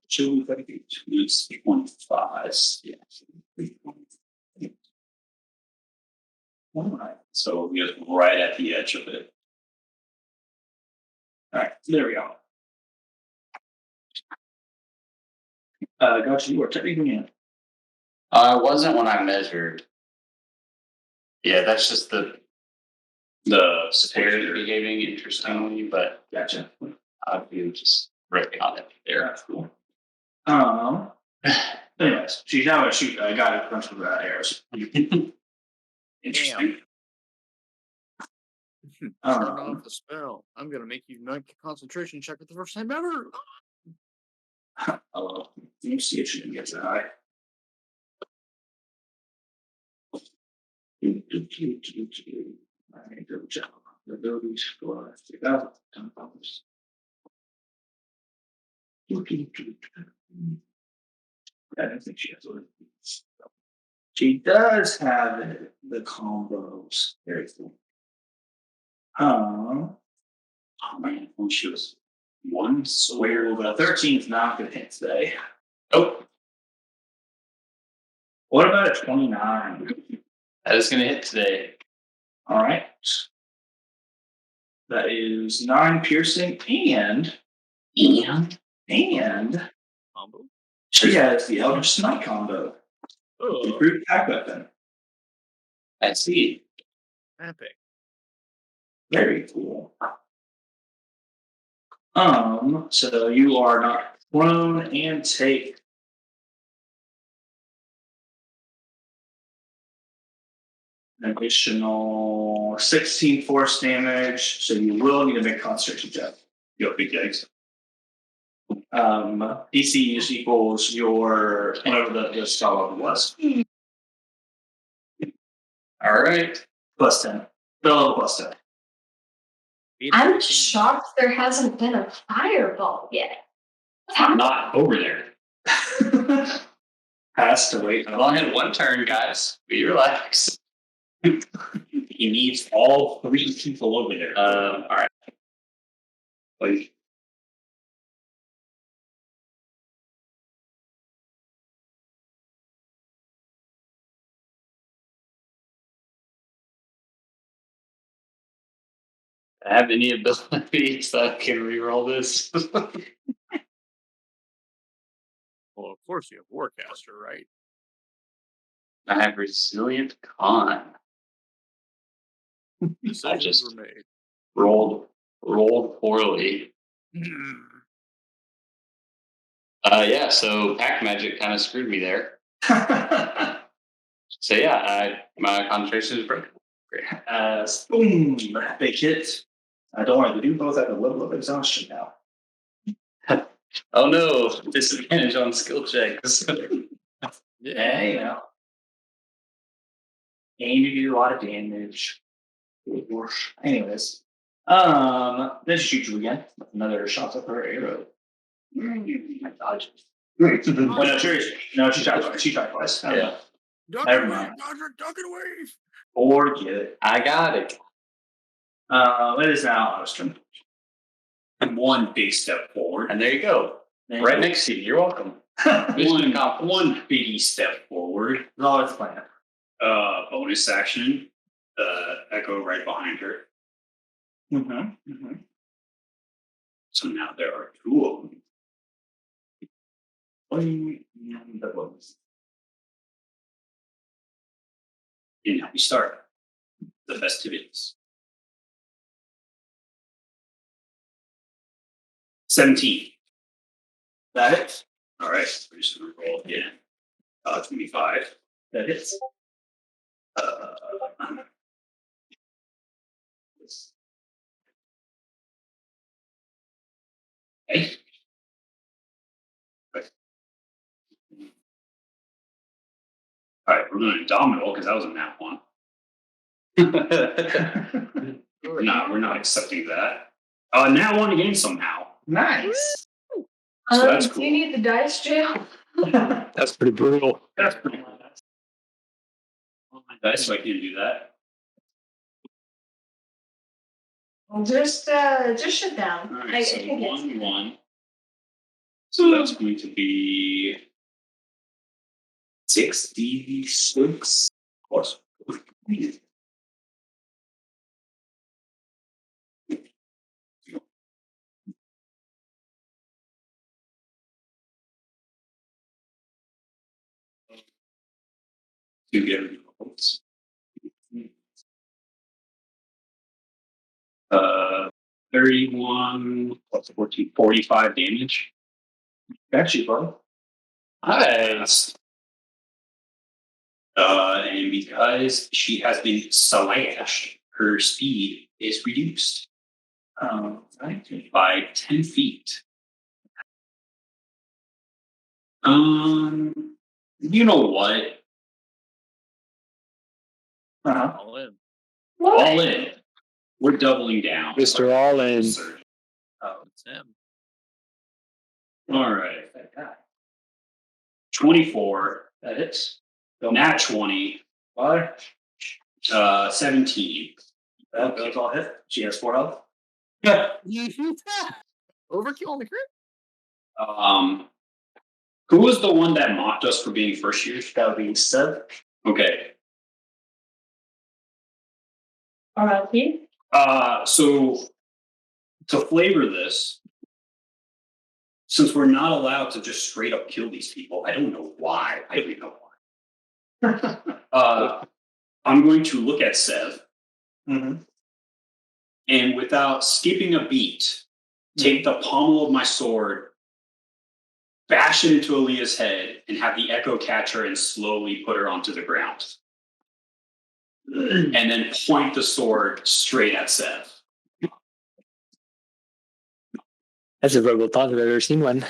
It's 25. Yeah. All right. So we're just right at the edge of it. All right, there we go. Gotcha, you are technically in. It wasn't when I measured. Yeah, that's just the superior behaving interestingly, but Gotcha. I'd be just ripping on it there. That's cool. Anyways, she's now going to shoot a guy with a bunch of arrows. Interesting. Turn off the spell. I'm gonna make you make a concentration check for the first time ever. Oh, you see if she didn't get that high. I need to check the abilities for 3,000 dollars. I don't think she has one. She does have the combos. Very cool. Oh man, when she was one square. But a 13 is not going to hit today. Oh, What about a 29? That is going to hit today. All right. That is 9 piercing and Combo. she has the Eldritch Smite combo. Oh, Improved attack weapon. I see. epic. Very cool. So you are not prone and take an additional 16 force damage. So you will need to make a concentration check. you big yikes. DC is equals your whatever the spell level was. All right. Plus 10. Spell level plus 10. I'm shocked there hasn't been a fireball yet. Not over there. Has to wait. I've only had one turn, guys. Be relaxed. He needs all 3 people over there. All right. Like, Have any abilities that can reroll this? Well, of course you have Warcaster, right? I have resilient con. Decisions just- were made. Rolled poorly. Yeah, so pack magic kind of screwed me there. So yeah, my concentration is broken. Boom. Big hit. Don't worry, they do both have a level of exhaustion now. Oh no, disadvantage on skill checks. Yeah, you know. Aim to do a lot of damage. Anyways. Then she shoots you again. Another shot of her arrow. I dodged. Well, no, she tried twice. She tried twice. Yeah. Duck Never and mind. wave, Dodger, duck and wave. Forget it. I got it. It is now Otto's turn. and 1 big step forward. And there you go. Right next to you. You're welcome. One biggie step forward. No, it's planned. Bonus action. Echo right behind her. So now there are 2 of them. That was. And now we start the festivities. 17. That hits. All right, we're just gonna roll again. 25. That hits. Okay. All right, we're going Indomitable because that was a nat 1. We're not accepting that. Nat 1 again somehow. Nice. So that's Do you cool. need the dice, Jill? That's pretty brutal. That's pretty nice. Well, my dice, so I can't do that. Just shut down. All I right, so think it's 1, 1. So that's going to be 66. Of course. To get results. 31 plus 14, 45 damage. Got you, buddy. Nice. And because she has been slashed, her speed is reduced by 10 feet. You know what? All in. All in. We're doubling down. Mr. All In. It's him. All right. 24. That hits. Nat 20. 17. That's all hit. She has 4 health. Overkill on the crit. Who was the one that mocked us for being first years? That would be 7. Okay. All right, you. So to flavor this, since we're not allowed to just straight up kill these people, I don't know why. I don't know why. I'm going to look at Sev Mm-hmm. and without skipping a beat, take the pommel of my sword, bash it into Aaliyah's head, and have the echo catch her and slowly put her onto the ground. And then point the sword straight at Sev. That's a verbal thought if I've ever seen one.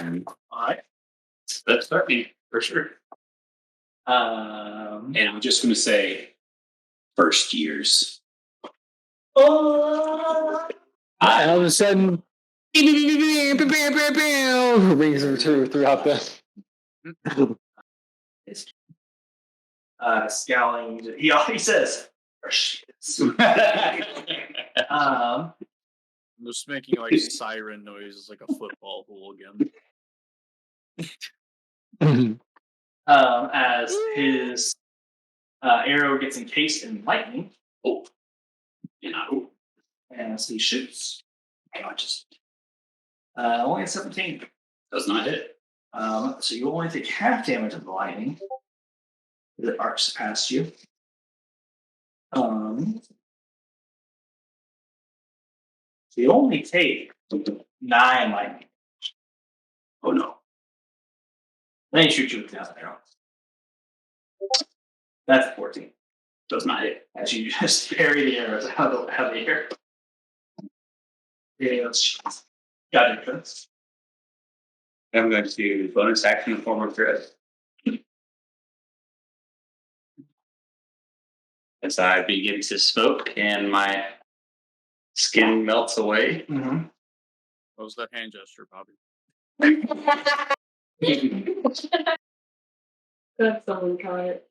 All right. That's starting for sure. And I'm just going to say, first years. Oh. All of a sudden, rings throughout the. Scowling. He says, "First years." I'm just making like siren noises like a football hooligan. As his arrow gets encased in lightning. Oh. As he shoots. Only a 17. Does not hit. So you only take half damage of the lightning. It arcs past you. So you only take 9 lightning. Oh no. Then he shoots you with the arrow. That's 14. Does not hit. As you just parry the arrows out of the air. Yeah, got it, Chris. I'm going to bonus action in form of dread. As I begin to smoke and my skin melts away. Mm-hmm. What was that hand gesture, Bobby? That's someone caught it.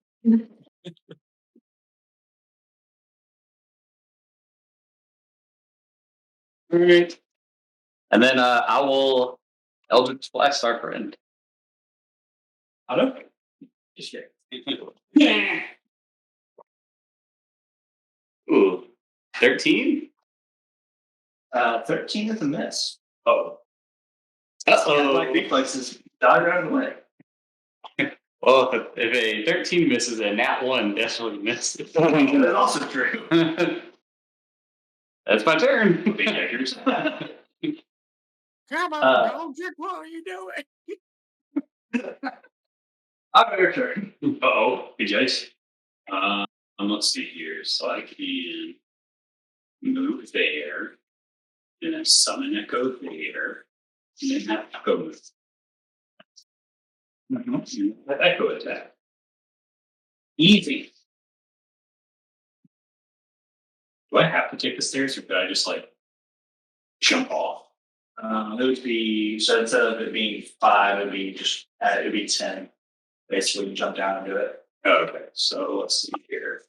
Alright. And then I will Eldritch Blast our friend. I don't know. Just kidding. Yeah. Ooh. 13? 13 is a miss. Oh. Like big places, dodge out of the way. Well, if a 13 misses, a nat 1 definitely misses. That's also true. That's my turn. Big kickers. Come on, Goldrick, what are you doing? Your turn. Uh-oh. Hey, Jace. Let's see here. So I can move there. And then summon Echo there. And then have Echo move. Mm-hmm. Echo attack. Easy. Do I have to take the stairs or could I just jump off? It would be, so instead of it being 5, it'd be 10. Basically, you jump down and do it. Okay, so let's see here.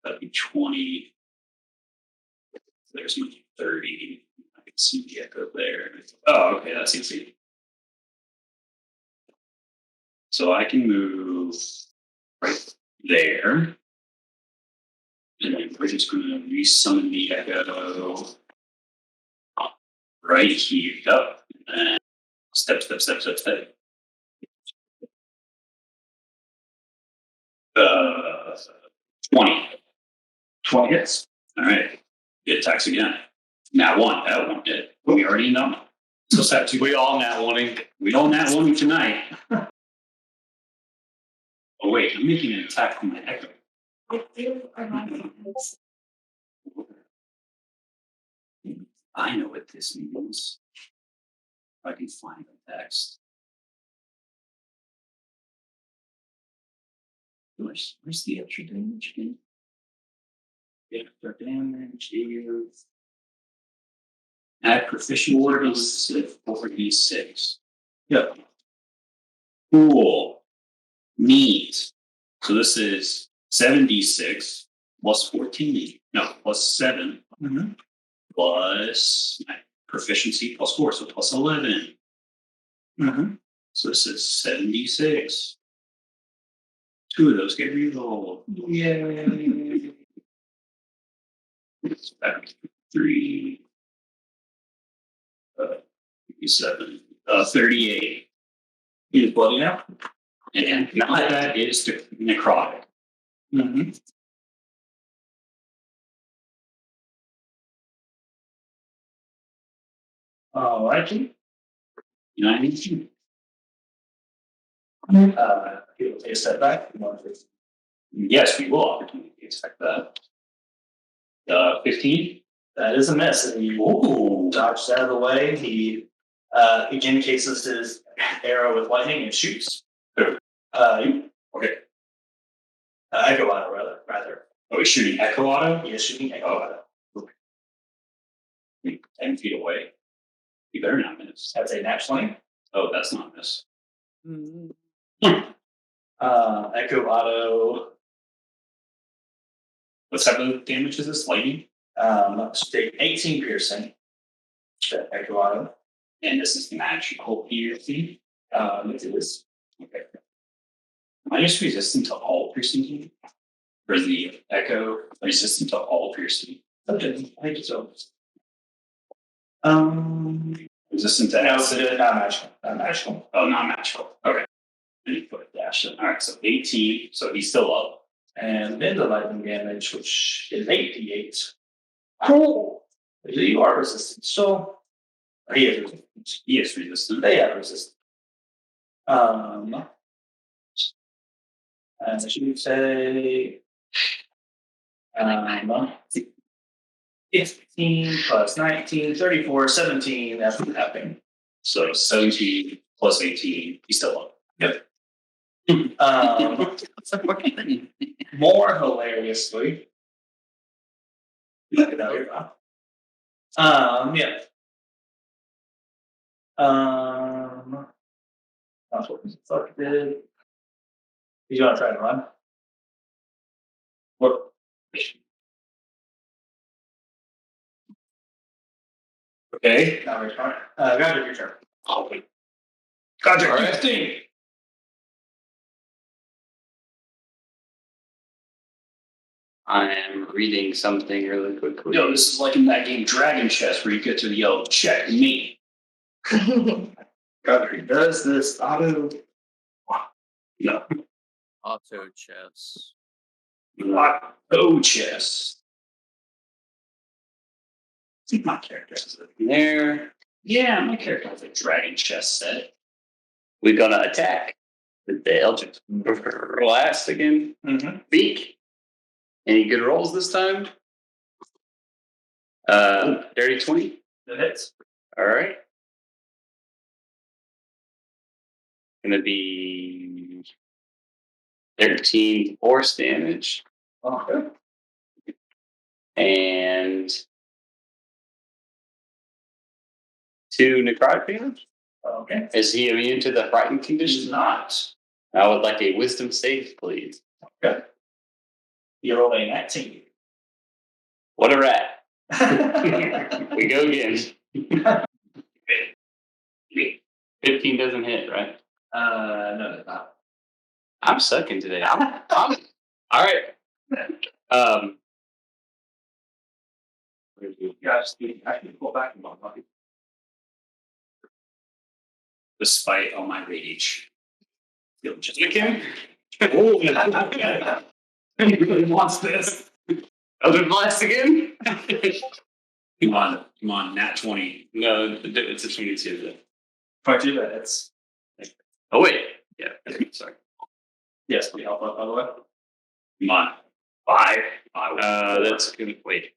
That'd be 20. There's my 30. I can see the Echo there. Oh, okay, that's easy. So I can move right there. And then we're just going to resummon the Echo right here. Up. And step. 20. 20 hits. All right. It attacks again. Nat 1. That won't hit. We already know. So step 2. We all nat 1-ing. We don't nat 1 tonight. Oh, wait. I'm making an attack from my Echo. I know what this means. If I can find the text. Where's the extra damage again? The extra damage is add proficient 46. Yep. Cool. Neat. So this is 76 plus 14. No, +7 plus my proficiency +4, so +11. So this is 76. 2 of those get rerolled. Yay. 3. 7. 38. He's bloody now. And now that is the necrotic. All right. 92. He'll take a step back. Yes, we will opportunity expect that. 15. That is a miss. And he dodges out of the way. He again cases his arrow with lightning and shoots. Who? You. Okay. Echo Auto, rather. Oh, he's shooting Echo Auto? He is shooting Echo Auto. 10 feet away. You better not miss. That's a nat 20. Oh, that's not a miss. Echo Auto. What type of damage is this? Lightning? Take 18 piercing. Echo Auto. And this is magical piercing. It is. Okay. Am I just resistant to all piercing? Or is the Echo resistant to all piercing? Okay, I think so. Resistant to No, acid? not magical. Not magical. Oh, not magical. Okay. And you put a dash in. All right, so 18. So he's still up. And then the lightning damage, which is 8d8. Cool. You are resistant. So he is resistant. He is resistant. They are resistant. And I should say 15 plus 19, 34, 17 after happening. So 17 plus 18. He's still up. Yep. More hilariously. Yeah. That's what the fuck did. You want to try to run? What? Okay. Now your turn. Got your turn. Oh, wait. Gotcha. All right. 15. I am reading something really quickly. Yo, this is like in that game Dragon Chess where you get to yell, check me. Got it. Does this auto? No. Auto chess. Oh, chess. I think my character has it. There. Yeah, my character has a Dragon Chess set. We're gonna attack with the Eldritch Blast again. Beak. Any good rolls this time? Dirty 20. That hits. All right. Gonna be 13 force damage Okay. and 2 necrotic damage. Okay. Is he immune to the frightened He's condition? not. I would like a wisdom save, please. Okay. You rolled a 19. What a rat. We go again. 15 doesn't hit, right? No, that's not. I'm sucking today. I'm all right. Guys, I can pull back in my pocket. Despite all my rage. You'll just Chicken? oh, yeah. He really wants this. Eldritch Blast again? Come on, nat 20. No, it's a 22. Part 2 minutes. Oh, wait. Yeah, sorry. Yes, we help out, by the way. Come on. 5. That's good. Wait.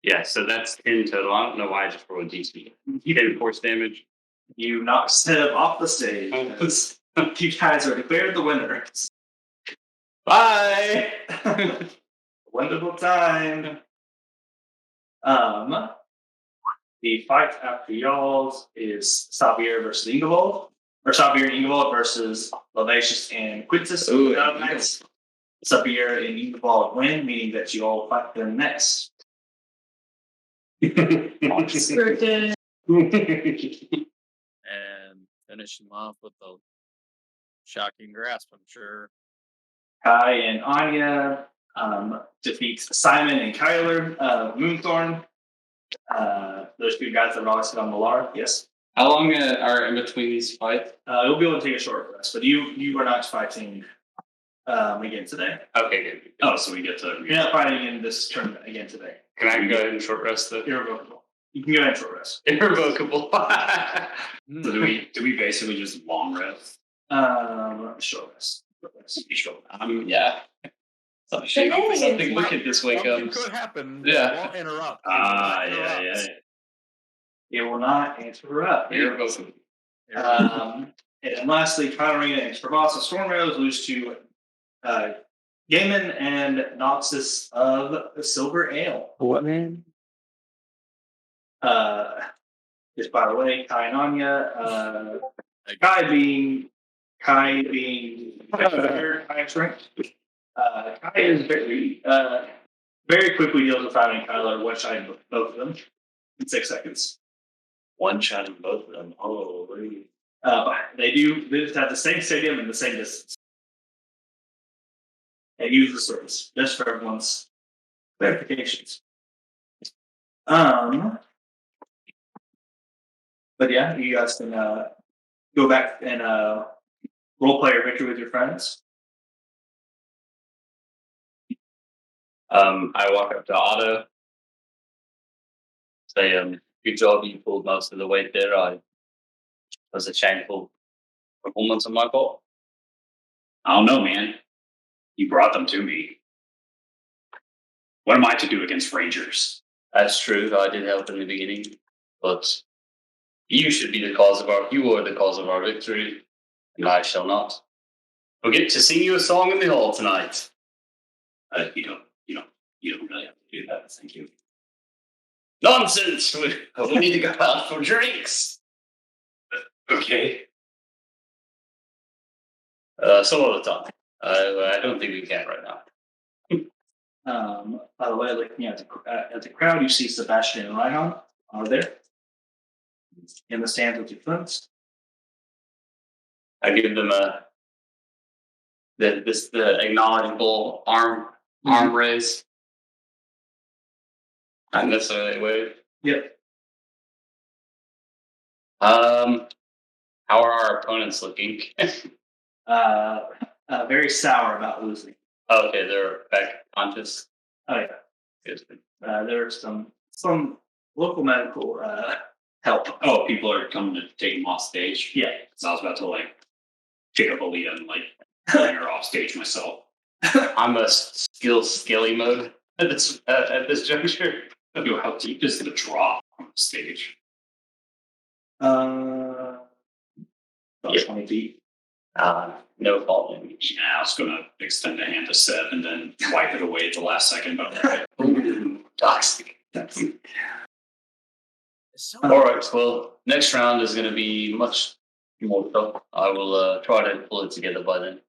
Yeah, so that's 10 total. I don't know why I just rolled DC. 10 force damage. You knock Seb off the stage. You guys are declared the winners. Bye! Wonderful time. The fight after y'all's is Sabir versus Ingvold. Or Sabir and Ingvold versus Levacius and Quintus. Ooh, Knights. severe and evolved wind, meaning that you all fight them next. Scripted. And finish him off with the shocking grasp, I'm sure. Kai and Anya defeats Simon and Kyler Moonthorn. Those two guys that are also on Malar. Yes. How long are in between these fights? You'll be able to take a short rest, but you are not fighting again today. Okay, good. Oh, so we get to. You're not fighting in this tournament again today. Can I go ahead and short rest though? Irrevocable. You can go ahead and short rest. Irrevocable. So do we basically just long rest? Short rest. Sure. Yeah. Something wicked this way Something comes. could happen. Yeah. It won't interrupt. Yeah. It will not interrupt. Irrevocable. And lastly, Conarina and Travasa Storm Arrows lose to Gaiman and Noxus of Silver Ale. What, man? Just by the way, Kai and Anya, Kai being higher strength. Kai is very quickly deals with finding Kyler one shot in both of them in 6 seconds. One shot in both of them. Oh, really? They just have the same stadium and the same distance. And use the service just for everyone's clarifications. But yeah, you guys can go back and role play your victory with your friends. I walk up to Otto. Say, good job, you pulled most of the weight there. It was a shameful performance on my part. I don't know, man. You brought them to me. What am I to do against rangers? That's true. I did help in the beginning, but you are the cause of our victory, and I shall not forget to sing you a song in the hall tonight. You don't really have to do that. Thank you. Nonsense! We need to go out for drinks. Okay. Some other time. I don't think we can right now. By the way, looking at the crowd, you see Sebastian and Ryan are there in the stands with your friends. I give them the acknowledgeable arm raise. Not necessarily a wave. Yep. How are our opponents looking? Very sour about losing. Okay, they're back conscious. Oh yeah. Good. There's some local medical help. Oh, people are coming to take them off stage. Yeah. So I was about to pick up Alita and bring her off stage myself. I'm a skilly mode at this juncture. How deep is the drop on the stage? About 20 feet. No fault. Yeah, I was going to extend a hand to Seb and then wipe it away at the last second. But Toxic. All right. Well, next round is going to be much more tough. I will try to pull it together by then.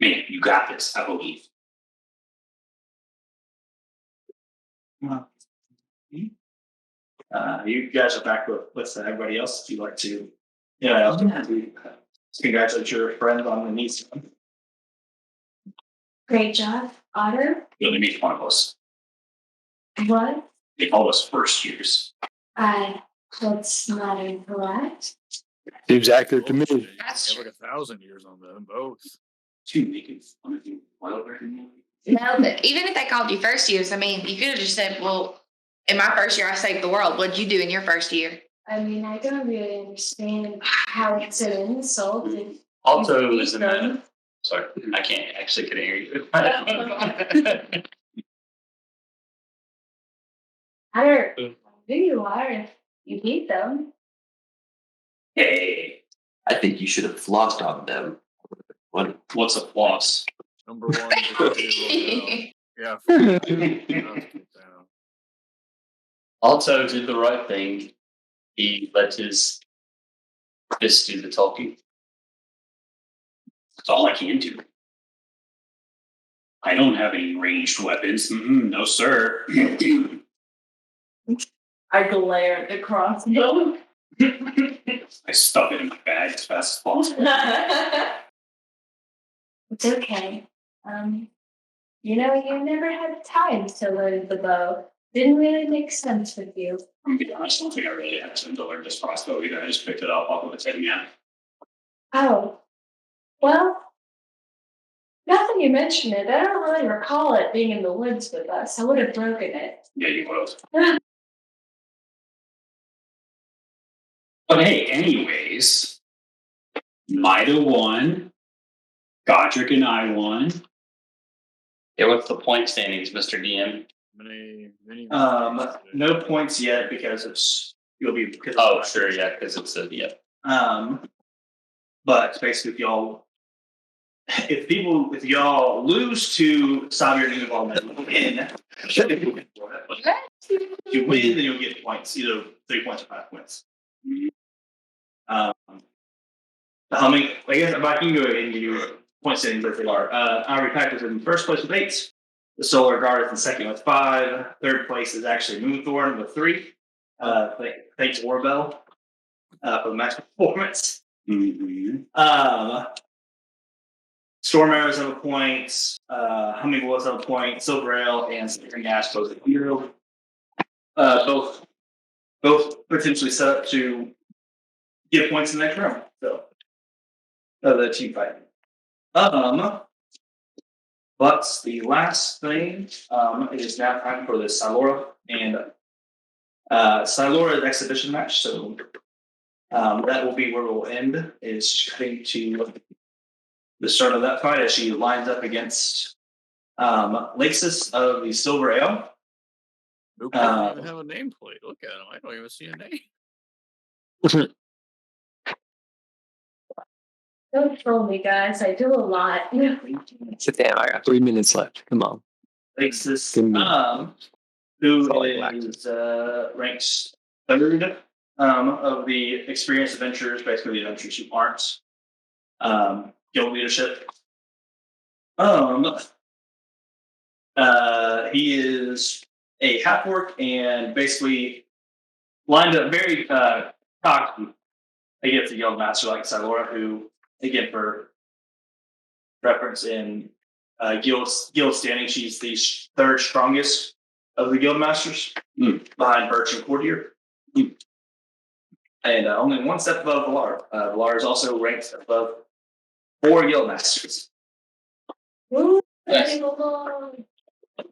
man, you got this. I believe. You guys are back with everybody else. Do you like to, congratulate your friend on the knees? Great job, Otter. You only meet one of us. What? They call us first years. That's not incorrect. Seems accurate to me. That's Have like 1,000 years on them both. Two making fun of you while over here. no, but even if they called you first years, I mean, you could have just said, well, in my first year, I saved the world. What'd you do in your first year? I mean, I don't really understand how it's an insult. If Also, you is a beat man. them. Sorry, I can't actually couldn't hear you. Otter, who you are if you beat them. Hey, I think you should have flossed on them. What's a floss? Number one. Yeah. Down. Also did the right thing. He let his fist do the talking. That's all I can do. I don't have any ranged weapons. No, sir. I glare at the crossbow. I stuff it in my bag as fast as possible. It's okay. You never had time to learn the bow. Didn't really make sense with you. I'm gonna be honest, I don't think I really had time to learn this crossbow either. I just picked it up off of its head again. Oh, well, now that you mention it, I don't really recall it being in the woods with us. I would have broken it. Yeah, you would. But hey, anyways, Mida won. Godric and I won. Yeah, what's the point standings, Mr. DM? Many. No points yet because you'll be. Because Oh, sure, yeah, because it's a But basically, if y'all lose to Sabir and Uval win, if you win, then you'll get points, either 3 points or 5 points. How many? I guess if I can go ahead and give you point settings as they are. Ivory Pack is in first place with 8. The Solar Guard is in second with 5. Third place is actually Moonthorn with 3. Thanks Orbell for the match performance. Storm Arrows have a point. Humming Wolves have a point. Silver Ale and Snickering Ash both at 0. Both potentially set up to get points in the next round. So the team fight. But the last thing it is now time for the Silora and Silora exhibition match. So that will be where we'll end. Is cutting to the start of that fight as she lines up against Lexus of the Silver Ale. Nope, I don't even have a nameplate. Look at him. I don't even see a name. Don't troll me, guys. I do a lot. Sit down. I got 3 minutes left. Come on. Lexus, Give me- who Solid is ranked third of the experienced adventurers, basically the adventurers who aren't guild leadership. He is a half orc and basically lined up very cocky against the guild master like Silora, who, again, for reference in guild standing, she's the third strongest of the guild masters, behind Birch and Courtier. And only one step above Valar. Valar is also ranked above 4 guild masters. Woo, Yes. Lord.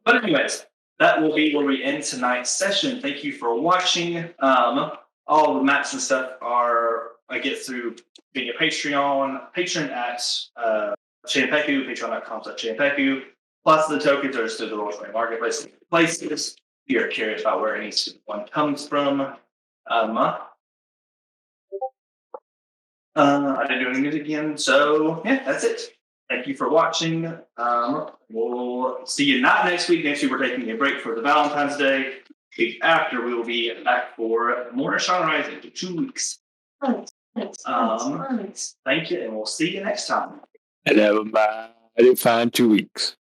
But anyways, that will be where we end tonight's session. Thank you for watching. All the maps and stuff I get through being a patron at Champeku, patreon.com/Champeku. Plus the tokens are still the Roll20 Marketplace places. If you're curious about where any one comes from. I didn't do any music again, so yeah, that's it. Thank you for watching. We'll see you not next week. Next week we're taking a break for the Valentine's Day. Week after we will be back for more Ashana Rising in 2 weeks. Thanks. Thank you, and we'll see you next time. And everybody find 2 weeks.